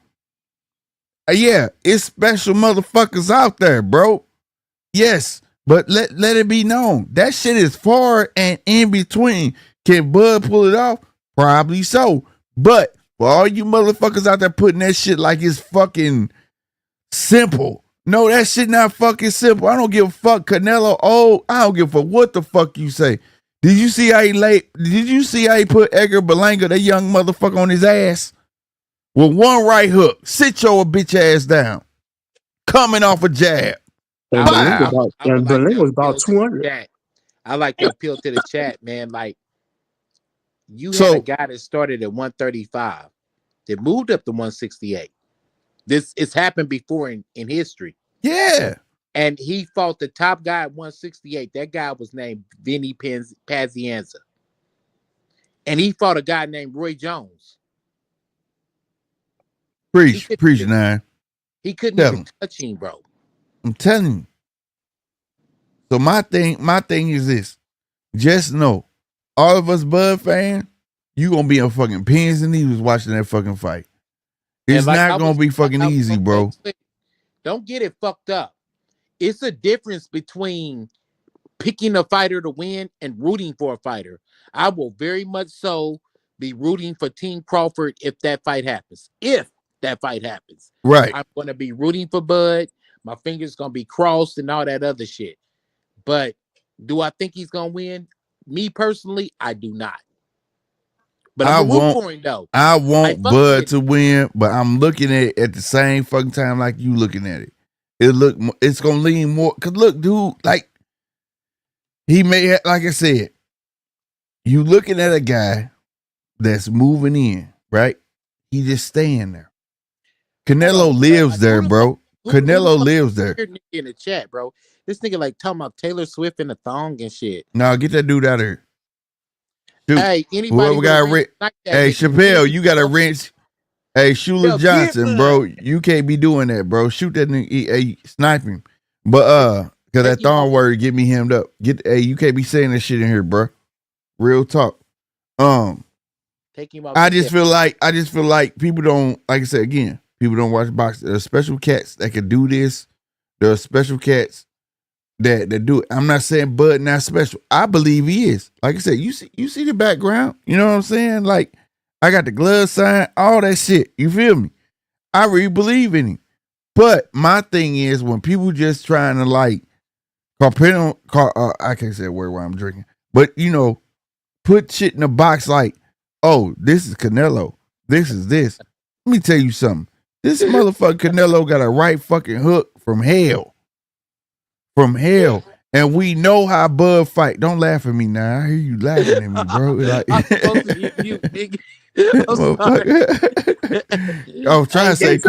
Yeah, it's special motherfuckers out there, bro. Yes, but let it be known that shit is far and in between. Can Bud pull it off? Probably so. But for all you motherfuckers out there putting that shit like it's fucking simple. No, that shit not fucking simple. I don't give a fuck. Canelo, I don't give a fuck what the fuck you say. Did you see how he put Edgar Berlanga, that young motherfucker, on his ass? With one right hook. Sit your bitch ass down. Coming off a jab. And Berlanga was about 200. I like the appeal to the chat, man. Like, you had a guy that started at 135 that moved up to 168. It's happened before in history. Yeah. And he fought the top guy at 168. That guy was named Vinny Pazienza. And he fought a guy named Roy Jones. Preach, nine. He couldn't even touch him, bro. I'm telling you. So my thing is this. Just know, all of us Bud fans, you gonna be on fucking pins and needles watching that fucking fight. It's not gonna be fucking easy, bro. Don't get it fucked up. It's a difference between picking a fighter to win and rooting for a fighter. I will very much so be rooting for Team Crawford if that fight happens. If that fight happens. Right. I'm going to be rooting for Bud. My fingers going to be crossed and all that other shit. But do I think he's going to win? Me personally, I do not. But I'm going to root for him, though. I want Bud to win, but I'm looking at it at the same fucking time like you looking at it. It's going to lean more. Because look, dude, like, he may have, like I said, you looking at a guy that's moving in, right? He just staying there. Canelo lives there, bro. Canelo lives there. In the chat, bro. This nigga like talking about Taylor Swift in a thong and shit. No, get that dude out of here. Shoot. Hey, anybody got hey, Chappelle, you got to rinse. Hey, Shula Johnson, bro, you can't be doing that, bro. Shoot that nigga, snipe him. But cause that thong word get me hemmed up. You can't be saying that shit in here, bro. Real talk. Take him out. I just feel like people don't, like I said again, people don't watch boxing. There are special cats that can do this. There are special cats that do it. I'm not saying Bud not special. I believe he is. Like I said, you see the background. You know what I'm saying? Like, I got the glove sign, all that shit. You feel me? I really believe in him. But my thing is when people just trying to like, I can't say a word while I'm drinking, but put shit in a box like, oh, this is Canelo. This is this. Let me tell you something. This motherfucker Canelo got a right fucking hook from hell. From hell. And we know how Bud fight. Don't laugh at me now. I hear you laughing at me, bro. Like, I'm supposed to be mute, nigga. Motherfucker. I was trying to say, It's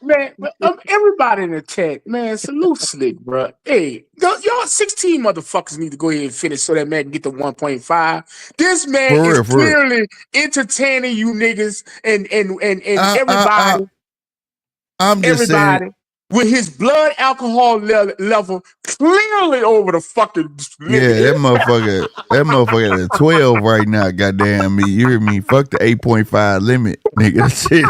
man. Everybody in the chat, man. Salute Slick, bro. Hey, y'all 16 motherfuckers need to go ahead and finish so that man can get the 1.5. This man For is real, for real. clearly entertaining you niggas and everybody. I'm just saying. Everybody with his blood alcohol level clearly over the fucking limit. Yeah, that motherfucker at 12 right now. Goddamn me, you hear me? Fuck the 8.5 limit, nigga. That shit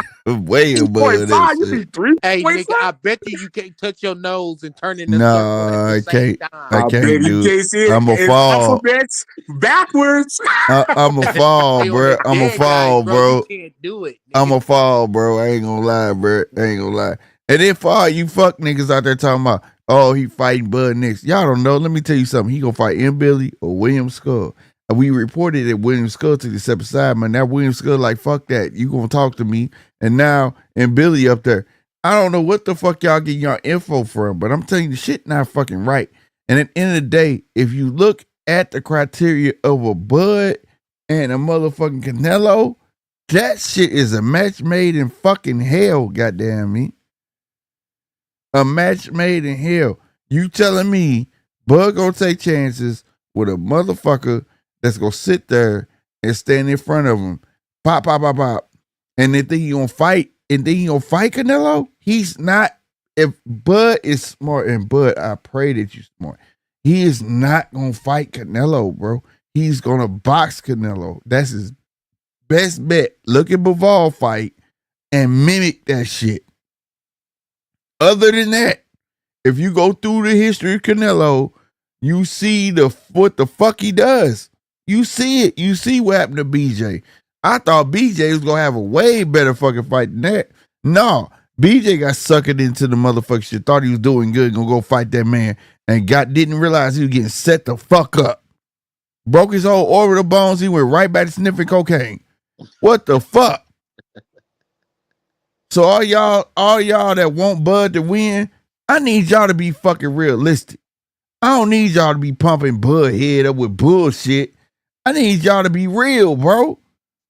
way above that You shit. be 3. Hey, nigga, I bet you can't touch your nose and turn in a circle Nah, at I the same can't. time. I can't do it. I'm a It's fall. alphabets backwards. I'm a fall, Hey, on bro. the I'm a dead guys, fall, bro. You can't do it. I'm nigga. a fall, bro. I ain't gonna lie, bro. I ain't gonna lie. And then for all you fuck niggas out there talking about, oh, he fighting Bud next. Y'all don't know. Let me tell you something. He gonna fight M. Billy or William Skull. And we reported that William Skull took the step aside, man. Now William Skull like, fuck that. You gonna talk to me. And now M. Billy up there. I don't know what the fuck y'all getting y'all info from, but I'm telling you the shit not fucking right. And at the end of the day, if you look at the criteria of a Bud and a motherfucking Canelo, that shit is a match made in fucking hell, goddamn me. A match made in hell. You telling me Bud gonna take chances with a motherfucker that's gonna sit there and stand in front of him, pop, pop, pop, pop, and then think he gonna fight, and then he gonna fight Canelo? He's not. If Bud is smart, and Bud, I pray that you smart. He is not gonna fight Canelo, bro. He's gonna box Canelo. That's his best bet. Look at Bivol fight and mimic that shit. Other than that, if you go through the history of Canelo, you see what the fuck he does. You see it. You see what happened to BJ. I thought BJ was gonna have a way better fucking fight than that. No, BJ got suckered into the motherfucker shit. Thought he was doing good, gonna go fight that man, and didn't realize he was getting set the fuck up. Broke his whole orbital bones. He went right back to sniffing cocaine. What the fuck? So all y'all that want Bud to win, I need y'all to be fucking realistic. I don't need y'all to be pumping Bud head up with bullshit. I need y'all to be real, bro.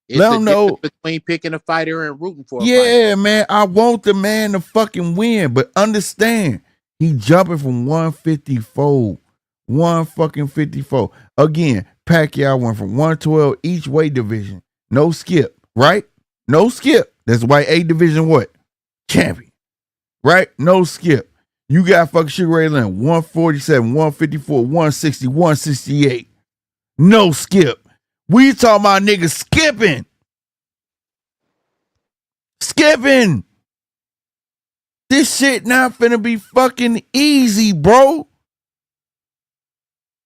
It's Let them know between picking a fighter and rooting for a fighter. Man, I want the man to fucking win, but understand, he jumping from 154. 154. Again, Pacquiao went from 112 each weight division. No skip, right? No skip. That's why A division what? Champion. Right? No skip. You got fucking Sugar Ray Leonard, 147, 154, 160, 168. No skip. We talking about niggas skipping. Skipping. This shit not finna be fucking easy, bro.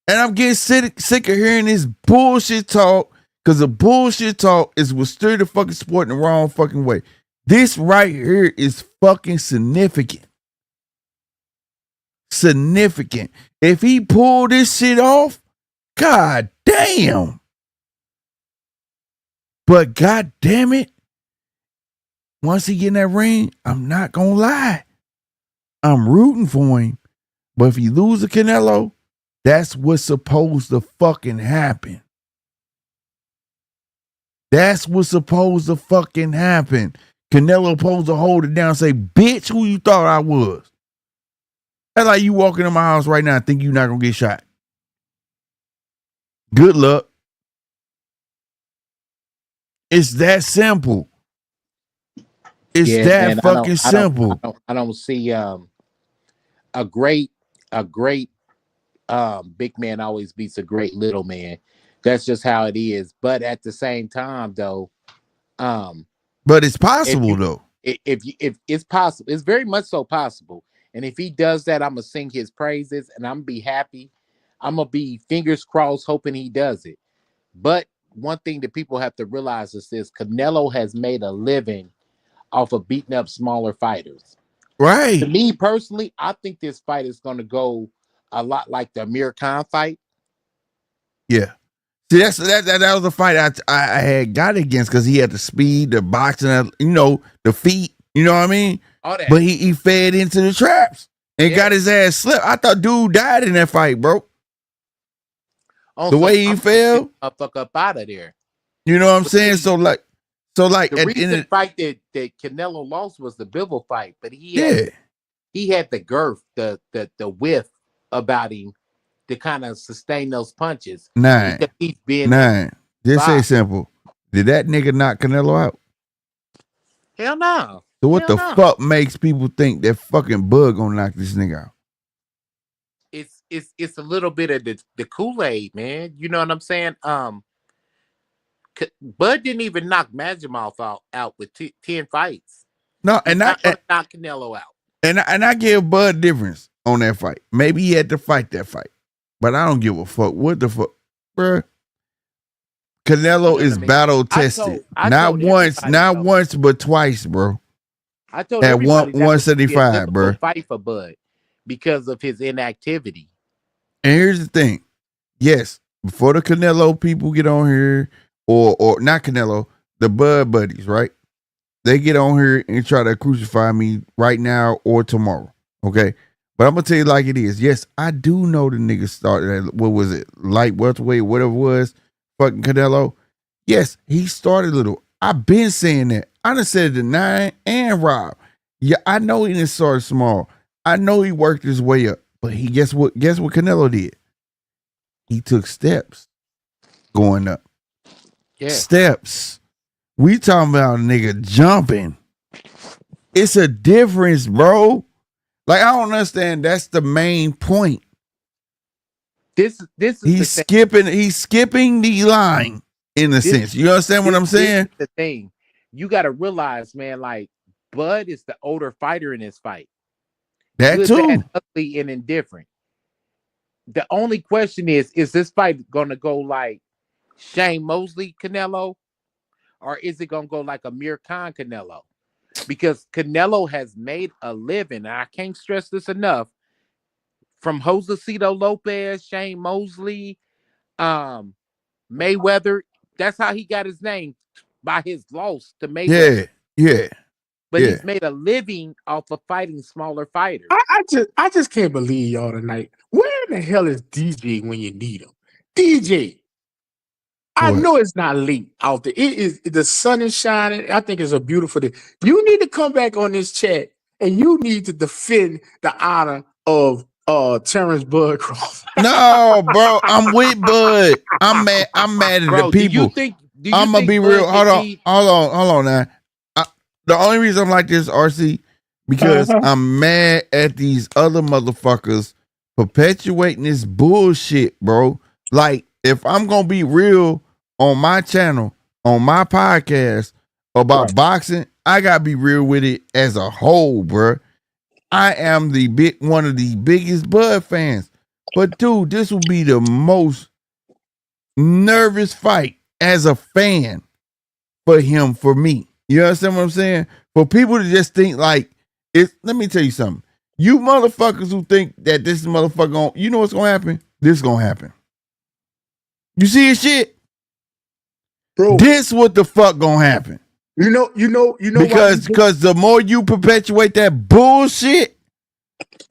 And I'm getting sick of hearing this bullshit talk, because the bullshit talk is what steer the fucking sport in the wrong fucking way. This right here is fucking significant. Significant. If he pulled this shit off, god damn. But god damn it, once he get in that ring, I'm not gonna lie, I'm rooting for him. But if he lose to Canelo, that's what's supposed to fucking happen. That's what's supposed to fucking happen. Canelo supposed to hold it down and say, bitch, who you thought I was? That's like you walking in my house right now and think you're not going to get shot. Good luck. It's that simple. It's that fucking simple. I don't see a great big man always beats a great little man. That's just how it is. But at the same time, though, but it's possible though. If it's possible, it's very much so possible. And if he does that, I'm gonna sing his praises and I'm gonna be happy. I'm gonna be fingers crossed, hoping he does it. But one thing that people have to realize is this: Canelo has made a living off of beating up smaller fighters. Right. To me personally, I think this fight is gonna go a lot like the Amir Khan fight. Yeah. See, that was a fight I had got against because he had the speed, the boxing, the feet, you know what I mean? All that. But he fed into the traps and got his ass slipped. I thought dude died in that fight, bro. The way he fell. Fuck up out of there. You know what I'm saying? So like, So like The at the end recent of, fight that Canelo lost was the Bivol fight, but yeah, he had the girth, the width about him to kind of sustain those punches because he's been nine. Just say five. simple. Did that nigga knock Canelo out? Hell no. So what Hell the no. fuck makes people think that fucking Bud gonna knock this nigga out? It's a little bit of the Kool-Aid, man. You know what I'm saying? Bud didn't even knock Majimov out with 10 fights. No, He's not gonna knock Canelo out. And I give Bud difference on that fight. Maybe he had to fight that fight, but I don't give a fuck. What the fuck, bruh? Canelo is battle tested. Not once, but twice, bro. I told at everybody 175, bro. Fight for Bud because of his inactivity. And here's the thing. Yes, before the Canelo people get on here, or not Canelo, the Bud buddies, right? They get on here and try to crucify me right now or tomorrow. Okay. But I'm gonna tell you like it is. Yes, I do know the nigga started at, what was it? Light welterweight, whatever it was, fucking Canelo. Yes, he started little. I've been saying that. I done said it to Nine and Rob. Yeah, I know he didn't start small. I know he worked his way up. But he guess what Canelo did? He took steps going up. Yeah. Steps. We talking about a nigga jumping. It's a difference, bro. Like, I don't understand. That's the main point. This is he's skipping the line in a sense. You understand what I'm saying? This is the thing. You got to realize, man, like Bud is the older fighter in this fight. That good, too. Bad, ugly, and indifferent. The only question is this fight gonna go like Shane Mosley Canelo, or is it gonna go like Amir Khan Canelo? Because Canelo has made a living, and I can't stress this enough, from Josecito Lopez, Shane Mosley, Mayweather. That's how he got his name, by his loss to Mayweather. Yeah. But he's made a living off of fighting smaller fighters. I just can't believe y'all tonight. Where the hell is DJ when you need him? DJ. I know it's not late out there. It is, the sun is shining. I think it's a beautiful day. You need to come back on this chat and you need to defend the honor of Terence Bud Crawford. No, bro, I'm with Bud. I'm mad at the people. I'm gonna be real. Hold on now. The only reason I'm like this, RC, because I'm mad at these other motherfuckers perpetuating this bullshit, bro. Like, if I'm gonna be real on my channel, on my podcast about boxing, I gotta be real with it as a whole, bro. I am one of the biggest Bud fans. But dude, this will be the most nervous fight as a fan for me. You understand what I'm saying? For people to just think like, let me tell you something. You motherfuckers who think that this motherfucker, you know what's gonna happen? This is gonna happen. You see his shit? Bro. This what the fuck gonna happen. You know because the more you perpetuate that bullshit,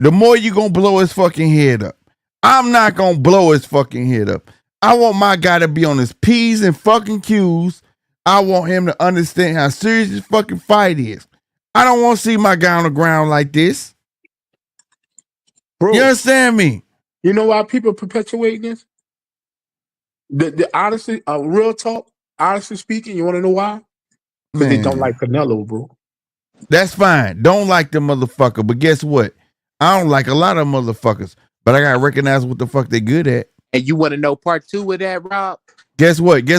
the more you gonna blow his fucking head up. I'm not gonna blow his fucking head up. I want my guy to be on his P's and fucking Q's. I want him to understand how serious this fucking fight is. I don't want to see my guy on the ground like this. Bro, you understand me? You know why people perpetuate this? The honestly, real talk, honestly speaking, you want to know why? Because they don't like Canelo, bro. That's fine. Don't like the motherfucker. But guess what? I don't like a lot of motherfuckers. But I gotta recognize what the fuck they good at. And you want to know part 2 of that, Rob? Guess what? 9.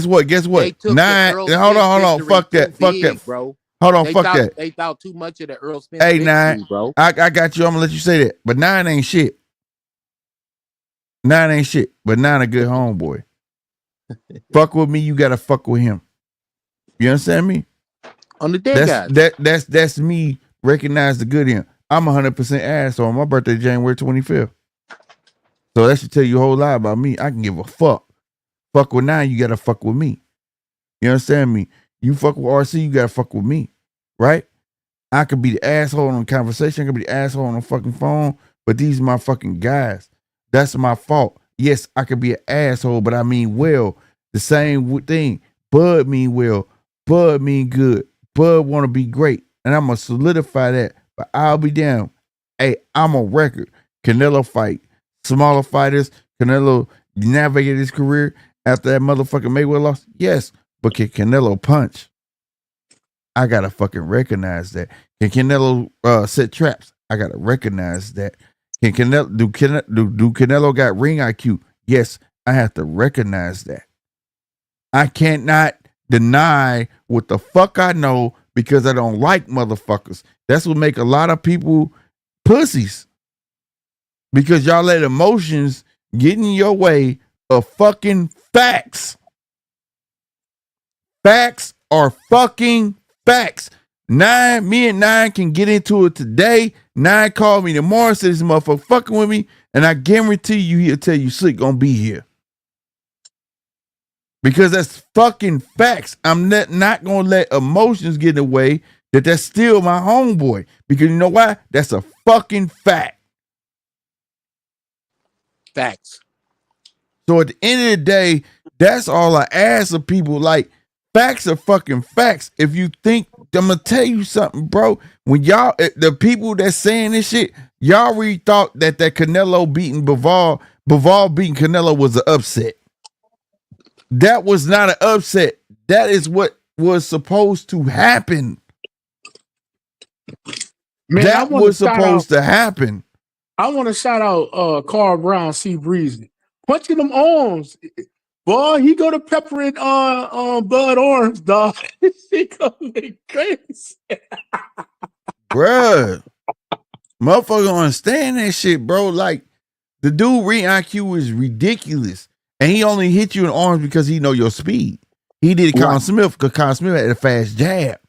Hold on. Fuck that, bro. Hold on, fuck that. They thought too much of the Earl Smith. Hey, 9, bro. I got you. I'm gonna let you say that. But 9 ain't shit. 9 ain't shit. But 9 a good homeboy. Fuck with me, you gotta fuck with him. You understand me? On the dead guy. That's me. Recognize the good in him. I'm 100% asshole. My birthday January 25th. So that should tell you a whole lot about me. I can give a fuck. Fuck with 9, you gotta fuck with me. You understand me? You fuck with RC, you gotta fuck with me. Right? I could be the asshole on the conversation, I could be the asshole on the fucking phone, but these are my fucking guys. That's my fault. Yes, I could be an asshole, but I mean well. The same thing. Bud mean well. Bud mean good. Bud want to be great. And I'm going to solidify that. But I'll be damned. Hey, I'm on record. Canelo fight. Smaller fighters. Canelo navigate his career after that motherfucking Mayweather loss. Yes. But can Canelo punch? I got to fucking recognize that. Can Canelo set traps? I got to recognize that. Can Canelo, do Canelo got ring IQ? Yes. I have to recognize that. I cannot deny what the fuck I know because I don't like motherfuckers. That's what make a lot of people pussies. Because y'all let emotions get in your way of fucking facts. Facts are fucking facts. Me and Nine can get into it today. Nine called me tomorrow, said this motherfucker fucking with me, and I guarantee you he'll tell you Slick gonna be here. Because that's fucking facts. I'm not gonna let emotions get in the way that's still my homeboy. Because you know why? That's a fucking fact. Facts. So at the end of the day, that's all I ask of people. Like, facts are fucking facts. If you think, I'm gonna tell you something, bro. When y'all, the people that's saying this shit, y'all really thought that Canelo beating Bivol beating Canelo was an upset. That was not an upset. That is what was supposed to happen. Man, that was supposed to happen. I want to shout out Carl Brown, C Breezy. Punching them arms. Boy, he go to peppering Bud arms, dog. He go make crazy. Bruh. Motherfucker don't understand that shit, bro. Like, the dude ring IQ is ridiculous. And he only hit you in the arms because he know your speed. He did Colin Smith because Colin Smith had a fast jab.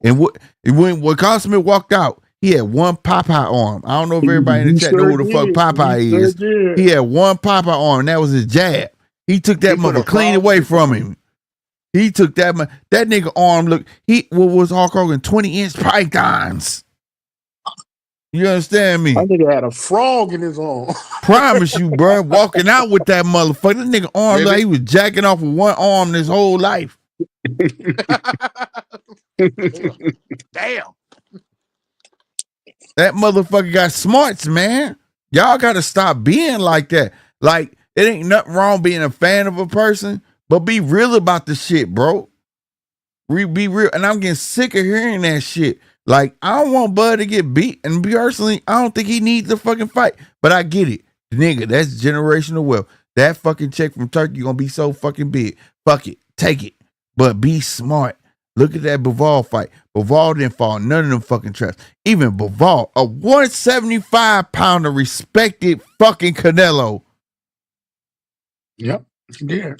And when Colin Smith walked out, he had one Popeye arm. I don't know if everybody in the chat know who the fuck Popeye is. He had one Popeye arm, and that was his jab. He took that mother clean away from him. He took that nigga arm. Look, what was Hulk Hogan? 20-inch pythons. You understand me? That nigga had a frog in his arm. Promise you, bro. Walking out with that motherfucker. That nigga arm like he was jacking off with one arm his whole life. Damn. That motherfucker got smarts, man. Y'all got to stop being like that. Like, it ain't nothing wrong being a fan of a person, but be real about the shit, bro. Be real. And I'm getting sick of hearing that shit. Like, I don't want Bud to get beat. And personally, I don't think he needs to fucking fight. But I get it. Nigga, that's generational wealth. That fucking check from Turkey gonna be so fucking big. Fuck it. Take it. But be smart. Look at that Bivol fight. Bivol didn't fall none of them fucking traps. Even Bivol, a 175-pounder respected fucking Canelo. Yep. Yeah.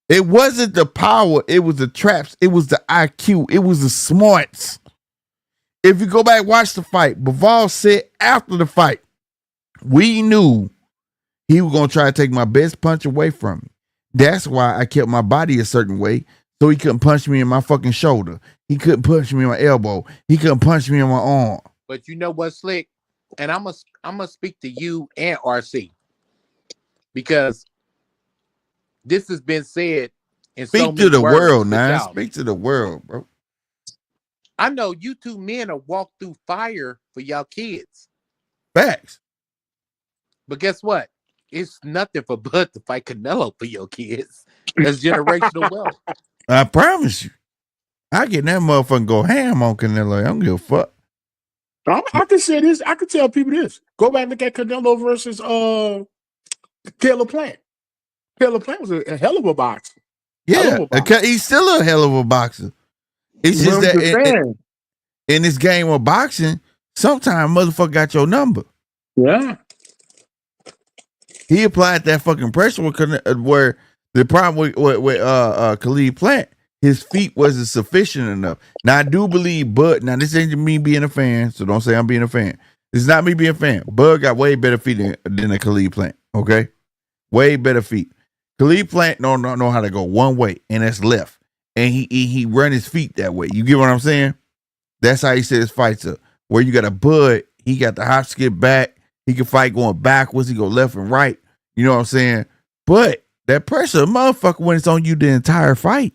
It wasn't the power. It was the traps. It was the IQ. It was the smarts. If you go back, watch the fight. Bivol said after the fight, we knew he was going to try to take my best punch away from me. That's why I kept my body a certain way, so he couldn't punch me in my fucking shoulder. He couldn't punch me in my elbow. He couldn't punch me in my arm. But you know what, Slick? And I'm gonna speak to you and RC. Because this has been said in so many Speak to the words world, for man. y'all. Speak to the world, bro. I know you two men have walked through fire for y'all kids. Facts. But guess what? It's nothing for Bud to fight Canelo for your kids. That's generational wealth. I promise you. I get that motherfucker and go ham on Canelo. I don't give a fuck. I can say this. I can tell people this. Go back and look at Canelo versus Caleb Plant. Caleb Plant was a hell of a boxer. Yeah, he's still a hell of a boxer. It's just that in this game of boxing, sometimes motherfucker got your number. Yeah. He applied that fucking pressure where the problem with Khalid Plant, his feet wasn't sufficient enough. Now I do believe Bud. Now this ain't me being a fan, so don't say I'm being a fan. This is not me being a fan. Bud got way better feet than a Khalid Plant. Okay, way better feet. Khalid Plant don't know how to go one way, and that's left. And he run his feet that way. You get what I'm saying? That's how he set his fights up. Where you got a Bud, he got the hop skip back. He can fight going backwards. He go left and right. You know what I'm saying? But that pressure, motherfucker, when it's on you the entire fight.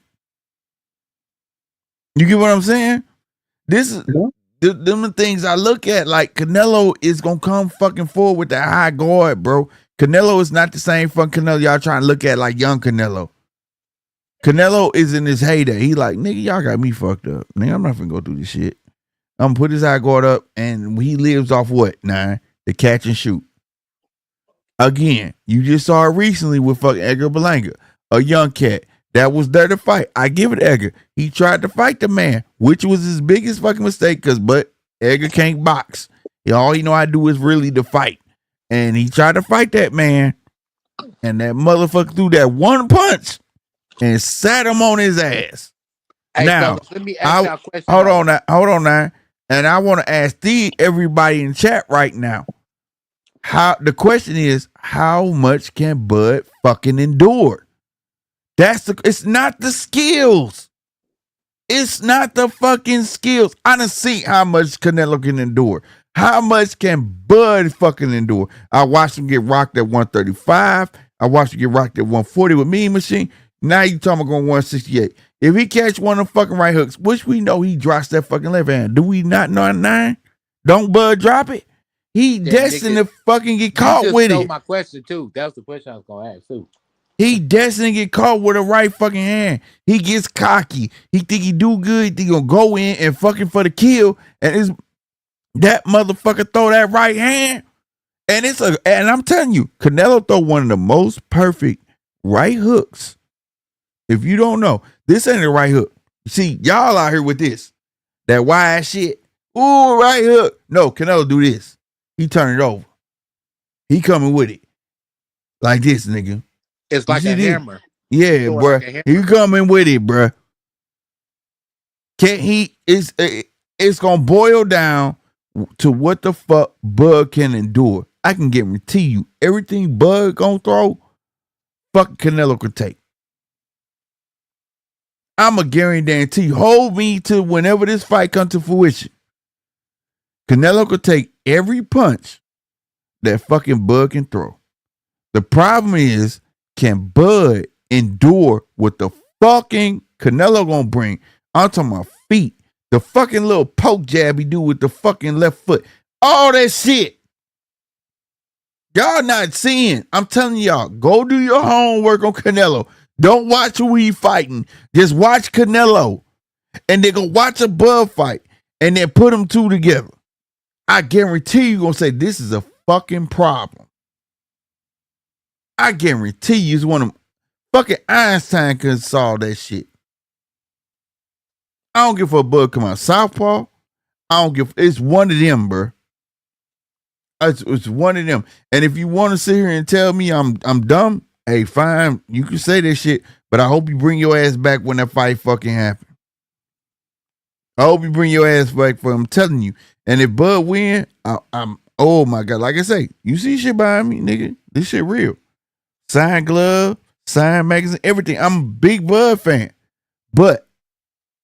You get what I'm saying? This is them the things I look at. Like Canelo is gonna come fucking forward with that high guard, bro. Canelo is not the same fucking Canelo y'all trying to look at like young Canelo. Canelo is in his heyday. He like, nigga, y'all got me fucked up. Nigga, I'm not finna go through this shit. I'm gonna put his high guard up, and he lives off what? The catch and shoot. Again, you just saw it recently with fucking Edgar Berlanga, a young cat that was there to fight. I give it to Edgar. He tried to fight the man, which was his biggest fucking mistake, but Edgar can't box. All he know how to do is really to fight. And he tried to fight that man, and that motherfucker threw that one punch and sat him on his ass. Hey, now, fellas, let me ask y'all a question. Hold on now. And I want to ask everybody in chat right now. The question is, how much can Bud fucking endure? It's not the skills. It's not the fucking skills. I done see how much Canelo can endure. How much can Bud fucking endure? I watched him get rocked at 135. I watched him get rocked at 140 with Mean Machine. Now you talking about going 168. If he catch one of the fucking right hooks, which we know he drops that fucking left hand, do we not know at 9? Don't Bud drop it? He destined to fucking get caught with it. My question too. That was the question I was gonna ask too. He destined to get caught with a right fucking hand. He gets cocky. He think he do good. He think he gonna go in and fucking for the kill. And that motherfucker throw that right hand. And I'm telling you, Canelo throw one of the most perfect right hooks. If you don't know, this ain't a right hook. See, y'all out here with this. That wide shit. Ooh, right hook. No, Canelo do this. He turn it over. He coming with it. Like this, nigga. It's like a hammer. Yeah, bro. He coming with it, bro. It's gonna boil down to what the fuck Bud can endure. I can guarantee you, everything Bud gonna throw, fucking Canelo could take. I'm a guarantee you, hold me to whenever this fight comes to fruition. Canelo could take every punch that fucking Bud can throw. The problem is, can Bud endure what the fucking Canelo gonna bring? I'm talking about feet. The fucking little poke jab he do with the fucking left foot. All that shit. Y'all not seeing. I'm telling y'all, go do your homework on Canelo. Don't watch who he fighting. Just watch Canelo. And then go watch a Bud fight. And then put them two together. I guarantee you gonna say this is a fucking problem. I guarantee you it's one of them. Fucking Einstein couldn't solve that shit. I don't give a Bud come out southpaw. It's one of them, bro. It's one of them. And if you want to sit here and tell me I'm dumb, hey, fine, you can say that shit, but I hope you bring your ass back when that fight fucking happen. I hope you bring your ass back for I'm telling you. And if Bud win, I'm oh my God. Like I say, you see shit behind me, nigga. This shit real. Signed glove, signed magazine, everything. I'm a big Bud fan. But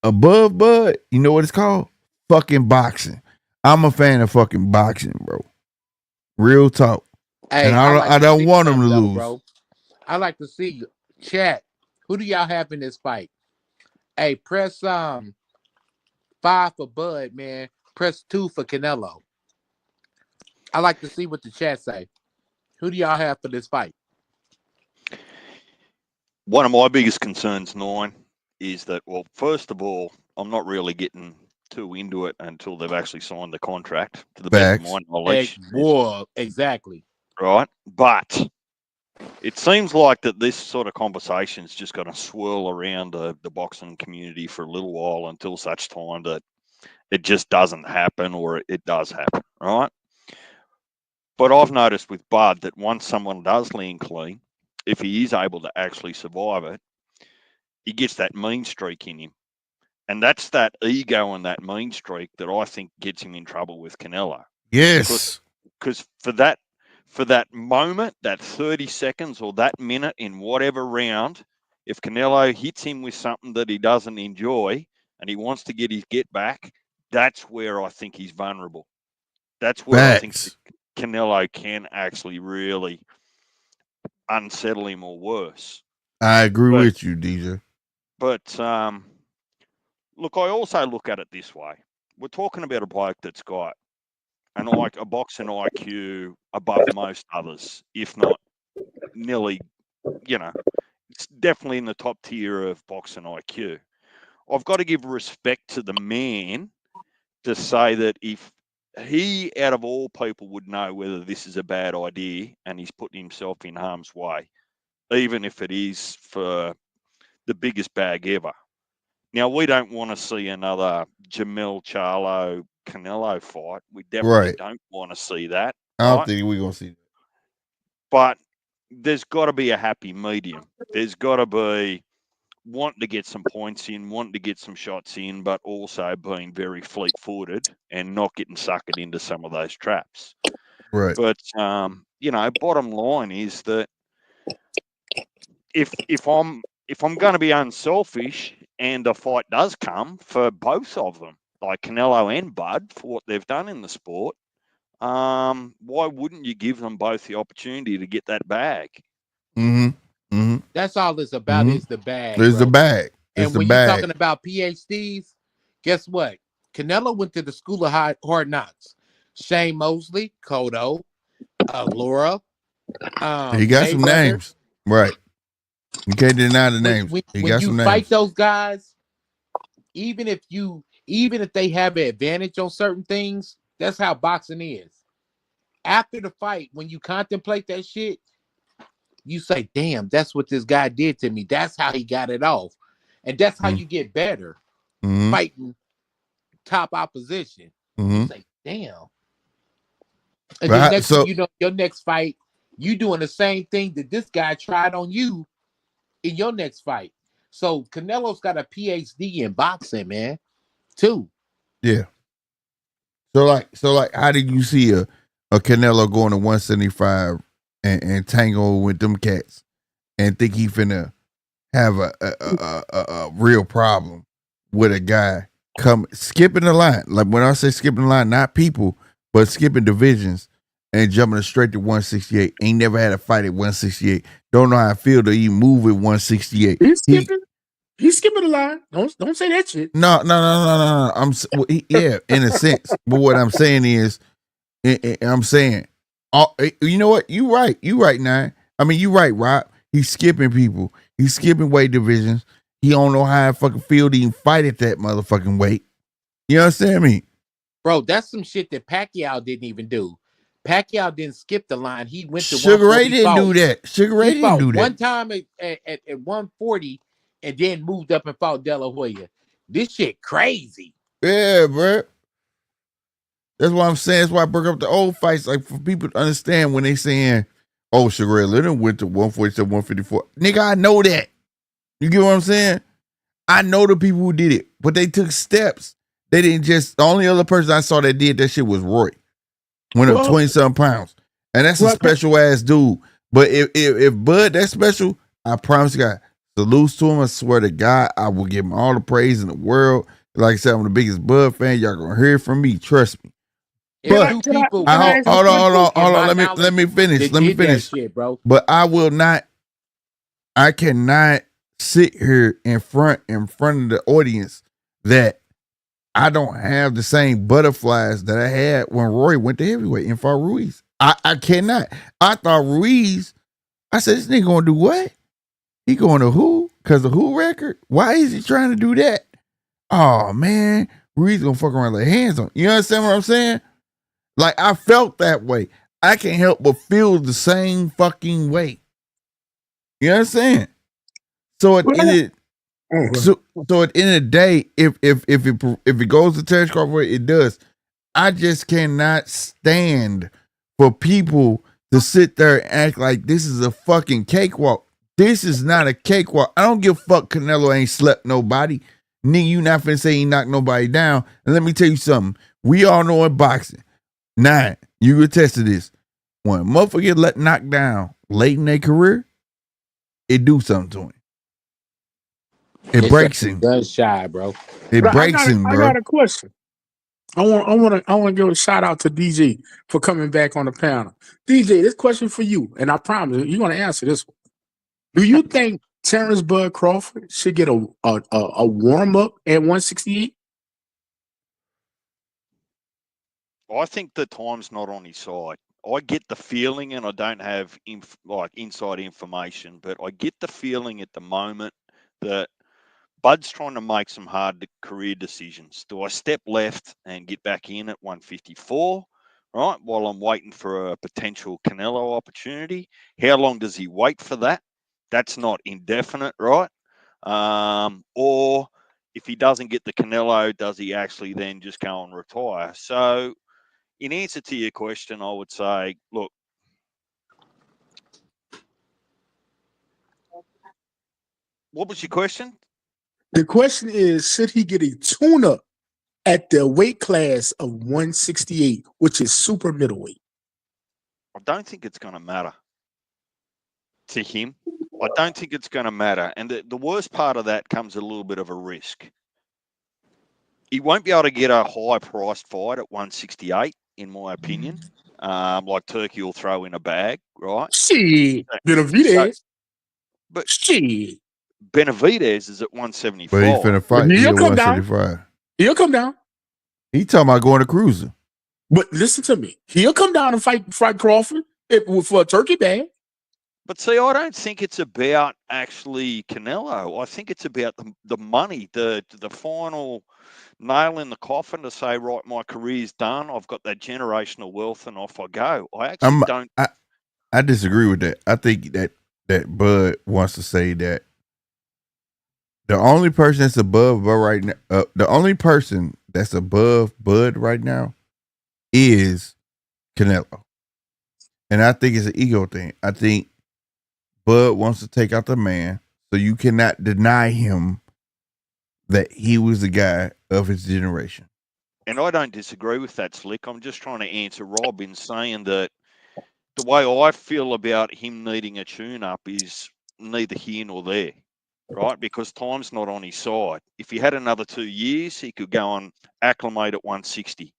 above Bud, you know what it's called? Fucking boxing. I'm a fan of fucking boxing, bro. Real talk. Hey, and I don't want him to lose. Bro. I like to see you. Chat. Who do y'all have in this fight? Hey, press 5 for Bud, man. Press 2 for Canelo. I like to see what the chat say. Who do y'all have for this fight? One of my biggest concerns, 9, is that, well, first of all, I'm not really getting too into it until they've actually signed the contract, to the best of my knowledge. Exactly. Right? But it seems like that this sort of conversation is just going to swirl around the boxing community for a little while until such time that it just doesn't happen, or it does happen, right? But I've noticed with Bud that once someone does lean clean, if he is able to actually survive it, he gets that mean streak in him. And that's that ego and that mean streak that I think gets him in trouble with Canelo. Yes. Because for that moment, that 30 seconds or that minute in whatever round, if Canelo hits him with something that he doesn't enjoy and he wants to get his get back, that's where I think he's vulnerable. That's where I think Canelo can actually really unsettle him or worse. I agree with you, DJ. But Look, I also look at it this way. We're talking about a bloke that's got a boxing IQ above most others, if not nearly, it's definitely in the top tier of boxing IQ. I've got to give respect to the man to say that if he, out of all people, would know whether this is a bad idea and he's putting himself in harm's way, even if it is for the biggest bag ever. Now, we don't want to see another Jamil Charlo Canelo fight. We definitely don't want to see that. I don't think we're going to see that. But there's got to be a happy medium. There's got to be wanting to get some points in, wanting to get some shots in, but also being very fleet-footed and not getting suckered into some of those traps. Right. But, bottom line is that if I'm going to be unselfish and a fight does come for both of them, like Canelo and Bud, for what they've done in the sport, why wouldn't you give them both the opportunity to get that bag? That's all it's about is the bag. There's the bag. And when you're talking about PhDs, guess what? Canelo went to the school of hard knocks. Shane Mosley, Cotto, Laura. He got some names. Right. You can't deny the names. When you fight those guys, even if they have an advantage on certain things, that's how boxing is. After the fight, when you contemplate that shit, you say, damn, that's what this guy did to me. That's how he got it off. And that's how you get better fighting top opposition. You say, damn. And then next thing you know, your next fight, you doing the same thing that this guy tried on you in your next fight. So Canelo's got a PhD in boxing, man, too. Yeah. So like, how did you see a Canelo going to 175 and tango with them cats and think he finna have a real problem with a guy skipping the line? Like when I say skipping the line, not people, but skipping divisions and jumping straight to 168. Ain't never had a fight at 168. Don't know how I feel to even move at 168. He's skipping the line. Don't say that shit. No. In a sense. But what I'm saying is, you know what? You right now. I mean, you right, Rob. He's skipping people. He's skipping weight divisions. He don't know how to fucking feel to even fight at that motherfucking weight. You understand me? Bro, that's some shit that Pacquiao didn't even do. Pacquiao didn't skip the line. He went to Sugar Ray didn't do that. Sugar Ray didn't do that. One time at 140 and then moved up and fought De La Hoya. This shit crazy. Yeah, bro. That's what I'm saying. That's why I broke up the old fights. Like for people to understand when they saying, oh, Sugar Ray Leonard went to 147, 154. Nigga, I know that. You get what I'm saying? I know the people who did it, but they took steps. They didn't just, the only other person I saw that did that shit was Roy. Went up 20-something pounds. And that's a special ass dude. But if Bud that's special, I promise you God, salutes to him. I swear to God, I will give him all the praise in the world. Like I said, I'm the biggest Bud fan. Y'all gonna hear from me. Trust me. But hold on. Let me finish. Shit, bro. But I cannot sit here in front of the audience that I don't have the same butterflies that I had when Roy went to heavyweight and fought Ruiz. I cannot. I thought Ruiz, I said, this nigga gonna do what? He going to who? Because the who record? Why is he trying to do that? Oh, man. Ruiz gonna fuck around with hands on. You understand what I'm saying? Like, I felt that way. I can't help but feel the same fucking way. You understand? So at the end of the day, if it goes to Terence Crawford, it does. I just cannot stand for people to sit there and act like this is a fucking cakewalk. This is not a cakewalk. I don't give a fuck Canelo ain't slept nobody. Nigga, you not finna say he knocked nobody down. And let me tell you something. We all know in boxing, you can attest to this. When a motherfucker get knocked down late in their career, it do something to him. It breaks him. Does shy, bro. It breaks him, bro. I got a question. I want to give a shout out to DJ for coming back on the panel. DJ, this question for you, and I promise you're going to answer this one. Do you think Terence Bud Crawford should get a warm up at 168? I think the time's not on his side. I get the feeling, and I don't have inside information, but I get the feeling at the moment that Bud's trying to make some hard career decisions. Do I step left and get back in at 154, right, while I'm waiting for a potential Canelo opportunity? How long does he wait for that? That's not indefinite, right? Or if he doesn't get the Canelo, does he actually then just go and retire? So in answer to your question, I would say, look, what was your question? The question is, should he get a tune-up at the weight class of 168, which is super middleweight? I don't think it's going to matter to him. I don't think it's going to matter. And the worst part of that comes a little bit of a risk. He won't be able to get a high-priced fight at 168, in my opinion. Like Turkey will throw in a bag, right? Shit, Benavidez. But shit, Benavidez is at 175. But he's finna fight. He'll come 175. He'll come down. He talking about going to cruiser. But listen to me. He'll come down and fight Crawford for a turkey bag. But see, I don't think it's about actually Canelo. I think it's about the money, the final nail in the coffin to say, right, my career's done. I've got that generational wealth and off I go. I actually don't. I disagree with that. I think that Bud wants to say that the only person that's above Bud right now, the only person that's above Bud right now is Canelo. And I think it's an ego thing. I think Bud wants to take out the man, so you cannot deny him that he was the guy of his generation. And I don't disagree with that, Slick. I'm just trying to answer Rob in saying that the way I feel about him needing a tune-up is neither here nor there, right? Because time's not on his side. If he had another 2 years, he could go and acclimate at 160,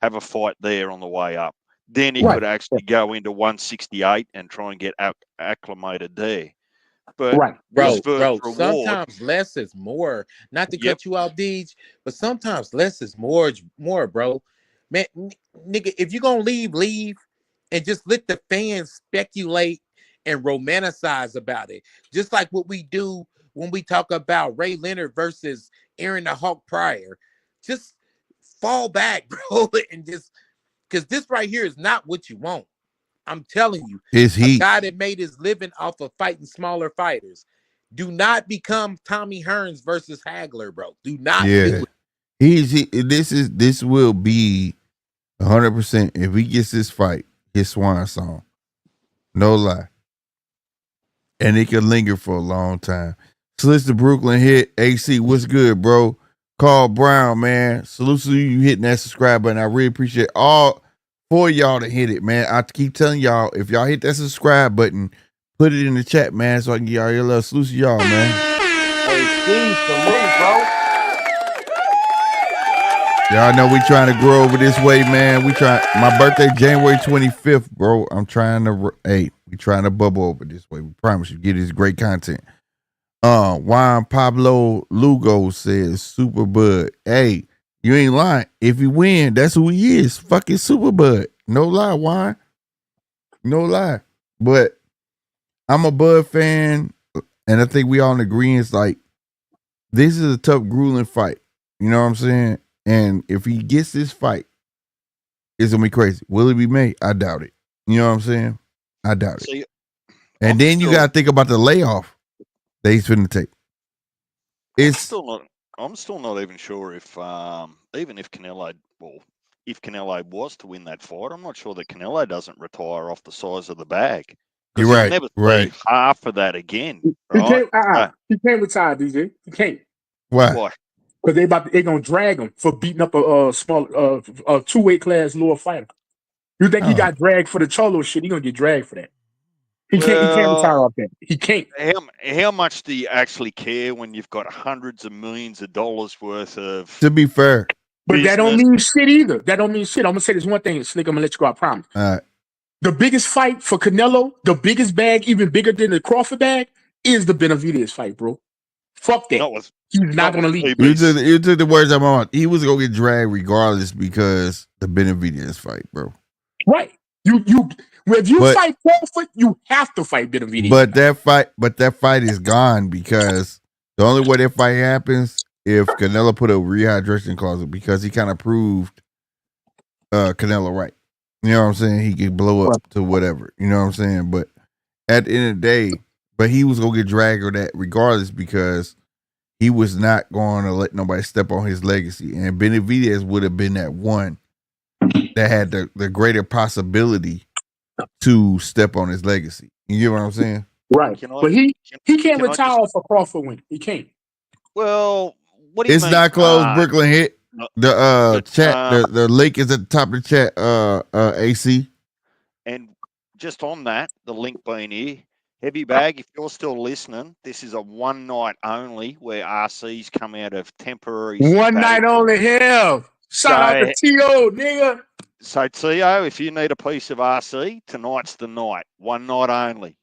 have a fight there on the way up. Then he could actually go into 168 and try and get acclimated there. But bro, sometimes less is more. Not to cut you out, Deej, but sometimes less is more, bro. Man, nigga, if you're gonna leave, and just let the fans speculate and romanticize about it. Just like what we do when we talk about Ray Leonard versus Aaron the Hawk Pryor. Just fall back, bro, and just because this right here is not what you want. I'm telling you, a guy that made his living off of fighting smaller fighters. Do not become Tommy Hearns versus Hagler, bro. Do not do it. This will be 100% if he gets this fight, his swan song. No lie. And it could linger for a long time. Slits the Brooklyn hit. AC, what's good, bro? Carl Brown, man. Salute to you hitting that subscribe button. I really appreciate all 4 y'all to hit it, man. I keep telling y'all, if y'all hit that subscribe button, put it in the chat, man, so I can get y'all your love. Salute to y'all, man. Hey, Steve, salute, bro. Y'all know we trying to grow over this way, man. My birthday, January 25th, bro. We trying to bubble over this way. We promise you, get this great content. Juan Pablo Lugo says, Super Bud. Hey, you ain't lying. If he win, that's who he is. Fucking Super Bud. No lie, Juan. No lie. But I'm a Bud fan, and I think we all in agreement. Like, this is a tough, grueling fight. You know what I'm saying? And if he gets this fight, it's going to be crazy. Will it be made? I doubt it. You know what I'm saying? I doubt it. And then you got to think about the layoff that he's finna take. I'm still not even sure if even if Canelo was to win that fight, I'm not sure that Canelo doesn't retire off the size of the bag. You're right. Never right. Half of that again. Right? He can't retire, DJ. He can't. Why? Because they gonna drag him for beating up a small 2-weight class lower fighter. You think he got dragged for the Cholo shit? He gonna get dragged for that. He can't retire off that. He can't. How much do you actually care when you've got hundreds of millions of dollars worth of? To be fair, but that don't mean shit either. That don't mean shit. I'm gonna say this one thing, Slick. I'm gonna let you go. I promise. All right. The biggest fight for Canelo, the biggest bag, even bigger than the Crawford bag, is the Benavidez fight, bro. Fuck that. Not with, He's not not gonna with leave. PBC. You took the words out of my mouth. He was gonna get dragged regardless because the Benavidez fight, bro. Right. If you But- fight Crawford, you have to fight Benavidez. But that fight is gone because the only way that fight happens if Canelo put a rehydration clause because he kind of proved Canelo right. You know what I'm saying? He could blow up to whatever. You know what I'm saying? But at the end of the day, but he was gonna get dragged or that regardless because he was not going to let nobody step on his legacy. And Benavidez would have been that one that had the greater possibility to step on his legacy. You get what I'm saying? Right. But he can't retire off a Crawford win. He can't. Well, what do you It's mean? not closed. Brooklyn hit the chat. The link is at the top of the chat. AC. And just on that, the link being here, Heavy Bag. If you're still listening, this is a one night only where RC's come out of temporary. One night only. Hell, shout out to T.O. nigga. So T.O., if you need a piece of RC, tonight's the night. One night only.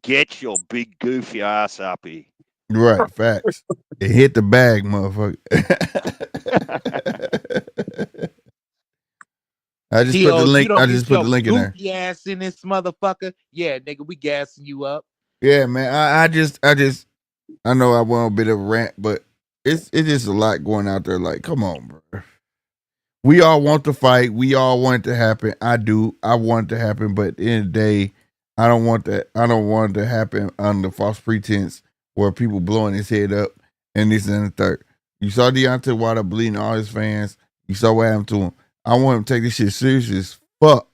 Get your big goofy ass up here. Right, facts. It hit the bag, motherfucker. I just put the link. I just put the link in there. Ass in this motherfucker. Yeah, nigga, we gassing you up. Yeah, man. I know I went a bit of a rant, but it's just a lot going out there. Like, come on, bro. We all want to fight. We all want it to happen. I do. I want it to happen, but at the end of the day, I don't want that. I don't want it to happen under false pretense where people blowing his head up and this and the third. You saw Deontay Wilder bleeding all his fans. You saw what happened to him. I want him to take this shit serious as fuck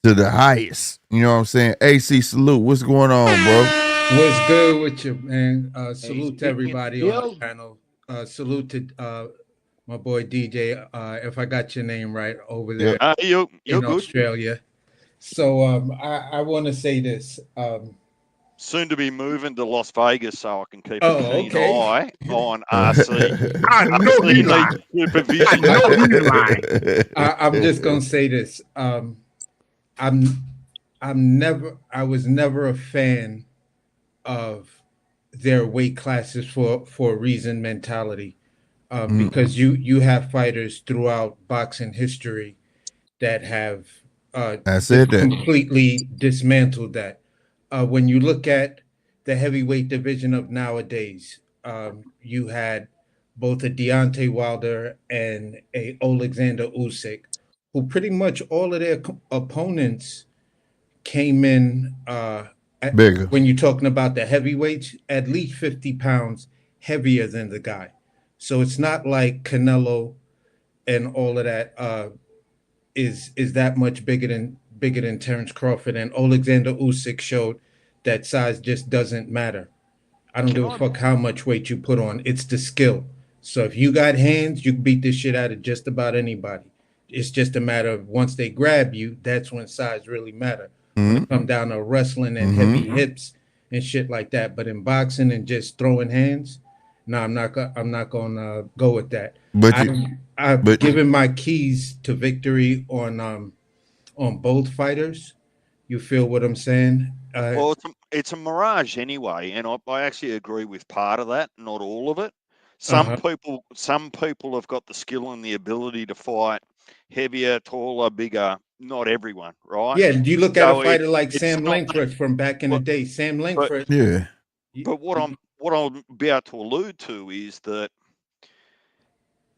to the highest. You know what I'm saying? AC, salute. What's going on, bro? What's good with you, man? Salute to everybody on the panel. Salute to my boy DJ. If I got your name right over there you're in good. Australia. So I want to say this. Soon to be moving to Las Vegas so I can keep Oh, a keen okay. eye on RC. I know he's lying. I know he's lying. I'm just gonna say this. I was never a fan of their weight classes for a reason mentality. Because you have fighters throughout boxing history that have completely dismantled that. When you look at the heavyweight division of nowadays, you had both a Deontay Wilder and a Alexander Usyk, who pretty much all of their opponents came in bigger. When you're talking about the heavyweights, at least 50 pounds heavier than the guy. So it's not like Canelo and all of that is that much bigger than Terence Crawford, and Alexander Usyk showed that size just doesn't matter. I don't give a fuck how much weight you put on. It's the skill. So if you got hands, you can beat this shit out of just about anybody. It's just a matter of once they grab you, that's when size really matter. When it come down to wrestling and heavy hips and shit like that. But in boxing and just throwing hands, no, I'm not gonna go with that. But I've given my keys to victory on both fighters. You feel what I'm saying? Well, it's a mirage anyway, and I actually agree with part of that, not all of it. Some people have got the skill and the ability to fight heavier, taller, bigger. Not everyone, right? Yeah. Do you look at a fighter like Sam Langford from back in the day? Sam Langford. Yeah. But what I'm about to allude to is that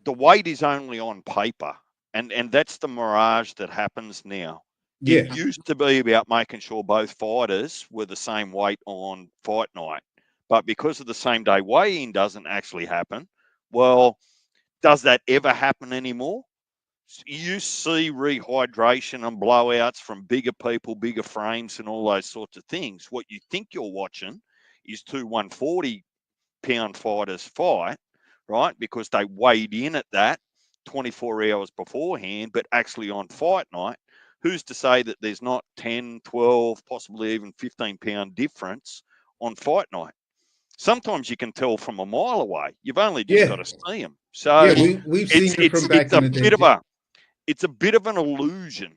the weight is only on paper, and that's the mirage that happens now. Yeah. It used to be about making sure both fighters were the same weight on fight night, but because of the same day weigh-in doesn't actually happen. Well, does that ever happen anymore? You see rehydration and blowouts from bigger people, bigger frames, and all those sorts of things. What you think you're watching is two 140-pound fighters fight, right? Because they weighed in at that 24 hours beforehand, but actually on fight night, who's to say that there's not 10, 12, possibly even 15-pound difference on fight night? Sometimes you can tell from a mile away. You've only just got to see them. So we've seen it from back in the day. It's a bit of an illusion,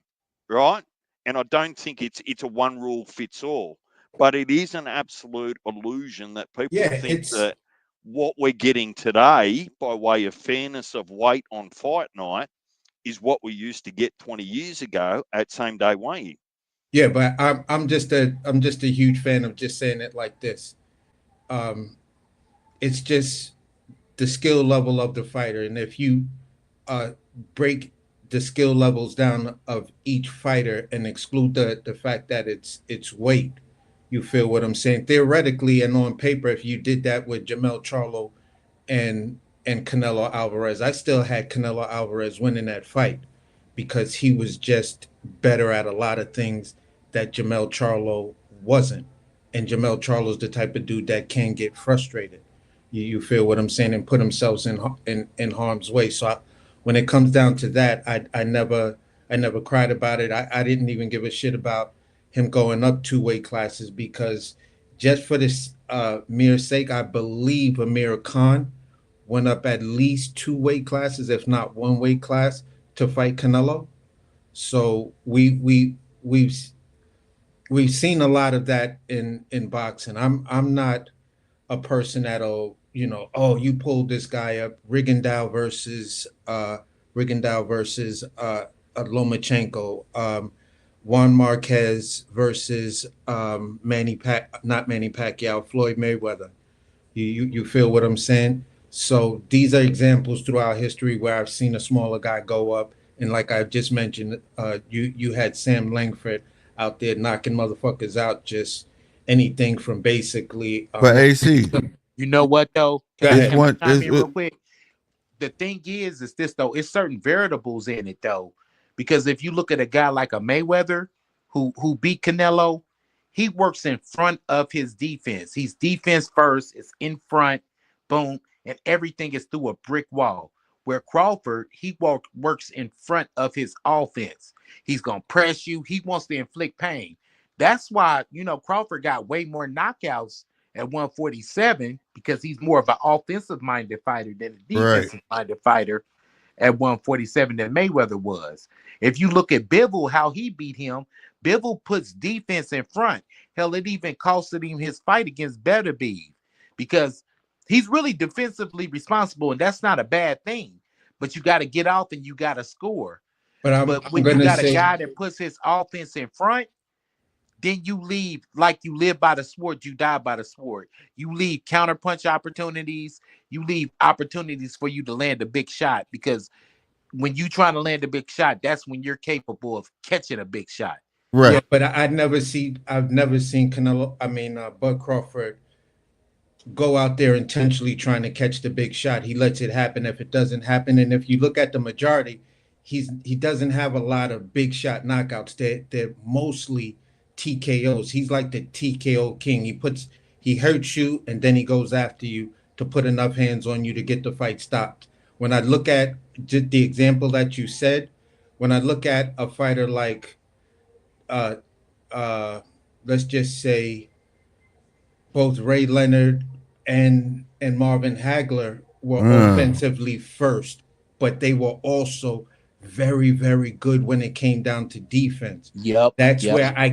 right? And I don't think it's a one rule fits all. But it is an absolute illusion that people Yeah, think it's that what we're getting today by way of fairness of weight on fight night is what we used to get 20 years ago at same day weighing. yeah, but I'm just a huge fan of just saying it like this. It's just the skill level of the fighter, and if you uh, break the skill levels down of each fighter and exclude the fact that it's weight, you feel what I'm saying? Theoretically and on paper, if you did that with Jamel Charlo and Canelo Alvarez, I still had Canelo Alvarez winning that fight because he was just better at a lot of things that Jamel Charlo wasn't. And Jamel Charlo's the type of dude that can get frustrated. You feel what I'm saying, and put themselves in harm's way. So when it comes down to that, I never cried about it. I didn't even give a shit about him going up 2 weight classes because just for this mere sake, I believe Amir Khan went up at least 2 weight classes, if not 1 weight class, to fight Canelo. So we've seen a lot of that in boxing. I'm not a person that'll, oh, you pulled this guy up, Rigondeaux versus Lomachenko, Juan Marquez versus not Manny Pacquiao, Floyd Mayweather. You feel what I'm saying? So these are examples throughout history where I've seen a smaller guy go up, and like I just mentioned, you had Sam Langford out there knocking motherfuckers out, just anything from basically. But AC, You know what though? Go Can I ahead. chime in real quick? The thing is this though, it's certain variables in it though, because if you look at a guy like a Mayweather who beat Canelo, he works in front of his defense. He's defense first, it's in front, boom, and everything is through a brick wall. Where Crawford, he works in front of his offense. He's gonna press you. He wants to inflict pain. That's why Crawford got way more knockouts at 147 because he's more of an offensive minded fighter than a defensive minded fighter at 147 than Mayweather was. If you look at Bivol, how he beat him, Bivol puts defense in front. Hell, it even costed him his fight against Beterbiev because he's really defensively responsible, and that's not a bad thing. But you got to get off and you got to score. But when you got a guy that puts his offense in front, then you leave like you live by the sword, you die by the sword. You leave counterpunch opportunities. You leave opportunities for you to land a big shot because when you trying to land a big shot, that's when you're capable of catching a big shot. Right. Yeah, but I've never seen Bud Crawford go out there intentionally trying to catch the big shot. He lets it happen if it doesn't happen. And if you look at the majority, he doesn't have a lot of big shot knockouts. They're mostly TKOs. He's like the TKO king. He hurts you and then he goes after you to put enough hands on you to get the fight stopped. When I look at the example that you said, when I look at a fighter like let's just say both Ray Leonard and Marvin Hagler were offensively first, but they were also very, very good when it came down to defense. This is where I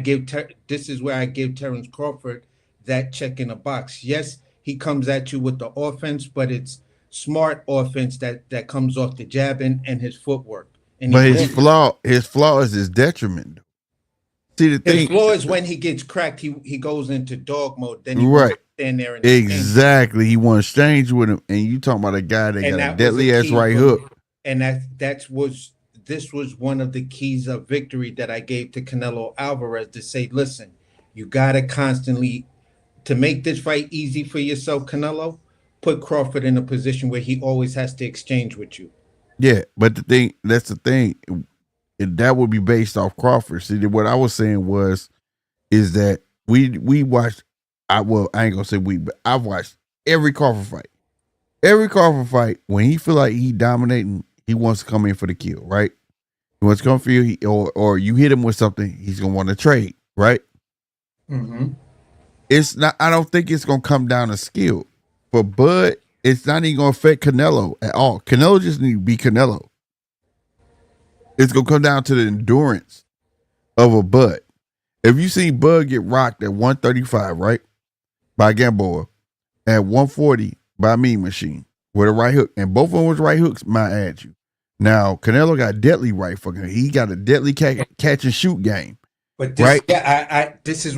give Terence Crawford that check in a box. Yes, he comes at you with the offense, but it's smart offense that comes off the jabbing and his footwork. And but his flaw is his detriment. See, the thing, his flaw is when he gets cracked, he goes into dog mode. Then he stand there and exactly. He wants to exchange with him, and you talking about a guy that got a deadly ass right hook. And this was one of the keys of victory that I gave to Canelo Alvarez to say, listen, you gotta constantly, to make this fight easy for yourself, Canelo, put Crawford in a position where he always has to exchange with you. Yeah, but that's the thing. That would be based off Crawford. See, what I was saying is that we watched. I ain't gonna say we, but I've watched every Crawford fight. Every Crawford fight, when he feel like he dominating, he wants to come in for the kill, right? He wants to come for you, or you hit him with something, he's gonna want to trade, right? Mm-hmm. It's not. I don't think it's gonna come down to skill. For Bud, it's not even gonna affect Canelo at all. Canelo just need to be Canelo. It's gonna come down to the endurance of a Bud. If you see Bud get rocked at 135, right, by Gamboa, at 140 by Mean Machine with a right hook, and both of them was right hooks, might add you. Now Canelo got deadly right fucking. He got a deadly catch and shoot game. But this, right? this is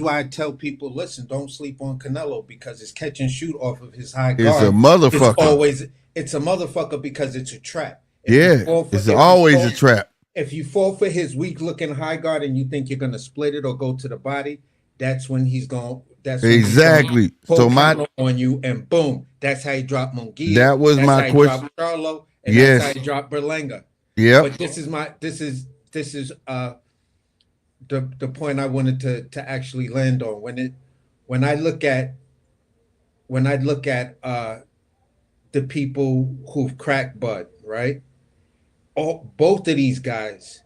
why I tell people, listen, don't sleep on Canelo because his catch and shoot off of his high guard. It's a motherfucker. It's a motherfucker because it's a trap. It's always a trap. If you fall for his weak looking high guard and you think you're gonna split it or go to the body, that's when he's going. That's when exactly. So my on you and boom, that's how he dropped Munguia. That was my question. Charlo, and that's how he dropped Berlanga. Yeah. But this is the point I wanted to actually land on. When I look at the people who've cracked Bud, right? Both of these guys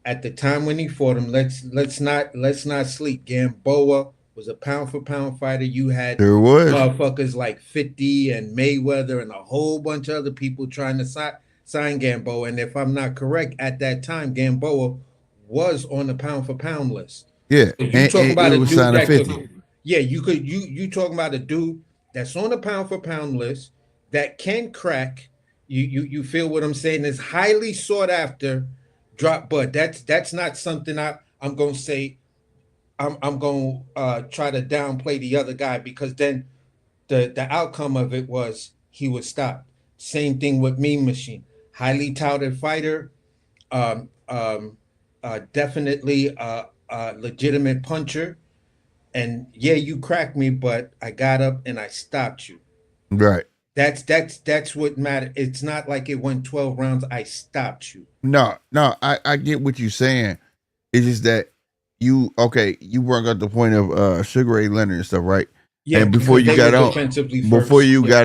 at the time when he fought him, let's not sleep. Gamboa was a pound for pound fighter. You had motherfuckers like 50 and Mayweather and a whole bunch of other people trying to sign Gamboa. And if I'm not correct, at that time, Gamboa was on the pound for pound list. Yeah. You talking about a dude that you talking about a dude that's on the pound for pound list that can crack. You feel what I'm saying? Is highly sought after drop Bud. That's not something I'm gonna say. I'm gonna try to downplay the other guy because then the outcome of it was he was stopped. Same thing with Mean Machine, highly touted fighter, definitely a legitimate puncher, and yeah, you cracked me, but I got up and I stopped you. Right. That's what mattered. It's not like it went 12 rounds. I stopped you. No, I get what you're saying. It's just that you brought up the point of Sugar Ray Leonard and stuff, right? Yeah. And before you got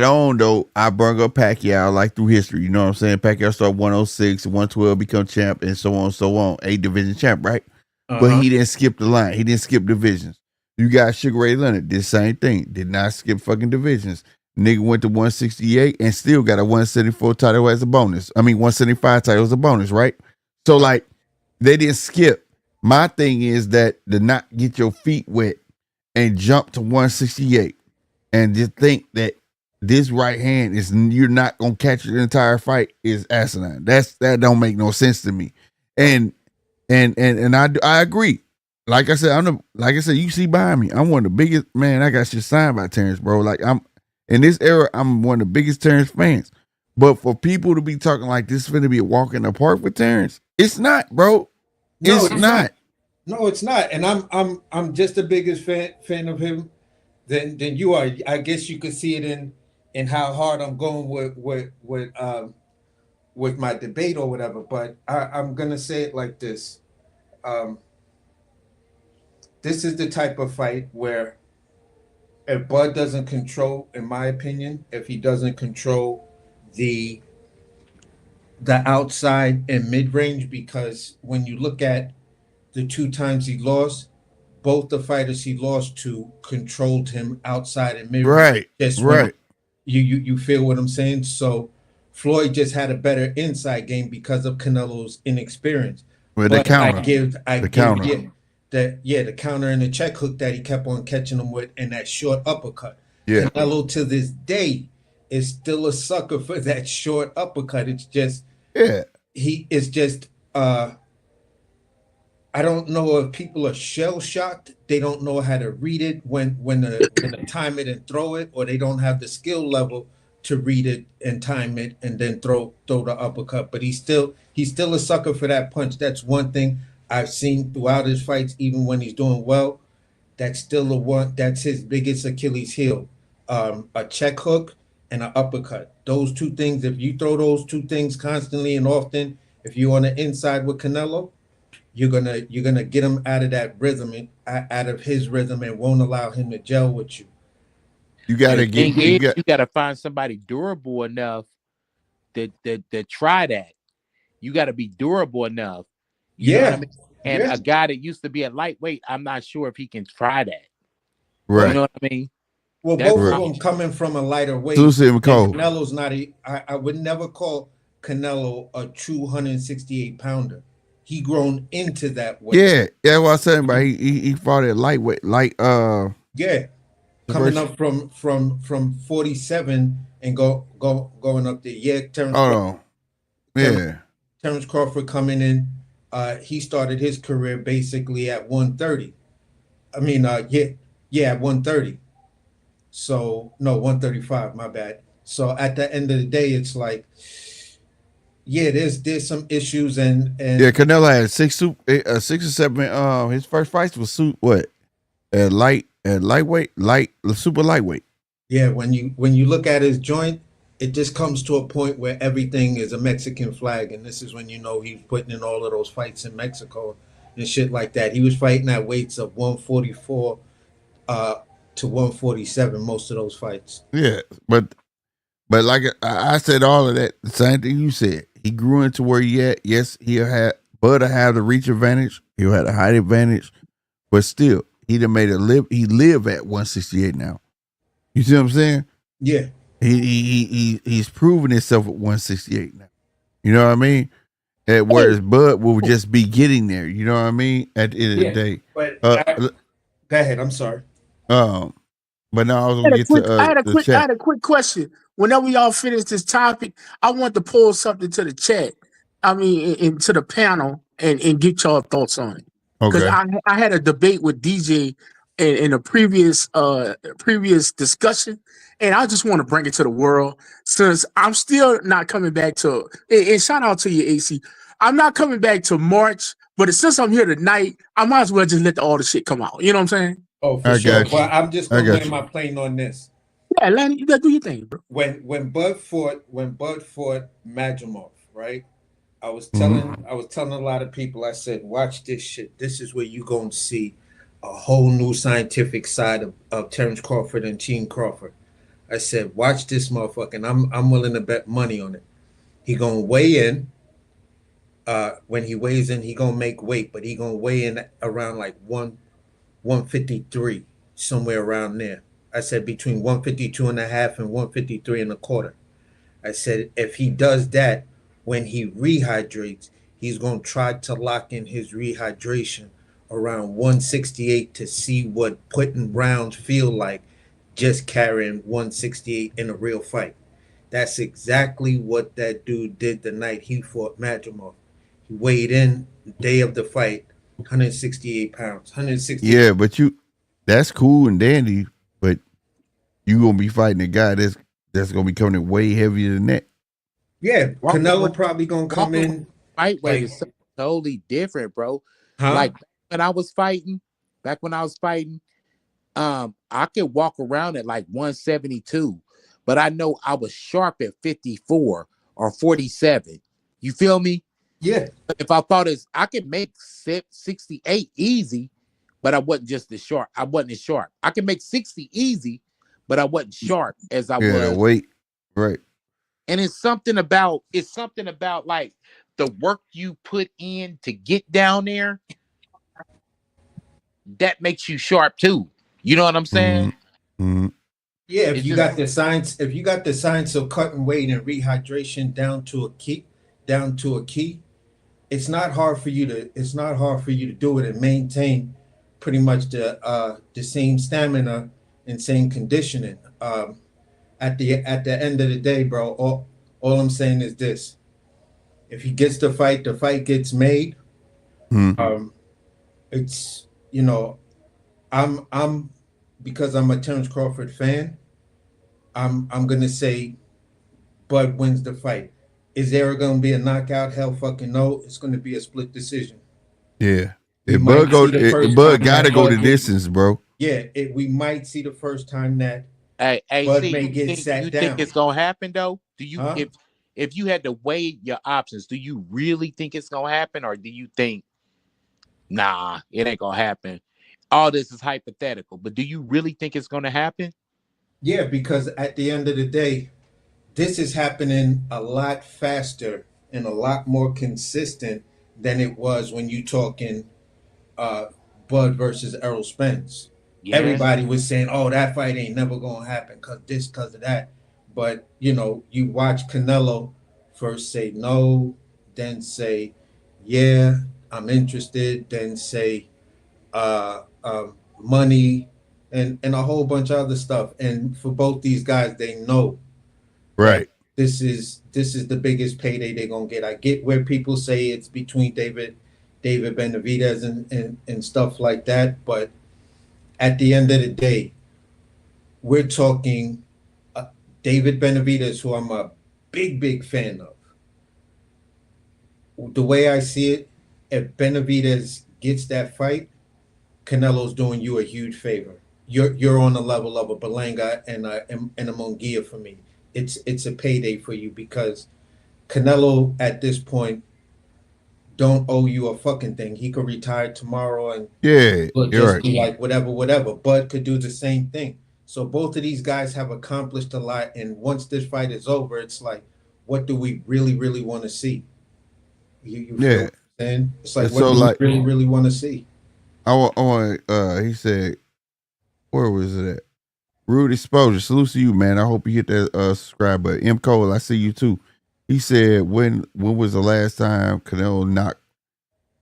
on, though, I brought up Pacquiao like through history. You know what I'm saying? Pacquiao started 106, 112, become champ, and so on and so on. 8 division champ, right? But he didn't skip the line. He didn't skip divisions. You got Sugar Ray Leonard, did the same thing. Did not skip fucking divisions. Nigga went to 168 and still got a 174 title as a bonus. I mean, 175 title as a bonus, right? So, like, they didn't skip. My thing is that to not get your feet wet and jump to 168 and just think that this right hand you're not gonna catch the entire fight is asinine. That don't make no sense to me. And I agree. Like I said, you see behind me, I'm one of the biggest, man, I got shit signed by Terence, bro. Like, I'm in this era, I'm one of the biggest Terence fans. But for people to be talking like this is going to be a walk in the park with Terence, it's not, bro. It's not. No, it's not. And I'm just the biggest fan of him than you are. I guess you could see it in how hard I'm going with my debate or whatever. But I'm gonna say it like this. This is the type of fight where if Bud doesn't control, in my opinion, if he doesn't control the outside and mid-range, because when you look at the 2 times he lost, both the fighters he lost to controlled him outside and mid-range. Right. You feel what I'm saying? So Floyd just had a better inside game because of Canelo's inexperience. With the counter. The counter and the check hook that he kept on catching him with, and that short uppercut. Yeah. Canelo to this day is still a sucker for that short uppercut. It's just he is just I don't know if people are shell shocked. They don't know how to read it when to time it and throw it, or they don't have the skill level to read it and time it and then throw the uppercut. But he's still a sucker for that punch. That's one thing I've seen throughout his fights, even when he's doing well. That's still that's his biggest Achilles heel. A check hook and an uppercut. Those 2 things, if you throw those 2 things constantly and often, if you're on the inside with Canelo, you're gonna get him out of that rhythm, out of his rhythm, and won't allow him to gel with you. You gotta find somebody durable enough that try that. You gotta be durable enough. You know what I mean? And a guy that used to be a lightweight, I'm not sure if he can try that. Right. You know what I mean? Well, both of them coming from a lighter weight. Canelo's not I would never call Canelo a true 168 pounder. he grown into that weight. Yeah, that's what I was saying about he fought at lightweight, Yeah, coming up from 47 and going up there. Yeah, Oh, yeah. Terence Crawford coming in. He started his career basically at 130. I mean, at 130. So no, 135. My bad. So at the end of the day, it's like, yeah, there's some issues and Yeah, Canelo had 6 or 7. His first fights was what at lightweight, super lightweight. Yeah, when you look at his joint, it just comes to a point where everything is a Mexican flag, and this is when you know he's putting in all of those fights in Mexico and shit like that. He was fighting at weights of 144 to 147 most of those fights. Yeah, but like I said, all of that, the same thing you said. He grew into where he at. Yes, Bud have the reach advantage. He'll have the height advantage, but still, he done made He live at 168 now. You see what I'm saying? Yeah. He's proven himself at 168 now. You know what I mean? Whereas Bud will just be getting there. You know what I mean? At the end of the day. But go ahead. I'm sorry. But now I was gonna get to I had a quick question. Whenever y'all finish this topic, I want to pull something to the chat. I mean, into the panel and get y'all thoughts on it. Because I had a debate with DJ in a previous discussion, and I just want to bring it to the world since I'm still not coming back to. And shout out to you, AC. I'm not coming back to March, but since I'm here tonight, I might as well just let all the shit come out. You know what I'm saying? Oh, for sure. But I'm just gonna land my plane on this. Yeah, Lanny, you gotta do your thing, bro. When Bud fought Madrimov, right? I was telling a lot of people, I said, watch this shit. This is where you gonna see a whole new scientific side of Terence Crawford and Can Crawford. I said, watch this motherfucker, and I'm willing to bet money on it. He gonna weigh in. When he weighs in, he gonna make weight, but he gonna weigh in around like 153, somewhere around there. I said between 152 and a half and 153 and a quarter. I said if he does that, when he rehydrates, he's going to try to lock in his rehydration around 168 to see what putting rounds feel like just carrying 168 in a real fight. That's exactly what that dude did the night he fought Madrimov. He weighed in the day of the fight, 168 pounds. 168. Yeah, but that's cool and dandy, but you gonna be fighting a guy that's gonna be coming in way heavier than that. Yeah, Canelo probably gonna come in. Fight weight is totally different, bro. Like when I was fighting, I could walk around at like 172, but I know I was sharp at 54 or 47. You feel me? Yeah. If I thought I could make 68 easy, but I wasn't just as sharp. I wasn't as sharp. I could make 60 easy, but I wasn't sharp as I was. Yeah, weight, right. And it's something about like the work you put in to get down there that makes you sharp too. You know what I'm saying? Mm-hmm. Yeah, if you got the science of cutting weight and rehydration down to a key, it's not hard for you to do it and maintain pretty much the same stamina and same conditioning. At the end of the day, bro, all I'm saying is this: if he gets the fight gets made. Mm-hmm. It's I'm because I'm a Terence Crawford fan. I'm gonna say Bud wins the fight. Is there gonna be a knockout? Hell fucking no. It's gonna be a split decision. Yeah. Bud gotta go the distance, bro. Yeah, we might see the first time that Bud may get sat down. You think it's gonna happen though? Do you if you had to weigh your options, do you really think it's gonna happen, or do you think, nah, it ain't gonna happen? All this is hypothetical, but do you really think it's gonna happen? Yeah, because at the end of the day, this is happening a lot faster and a lot more consistent than it was when you talking Bud versus Errol Spence. Yes. Everybody was saying, oh, that fight ain't never gonna happen because of that. But you watch Canelo first say no, then say yeah, I'm interested, then say money and a whole bunch of other stuff. And for both these guys, they know that Right. this is the biggest payday they're gonna get. I get where people say it's between David Benavidez and stuff like that, but at the end of the day, we're talking David Benavidez, who I'm a big fan of. The way I see it, if Benavidez gets that fight, Canelo's doing you a huge favor. You're on the level of a Berlanga and a Munguia for me. It's a payday for you because Canelo at this point don't owe you a fucking thing. He could retire tomorrow and Yeah, just you're right. be like whatever. Bud could do the same thing. So both of these guys have accomplished a lot, and once this fight is over, it's like, what do we really want to see? You feel Yeah. what I'm saying? It's like, And what so, do like, we really want to see? I want. He said, where was it at? Rude exposure. Salute to you, man. I hope you hit that subscribe button. M Cole, I see you too. He said, when was the last time Canelo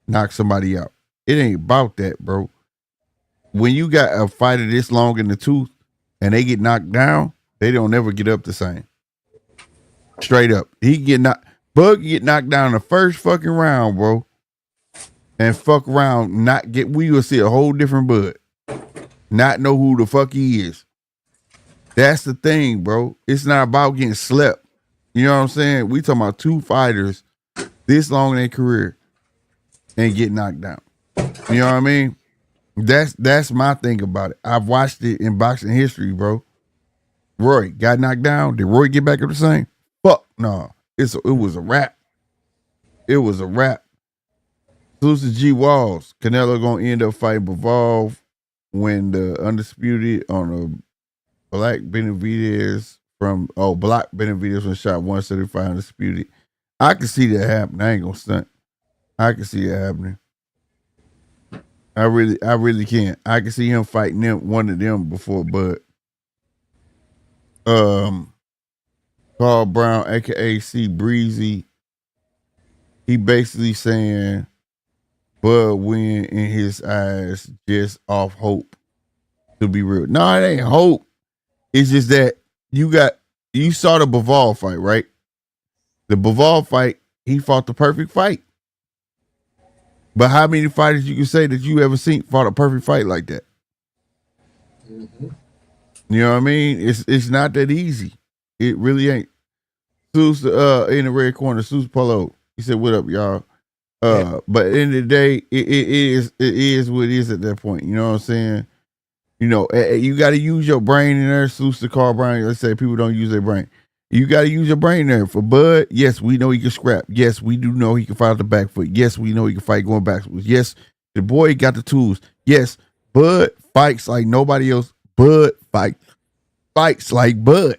knocked somebody out? It ain't about that, bro. When you got a fighter this long in the tooth and they get knocked down, they don't ever get up the same. Straight up. Bug get knocked down in the first fucking round, bro. And fuck around, we will see a whole different Bud. Not know who the fuck he is. That's the thing, bro. It's not about getting slept. You know what I'm saying? We talking about two fighters this long in their career and get knocked down. You know what I mean? That's my thing about it. I've watched it in boxing history, bro. Roy got knocked down. Did Roy get back up the same? Fuck no. It was a wrap. It was a wrap. Salute G Walls. Canelo gonna end up fighting Bivol when the undisputed on a Black Benavidez from shot 175 undisputed. I can see that happening. I ain't gonna stunt. I can see that happening. I really can. I can see him fighting one of them before Bud. Carl Brown, aka C Breezy, he basically saying Bud win in his eyes just off hope. To be real. No, it ain't hope. It's just that you saw the Bivol fight, right? The Bivol fight, he fought the perfect fight. But how many fighters you can say that you ever seen fought a perfect fight like that? Mm-hmm. You know what I mean? It's not that easy. It really ain't. Sue's in the red corner, Sue's Polo. He said, "What up, y'all?" But at the end of the day, it is what it is at that point. You know what I'm saying? You know, you got to use your brain in there. Sue's the Carl Brown. Let's say people don't use their brain. You got to use your brain there. For Bud, yes, we know he can scrap. Yes, we do know he can fight off the back foot. Yes, we know he can fight going backwards. Yes, the boy got the tools. Yes, Bud fights like nobody else. Bud fights like Bud.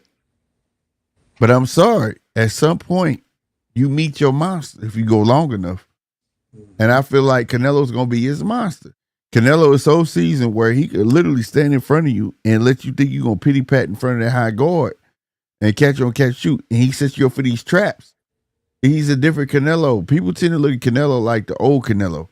But I'm sorry, at some point, you meet your monster if you go long enough. And I feel like Canelo's going to be his monster. Canelo is so seasoned where he could literally stand in front of you and let you think you're going to pity pat in front of that high guard and catch on, catch, shoot. And he sets you up for these traps. He's a different Canelo. People tend to look at Canelo like the old Canelo.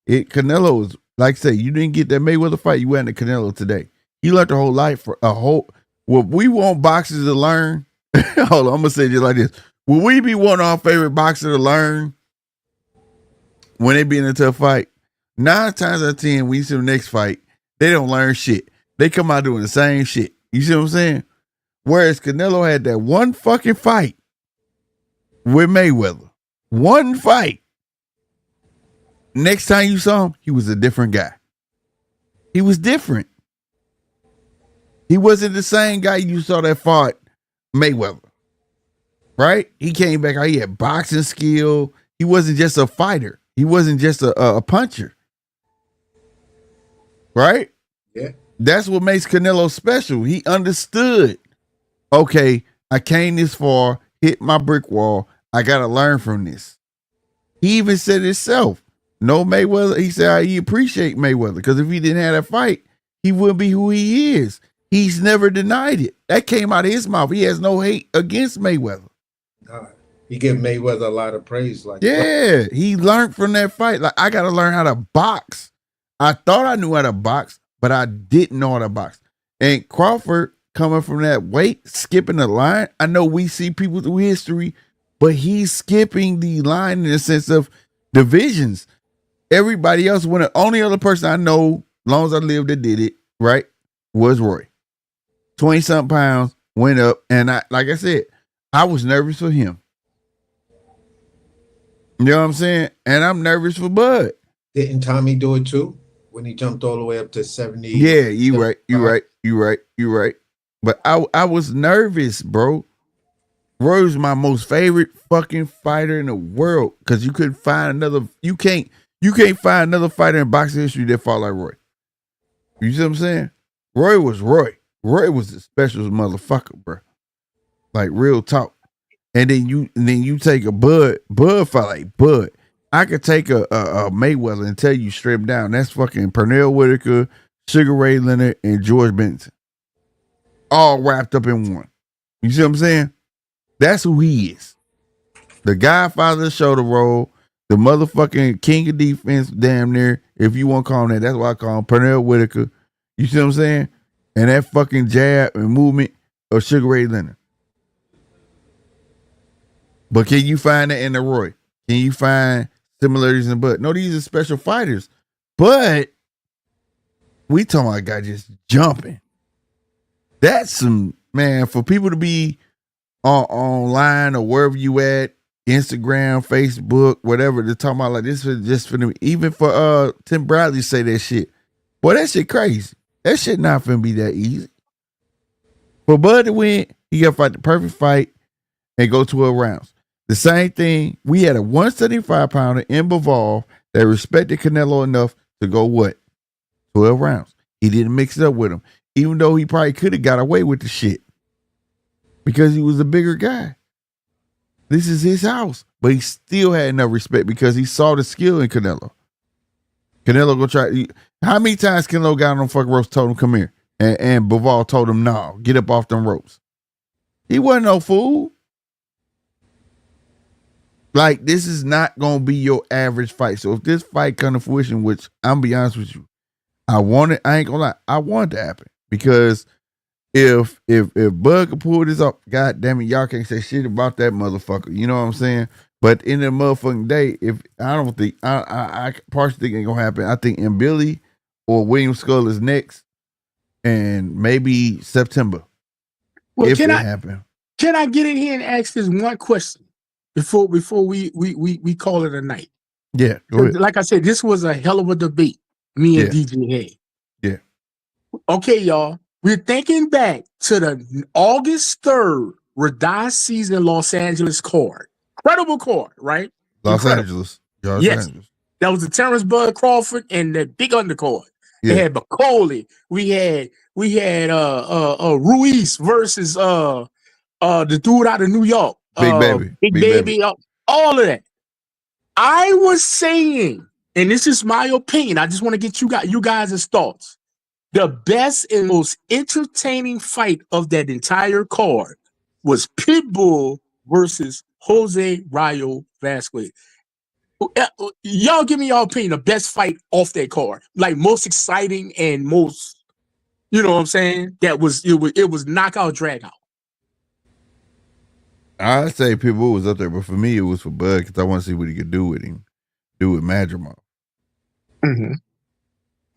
Canelo is, like I say, you didn't get that Mayweather fight, you went to Canelo today. He learned a whole life for a whole. What we want boxers to learn, hold on, I'm going to say it just like this. Will we be one of our favorite boxers to learn when they be in a tough fight? 9 times out of 10, when you see the next fight, they don't learn shit. They come out doing the same shit. You see what I'm saying? Whereas Canelo had that one fucking fight with Mayweather. One fight. Next time you saw him, he was a different guy. He was different. He wasn't the same guy you saw that fought Mayweather. Right? He came back out. He had boxing skill. He wasn't just a fighter. He wasn't just a puncher. Right? Yeah. That's what makes Canelo special. He understood, okay, I came this far, hit my brick wall. I got to learn from this. He even said himself, no Mayweather. He said he appreciate Mayweather because if he didn't have that fight, he wouldn't be who he is. He's never denied it. That came out of his mouth. He has no hate against Mayweather. He gave Mayweather a lot of praise. Like, yeah, he learned from that fight. Like, I got to learn how to box. I thought I knew how to box, but I didn't know how to box. And Crawford, coming from that weight, skipping the line. I know we see people through history, but he's skipping the line in the sense of divisions. Everybody else, when the only other person I know, long as I lived, that did it, right, was Roy. 20-something pounds, went up, and like I said, I was nervous for him. You know what I'm saying? And I'm nervous for Bud. Didn't Tommy do it too when he jumped all the way up to 70? Yeah, you right. But I was nervous, bro. Roy was my most favorite fucking fighter in the world because you couldn't find another. You can't find another fighter in boxing history that fought like Roy. You see what I'm saying? Roy was Roy. Roy was a special motherfucker, bro. Like real talk. And then you take a Bud fight like Bud. I could take a Mayweather and tell you straight down. That's fucking Pernell Whitaker, Sugar Ray Leonard, and George Benson. All wrapped up in one. You see what I'm saying? That's who he is. The Godfather of the shoulder roll, the motherfucking king of defense, damn near, if you want to call him that. That's why I call him Pernell Whitaker. You see what I'm saying? And that fucking jab and movement of Sugar Ray Leonard. But can you find that in the Roy? Can you find similarities in Bud? No, these are special fighters. But we talking about a guy just jumping. That's some, man, for people to be online or wherever you at, Instagram, Facebook, whatever, they're talking about like this is just for them. Even for Tim Bradley say that shit. Boy, that shit crazy. That shit not finna be that easy. For Bud to win, he gotta fight the perfect fight and go 12 rounds. The same thing, we had a 175 pounder in Bivol that respected Canelo enough to go what? 12 rounds. He didn't mix it up with him, even though he probably could have got away with the shit because he was a bigger guy. This is his house, but he still had enough respect because he saw the skill in Canelo. Canelo go try. How many times Canelo got on them fucking ropes, told him come here, and Bivol told him no, get up off them ropes. He wasn't no fool. Like, this is not going to be your average fight. So if this fight come to fruition, which I'm going to be honest with you, I ain't going to lie, I want it to happen. Because if Bud could pull this up, god damn it, y'all can't say shit about that motherfucker. You know what I'm saying? But in the motherfucking day, if I don't think, I partially think it ain't going to happen. I think in Billy or William Skull is next. And maybe September. Well, if it happen. Can I get in here and ask this one question? Before we call it a night. Yeah, go ahead. Like I said, this was a hell of a debate, me and DJ Hay. Yeah. Okay, y'all. We're thinking back to the August 3rd Radice season Los Angeles card. Incredible card, right? Los Angeles. Yes. That was the Terence Bud Crawford and the big undercard. Yeah. They had Bacoli. We had Ruiz versus the dude out of New York. Big baby, all of that. I was saying, and this is my opinion, I just want to get you guys' thoughts. The best and most entertaining fight of that entire card was Pitbull versus Jose Rayo Vasquez. Y'all give me your opinion, the best fight off that card. Like most exciting and most, you know what I'm saying? It was knockout, drag out. I'd say Pitbull was up there, but for me, it was for Bud because I want to see what he could do with him, do with Madrimov. Mm-hmm.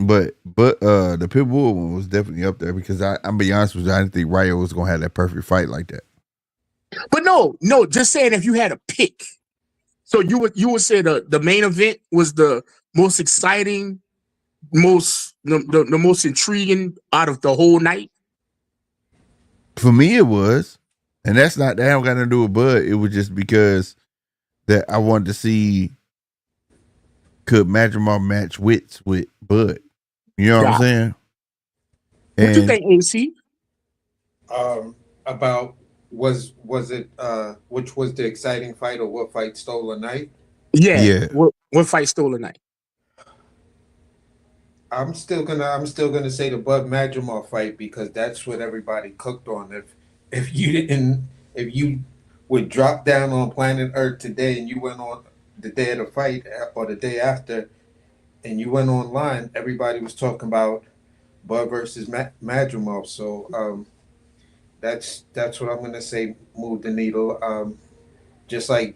But the Pitbull one was definitely up there because I'm be honest with you, I didn't think Rayo was gonna have that perfect fight like that. But no, just saying if you had a pick, so you would say the main event was the most exciting, the most intriguing out of the whole night. For me, it was. And that don't got nothing to do with Bud. It was just because that I wanted to see could Madrimov match wits with Bud. You know what I'm saying? What you think, AC? About was it which was the exciting fight or what fight stole a night? Yeah. What fight stole a night? I'm still gonna say the Bud Madrimov fight because that's what everybody cooked on. If you would drop down on planet Earth today, and you went on the day of the fight or the day after, and you went online, everybody was talking about Bud versus Madrimov. So that's what I'm gonna say. Move the needle. Just like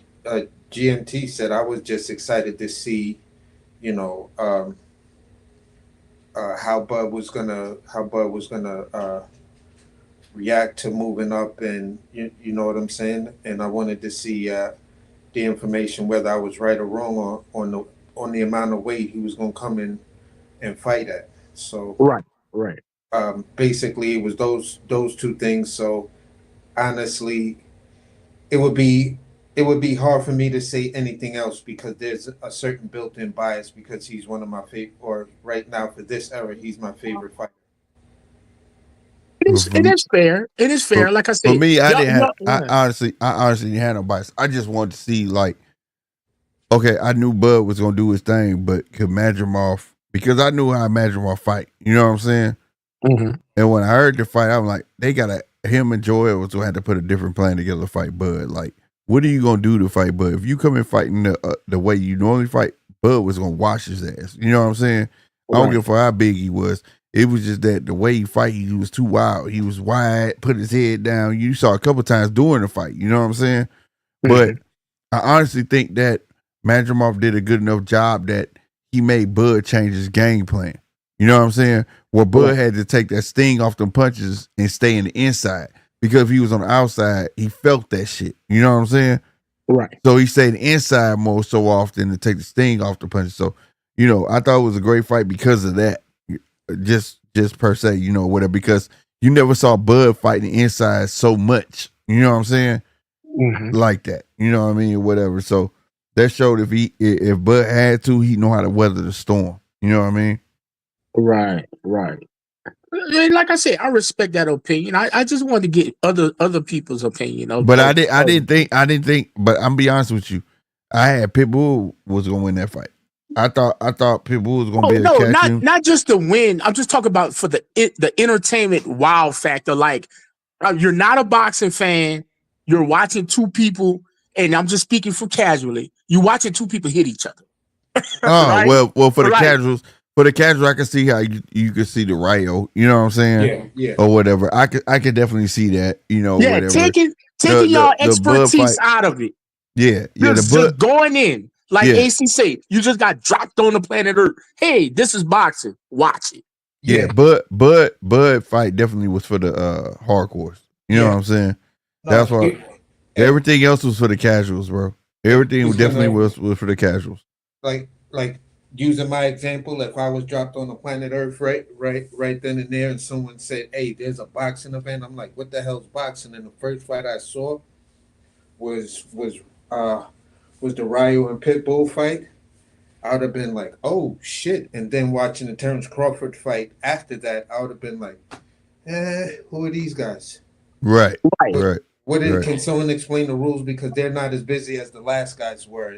GMT said, I was just excited to see, you know, how Bud was gonna react to moving up, and you know what I'm saying. And I wanted to see the information whether I was right or wrong on the amount of weight he was gonna come in and fight at. So right. basically, it was those two things. So honestly, it would be hard for me to say anything else because there's a certain built-in bias because he's one of my favorite, or right now for this era, he's my favorite fighter. It is fair. It is fair. Like I said, for me, I honestly didn't have no bias. I just wanted to see, like, okay, I knew Bud was gonna do his thing, but could Madrimov, because I knew how Madrimov fight. You know what I'm saying? Mm-hmm. And when I heard the fight, I'm like, they gotta, him and Joel was gonna have to put a different plan together to fight Bud. Like, what are you gonna do to fight Bud? If you come in fighting the way you normally fight, Bud was gonna wash his ass. You know what I'm saying? I don't give a fuck how big he was. It was just that the way he fight, he was too wild. He was wide, put his head down. You saw a couple times during the fight. You know what I'm saying? Mm-hmm. But I honestly think that Madrimov did a good enough job that he made Bud change his game plan. You know what I'm saying? Where Bud had to take that sting off them punches and stay in the inside. Because if he was on the outside, he felt that shit. You know what I'm saying? Right. So he stayed inside more so often to take the sting off the punches. So, you know, I thought it was a great fight because of that. Just per se, you know, whatever. Because you never saw Bud fighting inside so much. You know what I'm saying? Mm-hmm. Like that. You know what I mean? Whatever. So that showed if Bud had to, he know how to weather the storm. You know what I mean? Right. Like I said, I respect that opinion. I just wanted to get other people's opinion. But I didn't think. But I'm be honest with you, I had Pitbull was gonna win that fight. I thought Pitbull was gonna be able to catch him. Not just the win. I'm just talking about for the entertainment wow factor. Like, you're not a boxing fan. You're watching two people, and I'm just speaking for casually. You watching two people hit each other. Right? well, for the casuals. For the casual, I can see how you could see the Rayo, you know what I'm saying? Yeah. Or whatever. I could definitely see that, you know, whatever. Taking y'all expertise out of it. Yeah. Just going in. Like AC say, you just got dropped on the planet Earth. Hey, this is boxing. Watch it. Yeah, Bud fight definitely was for the hardcores. You know what I'm saying? That's why everything else was for the casuals, bro. Everything definitely was for the casuals. Like using my example, if I was dropped on the planet Earth right then and there, and someone said, "Hey, there's a boxing event," I'm like, "What the hell's boxing?" And the first fight I saw was the Ryu and Pitbull fight. I would have been like, "Oh shit!" And then watching the Terence Crawford fight after that, I would have been like, "Who are these guys?" Right. Can someone explain the rules, because they're not as busy as the last guys were?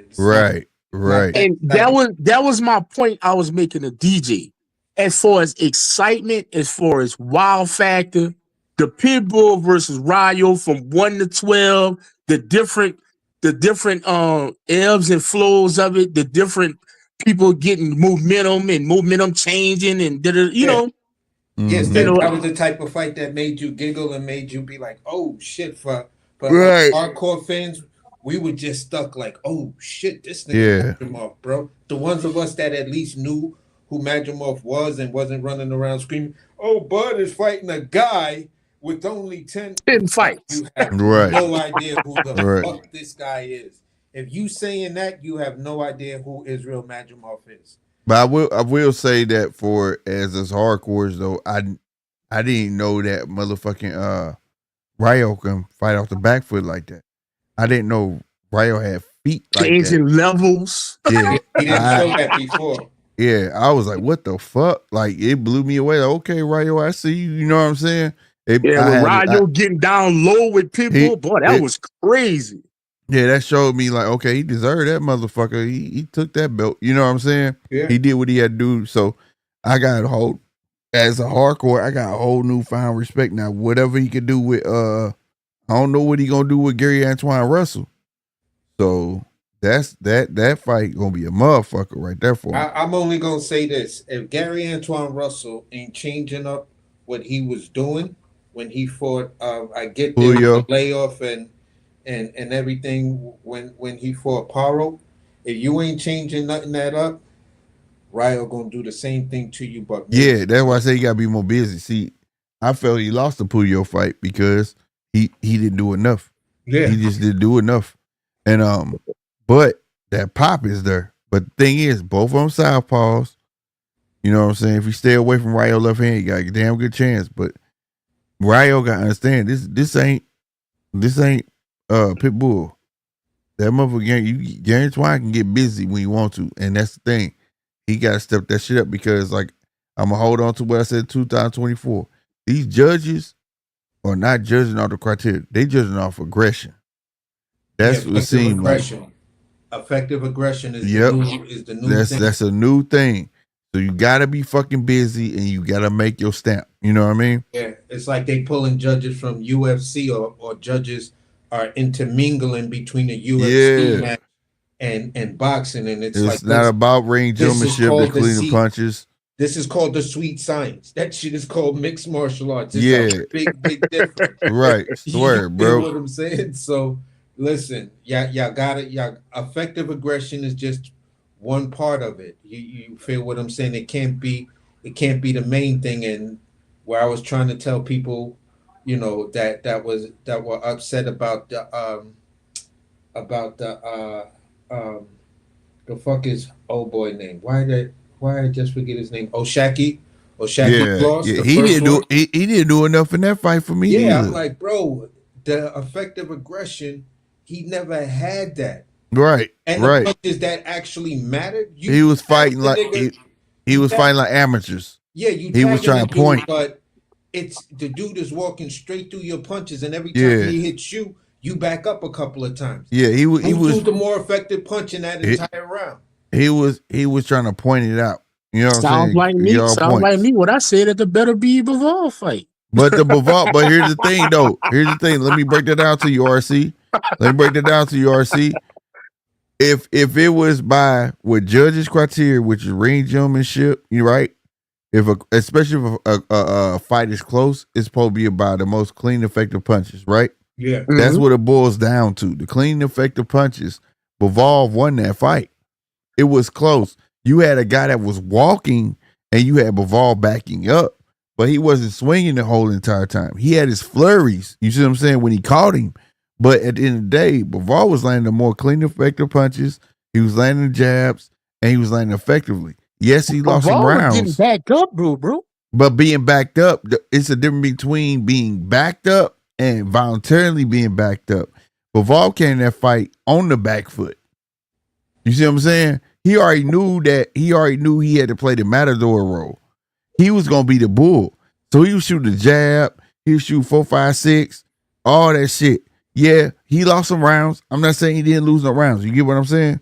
Right. And that was my point I was making to DJ. As far as excitement, as far as wow factor, the Pitbull versus Ryo from 1 to 12, the different ebbs and flows of it, the different people getting momentum changing, and you know. Yes, that was the type of fight that made you giggle and made you be like, "Oh shit!" For hardcore fans, we were just stuck like, "Oh shit, this nigga Madrimov, bro." The ones of us that at least knew who Madrimov was and wasn't running around screaming, "Oh, Bud is fighting a guy with only 10 fights." You have no idea who the fuck this guy is. If you saying that, you have no idea who Israel Madrimov is. But I will say that for as hardcores though, I didn't know that motherfucking Ryo can fight off the back foot like that. I didn't know Ryo had feet like changing levels. Yeah, he didn't show that before. Yeah, I was like, what the fuck? Like, it blew me away. Like, okay, Ryo, I see you. You know what I'm saying? Ryo getting down low with Pitbull, boy, that was crazy. Yeah, that showed me like, okay, he deserved that motherfucker. He took that belt. You know what I'm saying? Yeah. He did what he had to do. So I got as a hardcore, I got a whole newfound respect now. Whatever he could do with I don't know what he gonna do with Gary Antoine Russell. So that fight gonna be a motherfucker right there for him. I'm only gonna say this: if Gary Antoine Russell ain't changing up what he was doing when he fought, I get the layoff and everything when he fought Paro. If you ain't changing nothing that up, Ryo gonna do the same thing to you. But yeah, that's why I say you gotta be more busy. See, I felt he lost the Puyo fight because he didn't do enough. Yeah, he just didn't do enough. And but that pop is there. But the thing is, both of them southpaws. You know what I'm saying? If you stay away from Ryo left hand, you got a damn good chance. But Ryo gotta understand this ain't Pitbull. That motherfucker Gary Twine can get busy when you want to, and that's the thing. He gotta step that shit up because like I'm gonna hold on to what I said 2024. These judges are not judging off the criteria. They judging off aggression. That's what it seems like. Effective aggression is the new thing. That's a new thing. So you gotta be fucking busy and you gotta make your stamp. You know what I mean? Yeah, it's like they pulling judges from UFC or judges are intermingling between the UFC match and boxing, and it's like not about ring gentlemanship and cleaning punches. This is called the sweet science. That shit is called mixed martial arts. It's a big difference. Right. Swear, bro. You know what I'm saying? So listen, y'all got it. Y'all effective aggression is just one part of it. You feel what I'm saying? It can't be the main thing. And where I was trying to tell people, you know, that were upset about the fuck is old boy name? Why I just forget his name? O'Shaki lost. Yeah. He didn't do enough in that fight for me. Yeah, either. I'm like, bro, the effective aggression, he never had that. Right. And the punches that actually mattered. He was fighting like he was fighting like amateurs. Yeah, he was trying to point, but it's the dude is walking straight through your punches, and every time he hits you, you back up a couple of times. Yeah, he was the more effective punch in that entire round. He was trying to point it out. You know what I'm saying? Sounds like me. What I said at the Better Be Bivol fight. But here's the thing though. Here's the thing. Let me break that down to you, RC. If it was by what judges' criteria, which is ring gentlemanship, you're right. Especially if a fight is close, it's supposed to be about the most clean, effective punches, right? Yeah, that's what it boils down to. The clean, effective punches. Bivol won that fight. It was close. You had a guy that was walking, and you had Bivol backing up, but he wasn't swinging the whole entire time. He had his flurries. You see what I'm saying? When he caught him. But at the end of the day, Bivol was landing the more clean, effective punches. He was landing the jabs, and he was landing effectively. Yes, he lost some rounds. Getting backed up, bro. But being backed up, it's a difference between being backed up and voluntarily being backed up. Bivol came in that fight on the back foot. You see what I'm saying? He already knew he had to play the matador role. He was gonna be the bull. So he would shoot the jab, he would shoot 4, 5, 6, all that shit. Yeah, he lost some rounds. I'm not saying he didn't lose no rounds. You get what I'm saying?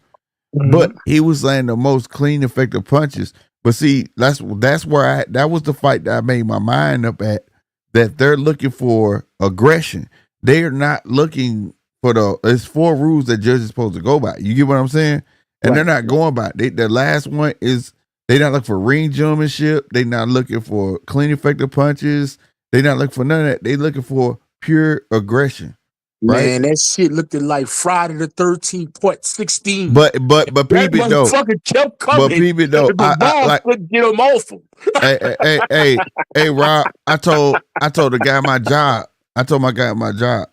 Mm-hmm. But he was landing the most clean, effective punches. But see, that was the fight that I made my mind up at, that they're looking for aggression. They are not looking for it's 4 rules that judges are supposed to go by. You get what I'm saying? And they're not going by it. The last one is they're not looking for ring gentlemanship. They're not looking for clean, effective punches. They're not looking for none of that. They're looking for pure aggression. Right? Man, that shit looked like Friday the 13th, part 16. But peep it though. Fucking kept coming. But peep it though. I like couldn't get him off him. hey, Rob. I told the guy at my job. I told my guy at my job.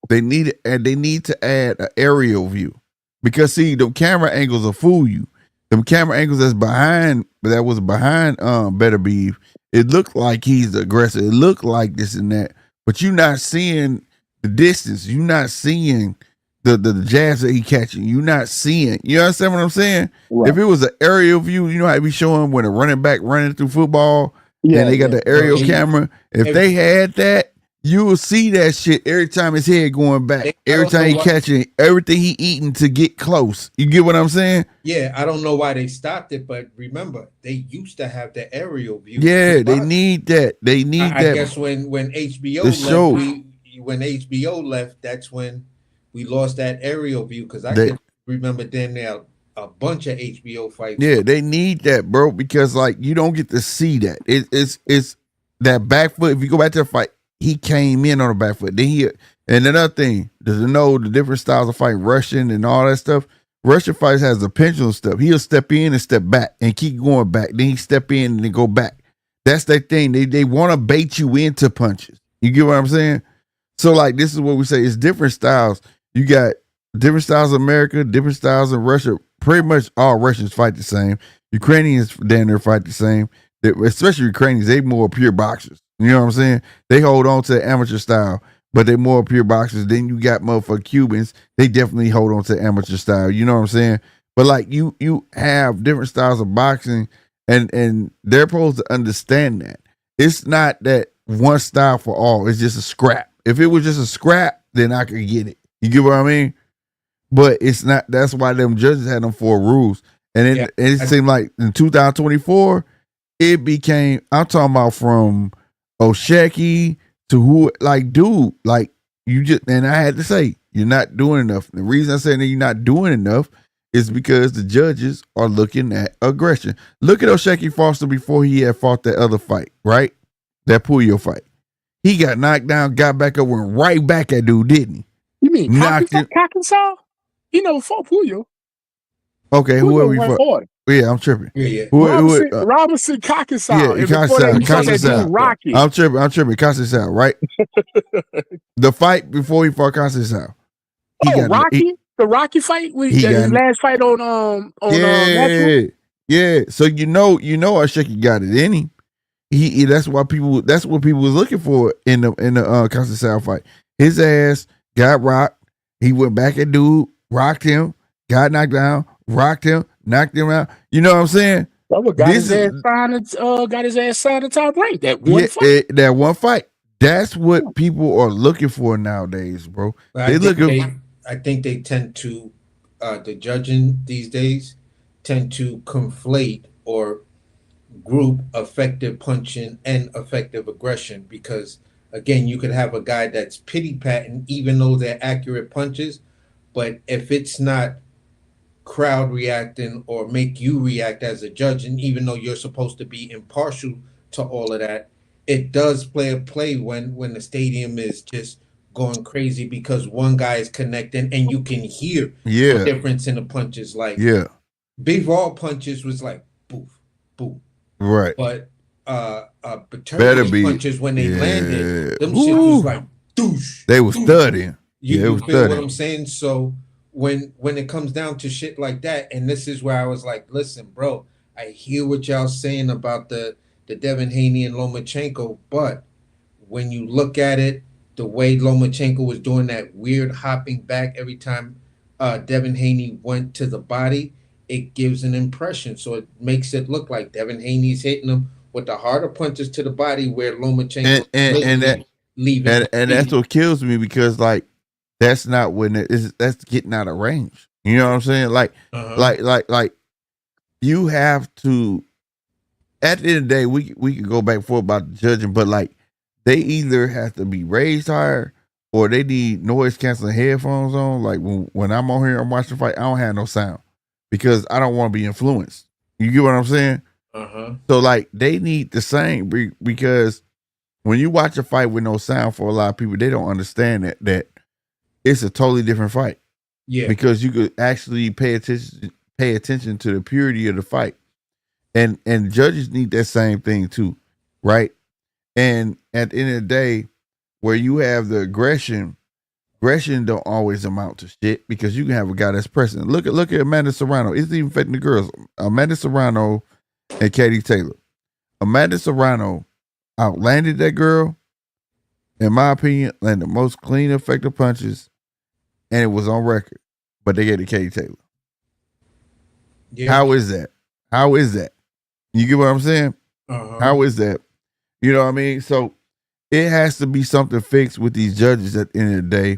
They need to add an aerial view. Because see, the camera angles will fool you. Them camera angles that was behind Better Beef, it looked like he's aggressive. It looked like this and that. But you're not seeing the distance. You're not seeing the jabs that he catching. You're not seeing. You understand what I'm saying? Right. If it was an aerial view, you know how we showing when a running back running through football and they got the aerial camera. If they had that, you will see that shit every time his head going back. Every time he catching everything he eating to get close. You get what I'm saying? Yeah, I don't know why they stopped it, but remember, they used to have the aerial view. Yeah, they need that. I guess when HBO the show. when HBO left, that's when we lost that aerial view because I can remember then there a bunch of HBO fights. Yeah, they need that, bro, because like you don't get to see that. It's that back foot. If you go back to the fight, he came in on the back foot. Then and another thing, does it know the different styles of fight, Russian and all that stuff? Russian fights has a pendulum step. He'll step in and step back and keep going back. Then he step in and then go back. That's their thing. They want to bait you into punches. You get what I'm saying? So like this is what we say. It's different styles. You got different styles of America, different styles in Russia. Pretty much all Russians fight the same. Ukrainians down there fight the same. Especially Ukrainians, they more pure boxers. You know what I'm saying? They hold on to the amateur style, but they more pure boxers. Then you got motherfucking Cubans. They definitely hold on to the amateur style. You know what I'm saying? But like you have different styles of boxing, and they're supposed to understand that. It's not that one style for all. It's just a scrap. If it was just a scrap, then I could get it. You get what I mean? But it's not. That's why them judges had them 4 rules. And it seemed like in 2024, it became, I'm talking about from Osheki to who, like, dude, like, you just, and I had to say, you're not doing enough. The reason I say that you're not doing enough is because the judges are looking at aggression. Look at Osheki Foster before he had fought that other fight, right? That Puyo fight. He got knocked down, got back up, went right back at dude, didn't he? You mean Kakinsaw? He never fought Puyo. Okay, whoever you fought. Yeah, I'm tripping. Yeah. Robinson Kakinsaw. Yeah, Kakinsaw. Rocky. I'm tripping. Kakinsaw, right? The fight before he fought Kakinsaw. Rocky? The Rocky fight? His last fight on Netflix? Yeah. So you know Osheki got it in him. That's what people was looking for in the Kakinsaw fight. His ass got rocked. He went back at dude, rocked him, got knocked down, rocked him, knocked him out. You know what I'm saying? Got his ass signed to Top Rank. That one fight. That one fight. That's what people are looking for nowadays, bro. I think they tend to, the judging these days tend to conflate or group effective punching and effective aggression because, again, you could have a guy that's pity-patting even though they're accurate punches, but if it's not crowd reacting or make you react as a judge, and even though you're supposed to be impartial to all of that, it does play when the stadium is just going crazy because one guy is connecting and you can hear the difference in the punches. Like Big Raw punches was like boof, boof. Right. But Turkish punches when they landed, them shit was like douche. They were studying. You feel what I'm saying? So when it comes down to shit like that, and this is where I was like, listen, bro, I hear what y'all saying about the Devin Haney and Lomachenko, but when you look at it, the way Lomachenko was doing that weird hopping back every time Devin Haney went to the body, it gives an impression. So it makes it look like Devin Haney's hitting him with the harder punches to the body where Lomachenko and that's what kills me because like that's not when that's getting out of range. You know what I'm saying? Like you have to. At the end of the day, we can go back and forth about the judging, but like they either have to be raised higher or they need noise canceling headphones on. Like when I'm on here, I'm watching the fight, I don't have no sound because I don't want to be influenced. You get what I'm saying? So like they need the same because when you watch a fight with no sound, for a lot of people, they don't understand that it's a totally different fight. Yeah, because you could actually pay attention to the purity of the fight. And judges need that same thing too, right? And at the end of the day, where you have the aggression don't always amount to shit because you can have a guy that's pressing. Look at Amanda Serrano. It's even affecting the girls. Amanda Serrano and Katie Taylor. Amanda Serrano outlanded that girl, in my opinion, landed the most clean, effective punches, and it was on record. But they gave it to Katie Taylor. Yeah. How is that? You get what I'm saying? How is that? You know what I mean? So it has to be something fixed with these judges at the end of the day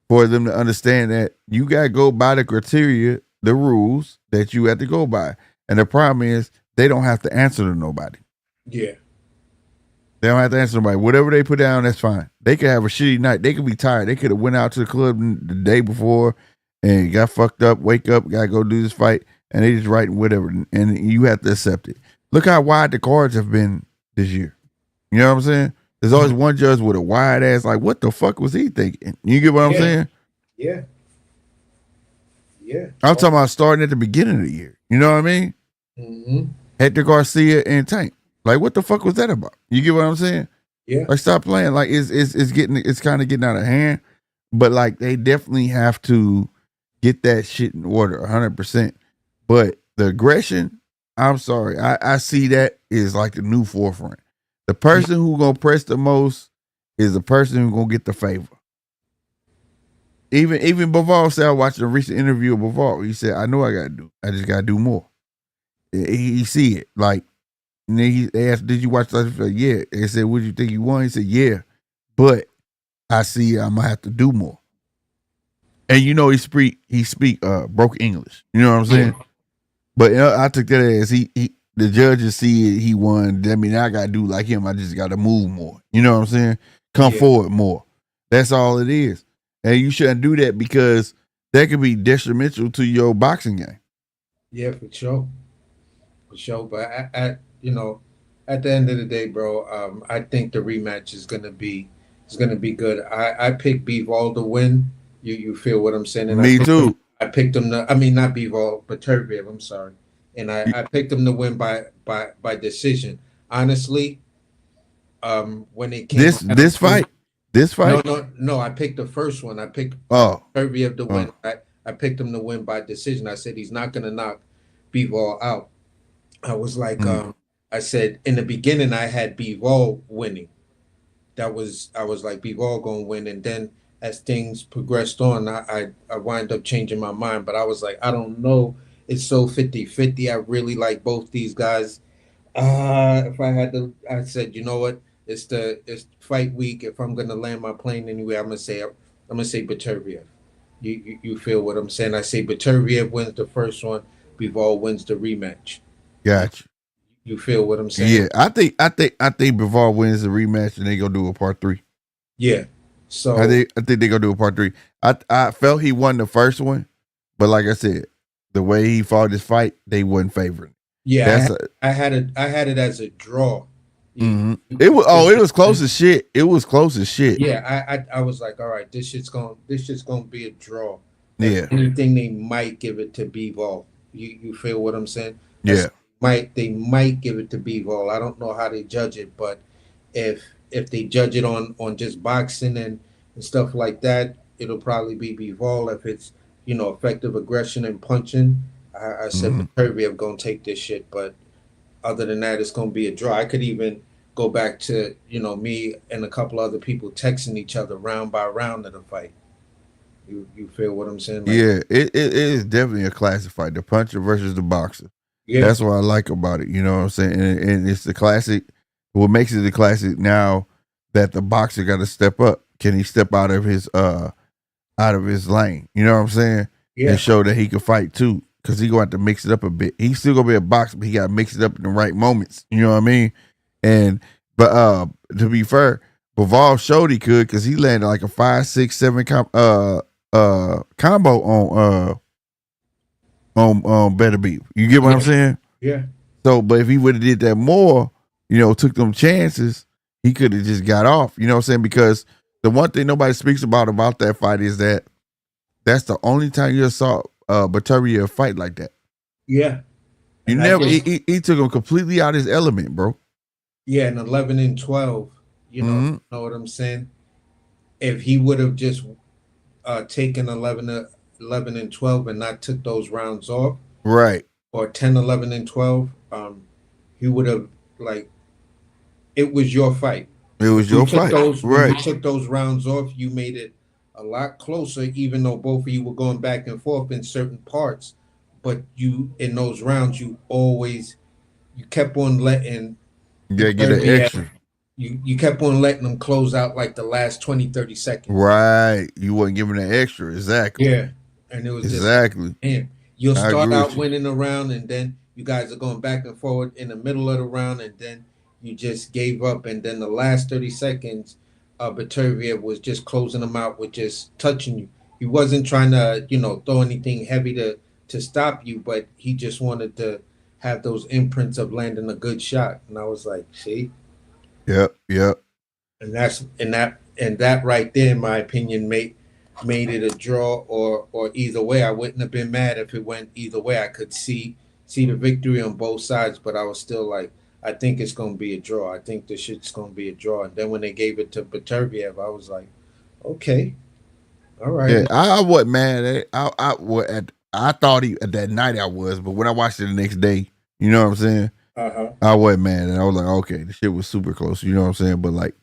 for them to understand that you got to go by the criteria, the rules that you have to go by. And the problem is they don't have to answer to nobody. Yeah. They don't have to answer nobody. Whatever they put down, that's fine. They could have a shitty night. They could be tired. They could have went out to the club the day before and got fucked up, wake up, gotta go do this fight, and they just writing whatever. And you have to accept it. Look how wide the cards have been this year. You know what I'm saying? There's always one judge with a wide ass, like, what the fuck was he thinking? You get what I'm saying? Yeah. Yeah. I'm talking about starting at the beginning of the year. You know what I mean? Mm-hmm. Hector Garcia and Tank. Like, what the fuck was that about? You get what I'm saying? Yeah. Like, stop playing. Like, it's kind of getting out of hand. But like, they definitely have to get that shit in order, 100%. But the aggression, I'm sorry, I see that is like the new forefront. The person who gonna press the most is the person who gonna get the favor. Even Bivol said, I watched a recent interview of Bivol. He said, I know I just gotta do more. He see it. Like, and then they asked, did you watch that? He said, yeah. They said, what did you think you won? He said, yeah. But I see I'm gonna have to do more. And you know he speak broken English. You know what I'm saying? But I took that as the judges see it, he won. That mean I gotta do like him. I just gotta move more. You know what I'm saying? Come forward more. That's all it is. And you shouldn't do that because that could be detrimental to your boxing game. Yeah, for sure. For sure. But at the end of the day, bro, I think the rematch is gonna be good. I picked Bivol to win. You feel what I'm saying? And Me too. I picked him not Bivol, but Turviev, I'm sorry. And I picked him to win by decision. Honestly, when it came this fight. No, I picked the first one. I picked Turviev to win. I picked him to win by decision. I said he's not gonna knock Bivol out. I was like, I said in the beginning I had Bivol winning. I was like Bivol gonna win, and then as things progressed on, I wind up changing my mind. But I was like, I don't know. It's so 50-50. I really like both these guys. If I had to, I said, you know what? It's fight week. If I'm gonna land my plane anyway, I'm gonna say Beterbiev. You feel what I'm saying? I say Beterbiev wins the first one. Bivol wins the rematch. Gotcha. You feel what I'm saying? Yeah, I think Bivol wins the rematch and they gonna do a part 3. Yeah. So I think they gonna do a part 3. I felt he won the first one, but like I said, the way he fought this fight, they wasn't favoring. Yeah, I had it as a draw. Mm-hmm. It was close as shit. It was close as shit. Yeah, I was like, all right, this shit's gonna be a draw. Yeah. Anything they might give it to Bivol. You feel what I'm saying? Yeah. They might give it to Bivol. I don't know how they judge it, but if they judge it on just boxing and stuff like that, it'll probably be Bivol. If it's effective aggression and punching, I said Beterbiev gonna take this shit. But other than that, it's gonna be a draw. I could even go back to me and a couple other people texting each other round by round of the fight. You feel what I'm saying? Like, yeah, it is definitely a classic fight. The puncher versus the boxer. Yeah. That's what I like about it. You know what I'm saying? And it's the classic. What makes it the classic now that the boxer got to step up. Can he step out of his lane? You know what I'm saying? Yeah. And show that he can fight too. Because he going to have to mix it up a bit. He's still going to be a boxer, but he got to mix it up in the right moments. You know what I mean? But to be fair, Bivol showed he could because he landed like a 5, 6, 7 combo on Better Beef. You get what I'm saying? Yeah. So, but if he would have did that more, took them chances, he could have just got off. You know what I'm saying? Because the one thing nobody speaks about that fight is that that's the only time you saw Beterbiev fight like that. Yeah. You never he took him completely out of his element, bro. Yeah, and 11 and 12. You know what I'm saying? If he would have just taken 11 and 12 and not took those rounds off, right? Or 10, 11 and 12, he would have it was your fight. It was your fight. Right. You took those rounds off, you made it a lot closer, even though both of you were going back and forth in certain parts. But in those rounds, you kept on letting. You gotta get an extra. You kept on letting them close out like the last 20, 30 seconds. Right. You wasn't giving an extra. Exactly. Yeah. And it was exactly. Just, you'll start out winning a round, and then you guys are going back and forward in the middle of the round, and then you just gave up, and then the last 30 seconds, Beterbiev was just closing him out with just touching you. He wasn't trying to, throw anything heavy to stop you, but he just wanted to have those imprints of landing a good shot. And I was like, see, Yep. and that right there, in my opinion, made it a draw or either way. I wouldn't have been mad if it went either way. I could see the victory on both sides, but I was still like, I think it's going to be a draw. I think this shit's going to be a draw. And then when they gave it to Beterbiev, I was like, okay, all right. Yeah, I wasn't mad. I thought he at that night I was, but when I watched it the next day, you know what I'm saying? I wasn't mad, and I was like, okay, the shit was super close. You know what I'm saying? But like,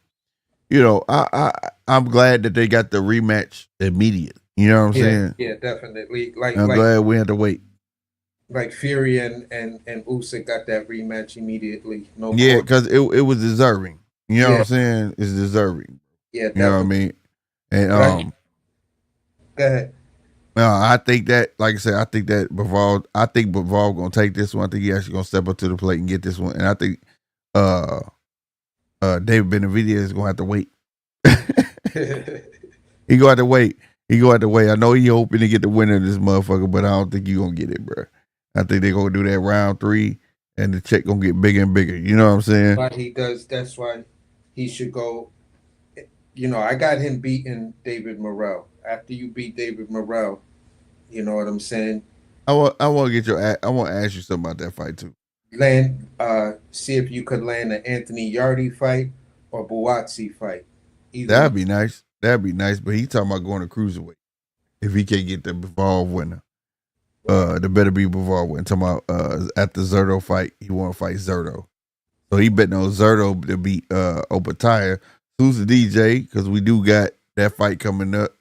I'm glad that they got the rematch immediate. You know what I'm saying? Yeah, definitely. I'm glad we had to wait. Like Fury and Usyk got that rematch immediately. Yeah, because it was deserving. You know what I'm saying? It's deserving. Yeah, you know what I mean? And go ahead. No, I think that, like I said, I think Bivol gonna take this one. I think he actually gonna step up to the plate and get this one. And I think David Benavidez is gonna have to wait. He gonna have to wait. I know he hoping to get the winner of this motherfucker, but I don't think he gonna get it, bro. I think they're gonna do that round 3, and the check gonna get bigger and bigger. You know what I'm saying? But he does. That's why he should go. I got him beating David Morrell. After you beat David Morrell, you know what I'm saying? I want to ask you something about that fight too. See if you could land an Anthony Yarde fight or Buatsi fight. That'd be nice. But he talking about going to cruiserweight if he can't get the Bivol winner. The better be Bivol winner. Talking about at the Zerto fight, he want to fight Zerto, so he betting on Zerto to beat Opataya. Who's the DJ? Because we do got that fight coming up.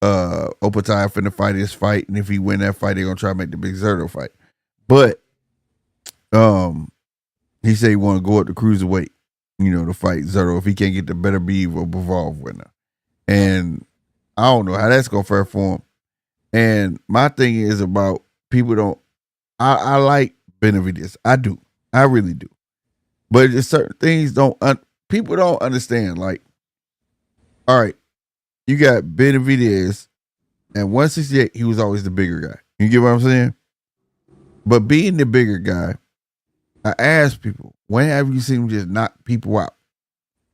Opataya finna fight his fight, and if he win that fight, they're gonna try to make the big Zerto fight. But he said he want to go up to cruiserweight, to fight Zerto if he can't get the better be or Bivol winner. And I don't know how that's gonna fare for him. And my thing is about people don't. I like Benavidez. I do. I really do. But just certain things people don't understand. Like, all right, you got Benavidez at 168. He was always the bigger guy. You get what I'm saying? But being the bigger guy, I ask people, when have you seen him just knock people out?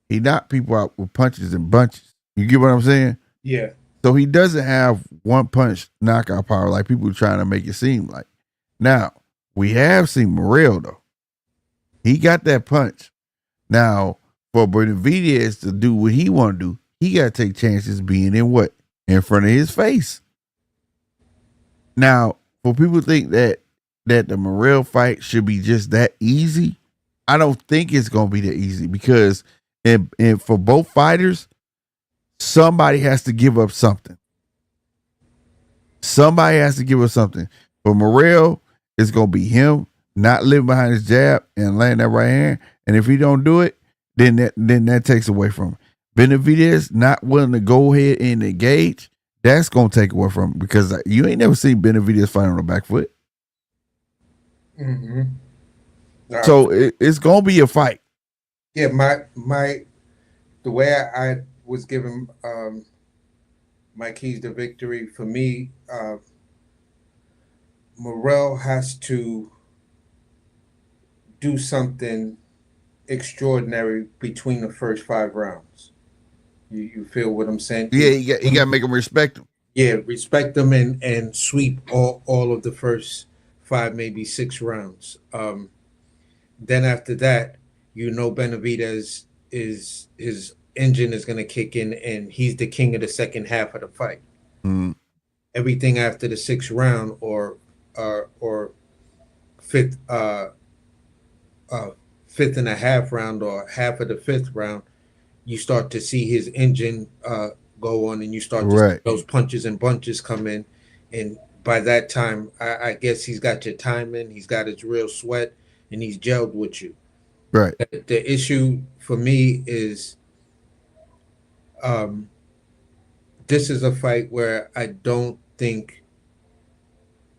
He knocked people out with punches and bunches. You get what I'm saying? Yeah. So he doesn't have one punch knockout power like people are trying to make it seem like. Now, we have seen Morrell though. He got that punch. Now, for Benavidez to do what he want to do, he got to take chances being in front of his face. Now, for people to think that the Morrell fight should be just that easy, I don't think it's going to be that easy because and for both fighters, somebody has to give up something. Somebody has to give up something. For Morrell, it's going to be him not living behind his jab and laying that right hand. And if he don't do it, then that takes away from him. Benavidez not willing to go ahead and engage, that's going to take away from him because you ain't never seen Benavidez fight on the back foot. Mm-hmm. So it's going to be a fight. Yeah, the way I was giving my keys to victory, for me, Morrell has to do something extraordinary between the first 5 rounds. You feel what I'm saying? Yeah, you got to make him respect him. Yeah, respect them and sweep all of the first 5, maybe 6 rounds. Then after that, Benavidez his engine is going to kick in, and he's the king of the second half of the fight. Mm. Everything after the 6th round or fifth and a half round or half of the 5th round, you start to see his engine go on, and you start to see those punches and bunches come in. And by that time, I guess he's got your timing, he's got his real sweat, and he's gelled with you. Right. The issue for me is this is a fight where I don't think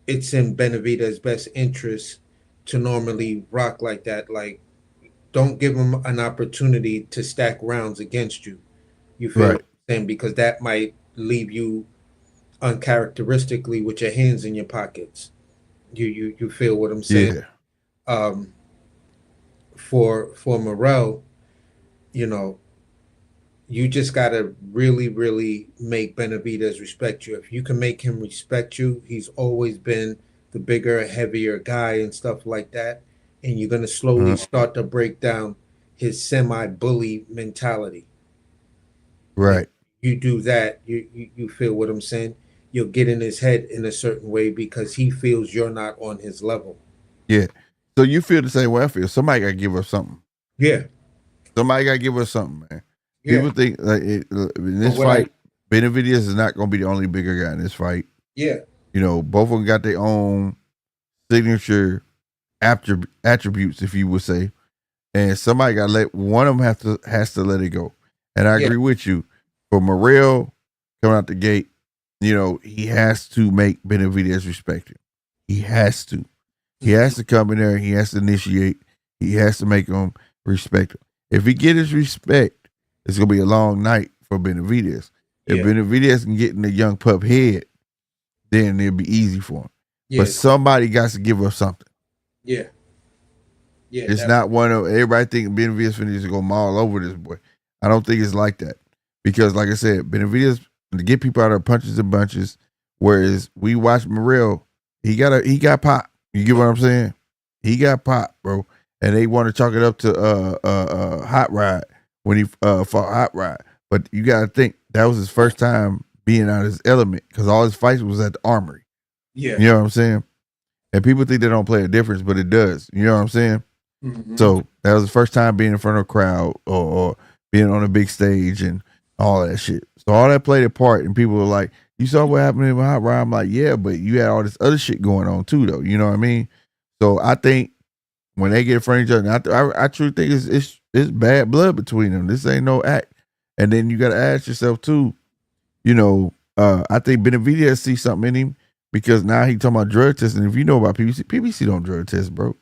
it's in Benavidez's best interest to normally rock like that. Like, don't give him an opportunity to stack rounds against you. You feel Right. what I'm saying? Because that might leave you uncharacteristically with your hands in your pockets. You feel what I'm saying? Yeah. Um, for Morrell, you know, you just gotta really make Benavidez respect you. If you can make him respect you, he's always been the bigger, heavier guy and stuff like that. And you're gonna slowly start to break down his semi-bully mentality. If Right. you do that, you feel what I'm saying? You'll get in his head in a certain way because he feels you're not on his level. Yeah. So you feel the same way I feel. Somebody got to give us something. Yeah. Somebody got to give us something, man. Yeah. People think like in this fight, Benavidez is not going to be the only bigger guy in this fight. Yeah. You know, both of them got their own signature attributes, if you would say, and somebody got to let one of them has to let it go. And I agree with you. For Morrell coming out the gate, you know, he has to make Benavidez respect him. He has to. He has to come in there. He has to initiate. He has to make him respect him. If he get his respect, it's gonna be a long night for Benavidez. If Benavidez can get in the young pup head, then it'll be easy for him. Yeah. But somebody got to give up something. Yeah. Yeah. It's not one of everybody think Benavidez finna go maul over this boy. I don't think it's like that. Because like I said, Benavidez to get people out of punches and bunches, whereas we watch Morrell, he got pop. You get what I'm saying? He got pop, bro. And they want to chalk it up to Hot Rod when he fought Hot Rod. But you gotta think that was his first time being out of his element because all his fights was at the Armory. Yeah. You know what I'm saying? And people think they don't play a difference, but it does. You know what I'm saying? Mm-hmm. So that was the first time being in front of a crowd or being on a big stage and all that shit. So all that played a part, and people were like, "You saw what happened in Hot Rod?" I'm like, "Yeah, but you had all this other shit going on too, though." You know what I mean? So I think when they get in front of each other, I truly think it's bad blood between them. This ain't no act. And then you got to ask yourself too. You know, I think Benavidez sees something in him because now he talking about drug testing. If you know about PBC don't drug test, bro.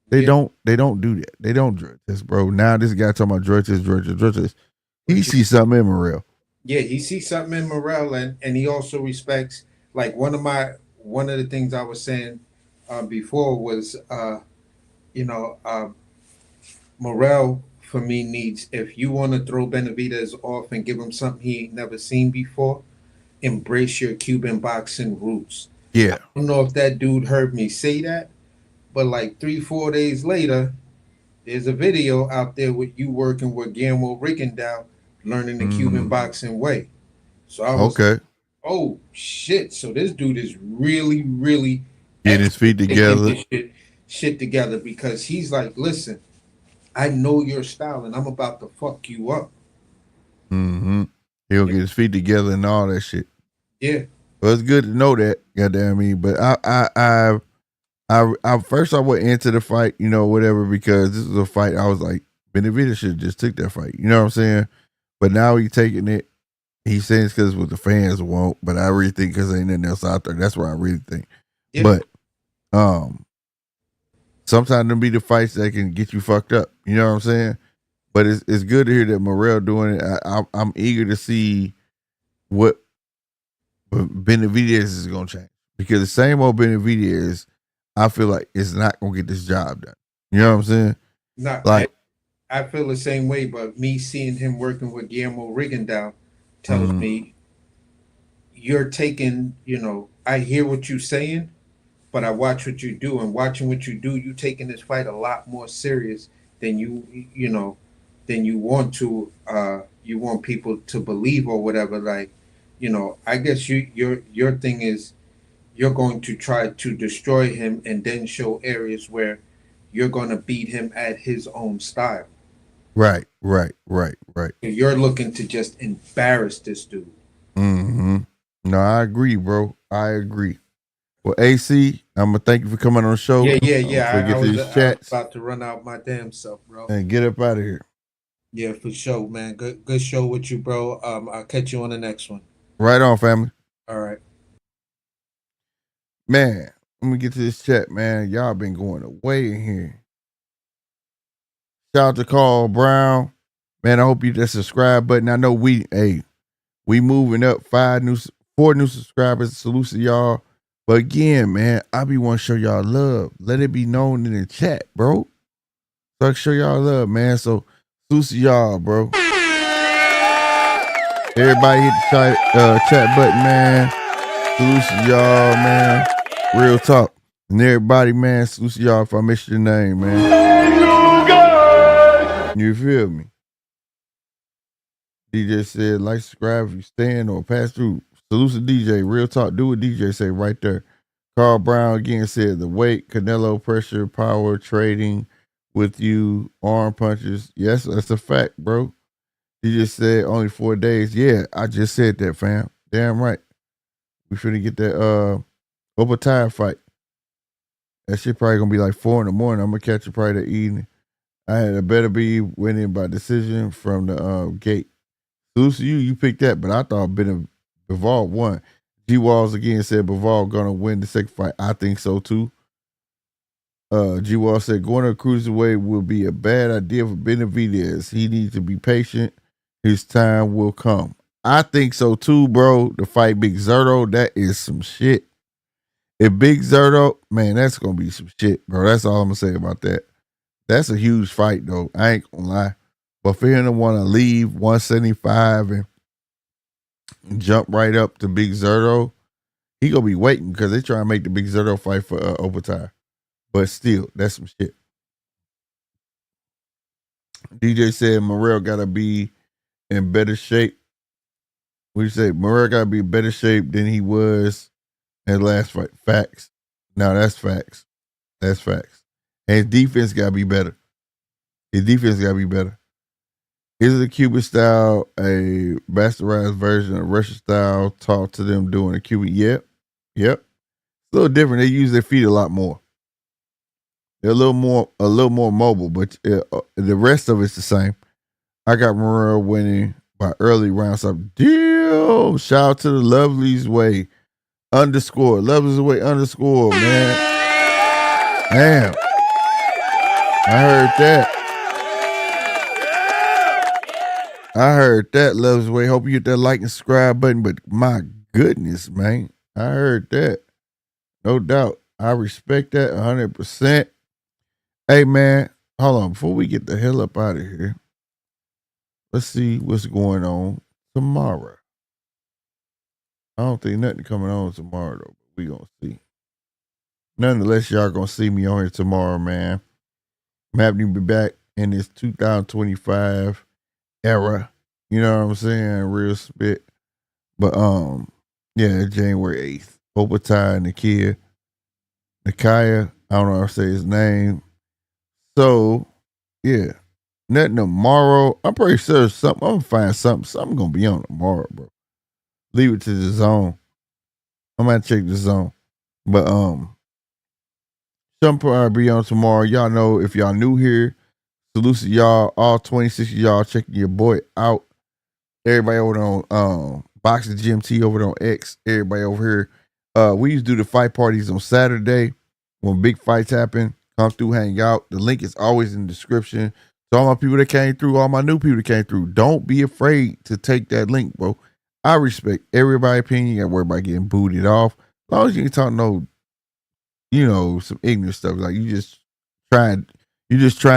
They don't do that. They don't drug test, bro. Now this guy talking about drug test. He sees something in Morrell. Yeah, he sees something in Morrell, and he also respects, like one of the things I was saying before was Morrell for me needs, if you want to throw Benavidez off and give him something he ain't never seen before, embrace your Cuban boxing roots. Yeah. I don't know if that dude heard me say that, but like 3-4 days later, there's a video out there with you working with Guillermo Rigondeaux, learning the Cuban boxing way. So I was like, oh shit! So this dude is really getting his feet together, shit together, because he's like, listen, I know your style, and I'm about to fuck you up. Mm-hmm. He'll get his feet together and all that shit. Yeah. Well, it's good to know that. Goddamn me, but I first I went into the fight, you know, whatever, because this was a fight. I was like, Benavidez should have just took that fight. You know what I'm saying? But now he's taking it. He's saying it's because what the fans want, but I really think because ain't nothing else out there. That's what I really think. Yeah. But sometimes them be the fights that can get you fucked up. You know what I'm saying? But it's good to hear that Morrell doing it. I'm eager to see what Benavidez is going to change, because the same old Benavidez, I feel like it's not going to get this job done. You know what I'm saying? No, like I feel the same way, but me seeing him working with Guillermo Rigondeaux tells me you're taking, I hear what you're saying, but I watch what you do, and watching what you do, you taking this fight a lot more serious than than you want to. You want people to believe or whatever. Like, I guess your thing is you're going to try to destroy him and then show areas where you're going to beat him at his own style. Right. You're looking to just embarrass this dude. Mm-hmm. No, I agree, bro. I agree. Well, AC, I'm gonna thank you for coming on the show. Yeah. I was about to run out my damn self, bro. And get up out of here. Yeah, for sure, man. Good show with you, bro. I'll catch you on the next one. Right on, family. All right. Man, let me get to this chat, man. Y'all been going away in here. Shout out to Carl Brown. Man, I hope you that subscribe button. I know we moving up 4 new subscribers. Salute to y'all. But again, man, I be want to show y'all love. Let it be known in the chat, bro. So I can show y'all love, man. So salute to y'all, bro. Everybody hit the chat button, man. Salute to y'all, man. Real talk. And everybody, man, salute to y'all if I missed your name, man. You feel me? DJ said, like, subscribe if you stand or pass through. Salute to DJ. Real talk. Do what DJ say right there. Carl Brown again said, the weight, Canelo, pressure, power, trading with you, arm punches. Yes, that's a fact, bro. He just said only 4 days. Yeah, I just said that, fam. Damn right. We finna get that overtime fight. That shit probably gonna be like 4 in the morning. I'm gonna catch it probably that evening. I had a better be winning by decision from the gate. Lucy, you picked that, but I thought Bivol won. G Walls again said Bivol gonna win the second fight. I think so too. G Wall said going to cruiserweight will be a bad idea for Benavidez. He needs to be patient. His time will come. I think so too, bro. To fight Big Zerto, that is some shit. If Big Zerto, man, that's gonna be some shit, bro. That's all I'm gonna say about that. That's a huge fight, though. I ain't gonna lie. But for him to want to leave 175 and jump right up to Big Zerto, he gonna be waiting because they try to make the Big Zerto fight for overtime. But still, that's some shit. DJ said Morrell gotta be in better shape. What you say? Morrell gotta be in better shape than he was in the last fight. Facts. No, that's facts. That's facts. And his defense gotta be better. His defense gotta be better. Is it a Cuban style, a bastardized version of Russian style? Talk to them doing a Cuban. Yep. It's a little different. They use their feet a lot more. They're a little more mobile, but the rest of it's the same. I got Morrell winning by early rounds up. Deal. Shout out to the Lovely's Way _ Lovely's Way _ man. Damn. I heard that, Love's Way. Hope you hit that like and subscribe button. But my goodness, man. I heard that. No doubt. I respect that 100%. Hey, man. Hold on. Before we get the hell up out of here, let's see what's going on tomorrow. I don't think nothing coming on tomorrow, though. But we going to see. Nonetheless, y'all going to see me on here tomorrow, man. I'm happy to be back in this 2025 era. You know what I'm saying? Real spit. But yeah, January 8th. Obertai and the kid. Nakaya. I don't know how to say his name. So, yeah. Nothing tomorrow. I'm pretty sure something. I'm gonna find something. Something gonna be on tomorrow, bro. Leave it to the zone. I'm gonna check the zone. But something probably be on tomorrow. Y'all know if y'all new here. Salute to y'all, all 26 of y'all checking your boy out. Everybody over there on Boxing GMT over there on X. Everybody over here. We used to do the fight parties on Saturday when big fights happen. Come through, hang out. The link is always in the description. So all my people that came through, all my new people that came through, don't be afraid to take that link, bro. I respect everybody's opinion. You got to worry about getting booted off. As long as you can talk some ignorant stuff. Like you just trying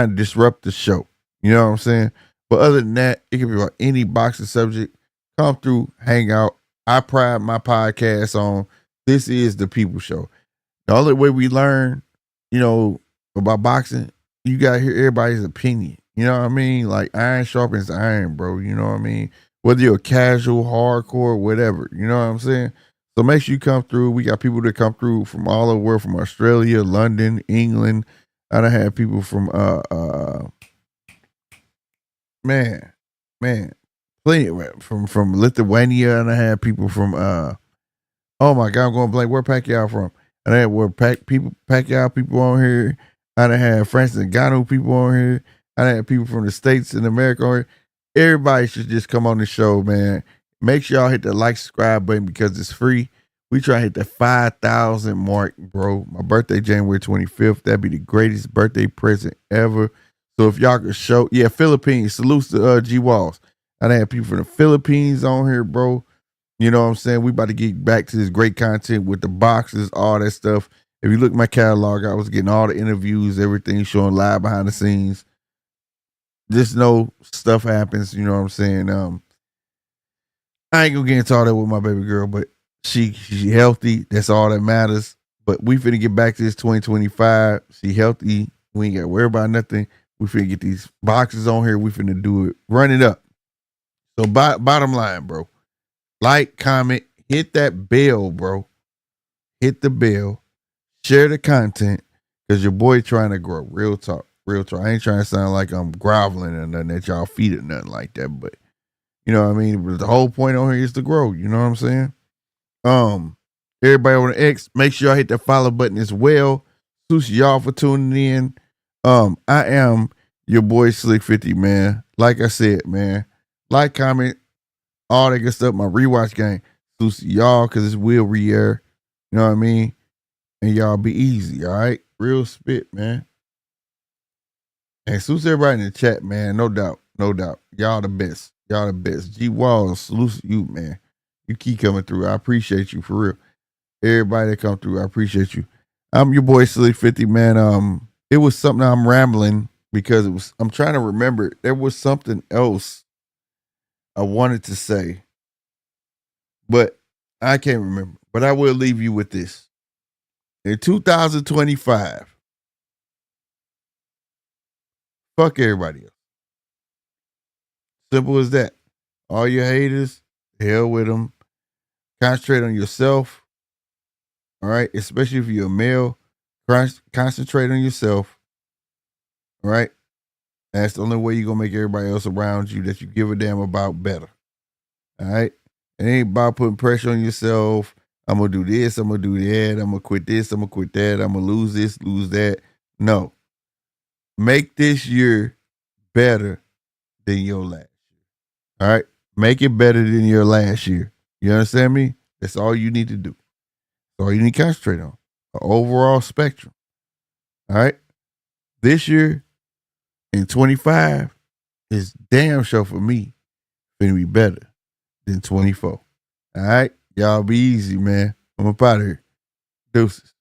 to disrupt the show. You know what I'm saying? But other than that, it can be about any boxing subject. Come through, hang out. I pride my podcast on this is the people show. The only way we learn, about boxing, you got to hear everybody's opinion. You know what I mean? Like iron sharpens iron, bro. You know what I mean? Whether you're casual, hardcore, whatever. You know what I'm saying? So make sure you come through. We got people that come through from all over the world, from Australia, London, England. I done had people from plenty from Lithuania, and I had people from oh my God, I'm going blank. Where Pacquiao from? And I had Pacquiao people on here. I done had Francis Ngannou people on here. I done had people from the States and America on here. Everybody should just come on the show, man. Make sure y'all hit the like, subscribe button because it's free. We try to hit the 5,000 mark, bro. My birthday, January 25th. That'd be the greatest birthday present ever. So if y'all could show, Philippines, salutes to G Walls. I done had people from the Philippines on here, bro. You know what I'm saying? We about to get back to this great content with the boxes, all that stuff. If you look at my catalog, I was getting all the interviews, everything showing live behind the scenes. Just know stuff happens, you know what I'm saying? I ain't gonna get into all that with my baby girl, but she healthy. That's all that matters. But we finna get back to this 2025. She healthy. We ain't gotta worry about nothing. We finna get these boxes on here. We finna do it. Run it up. So bottom line, bro. Like, comment, hit that bell, bro. Hit the bell. Share the content. Cause your boy trying to grow. Real talk. Real talk. I ain't trying to sound like I'm groveling or nothing at y'all feet or nothing like that. But you know what I mean? But the whole point on here is to grow. You know what I'm saying? Everybody on the X, make sure y'all hit that follow button as well. Thanks y'all for tuning in. I am your boy Slick 50, man. Like I said, man, like, comment, all that good stuff. My rewatch game. Thanks y'all, cause it's will re-air. You know what I mean? And y'all be easy, all right? Real spit, man. And salute everybody in the chat, man. No doubt, no doubt. Y'all the best. Y'all the best. G Walls, salute you, man. You keep coming through. I appreciate you for real. Everybody that come through, I appreciate you. I'm your boy Slick 50, man. It was something I'm rambling because I'm trying to remember. There was something else I wanted to say, but I can't remember. But I will leave you with this. In 2025, fuck everybody else. Simple as that. All your haters, hell with them. Concentrate on yourself. All right, especially if you're a male, concentrate on yourself. All right, that's the only way you're gonna make everybody else around you that you give a damn about better. All right, it ain't about putting pressure on yourself. I'm gonna do this. I'm gonna do that. I'm gonna quit this. I'm gonna quit that. I'm gonna lose this, lose that. No, make this year better than your last year. All right, make it better than your last year. You understand me? That's all you need to do. That's all you need to concentrate on. An overall spectrum. All right. This year in 25 is damn sure for me gonna be better than 24. All right. Y'all be easy, man. I'm up out of here. Deuces.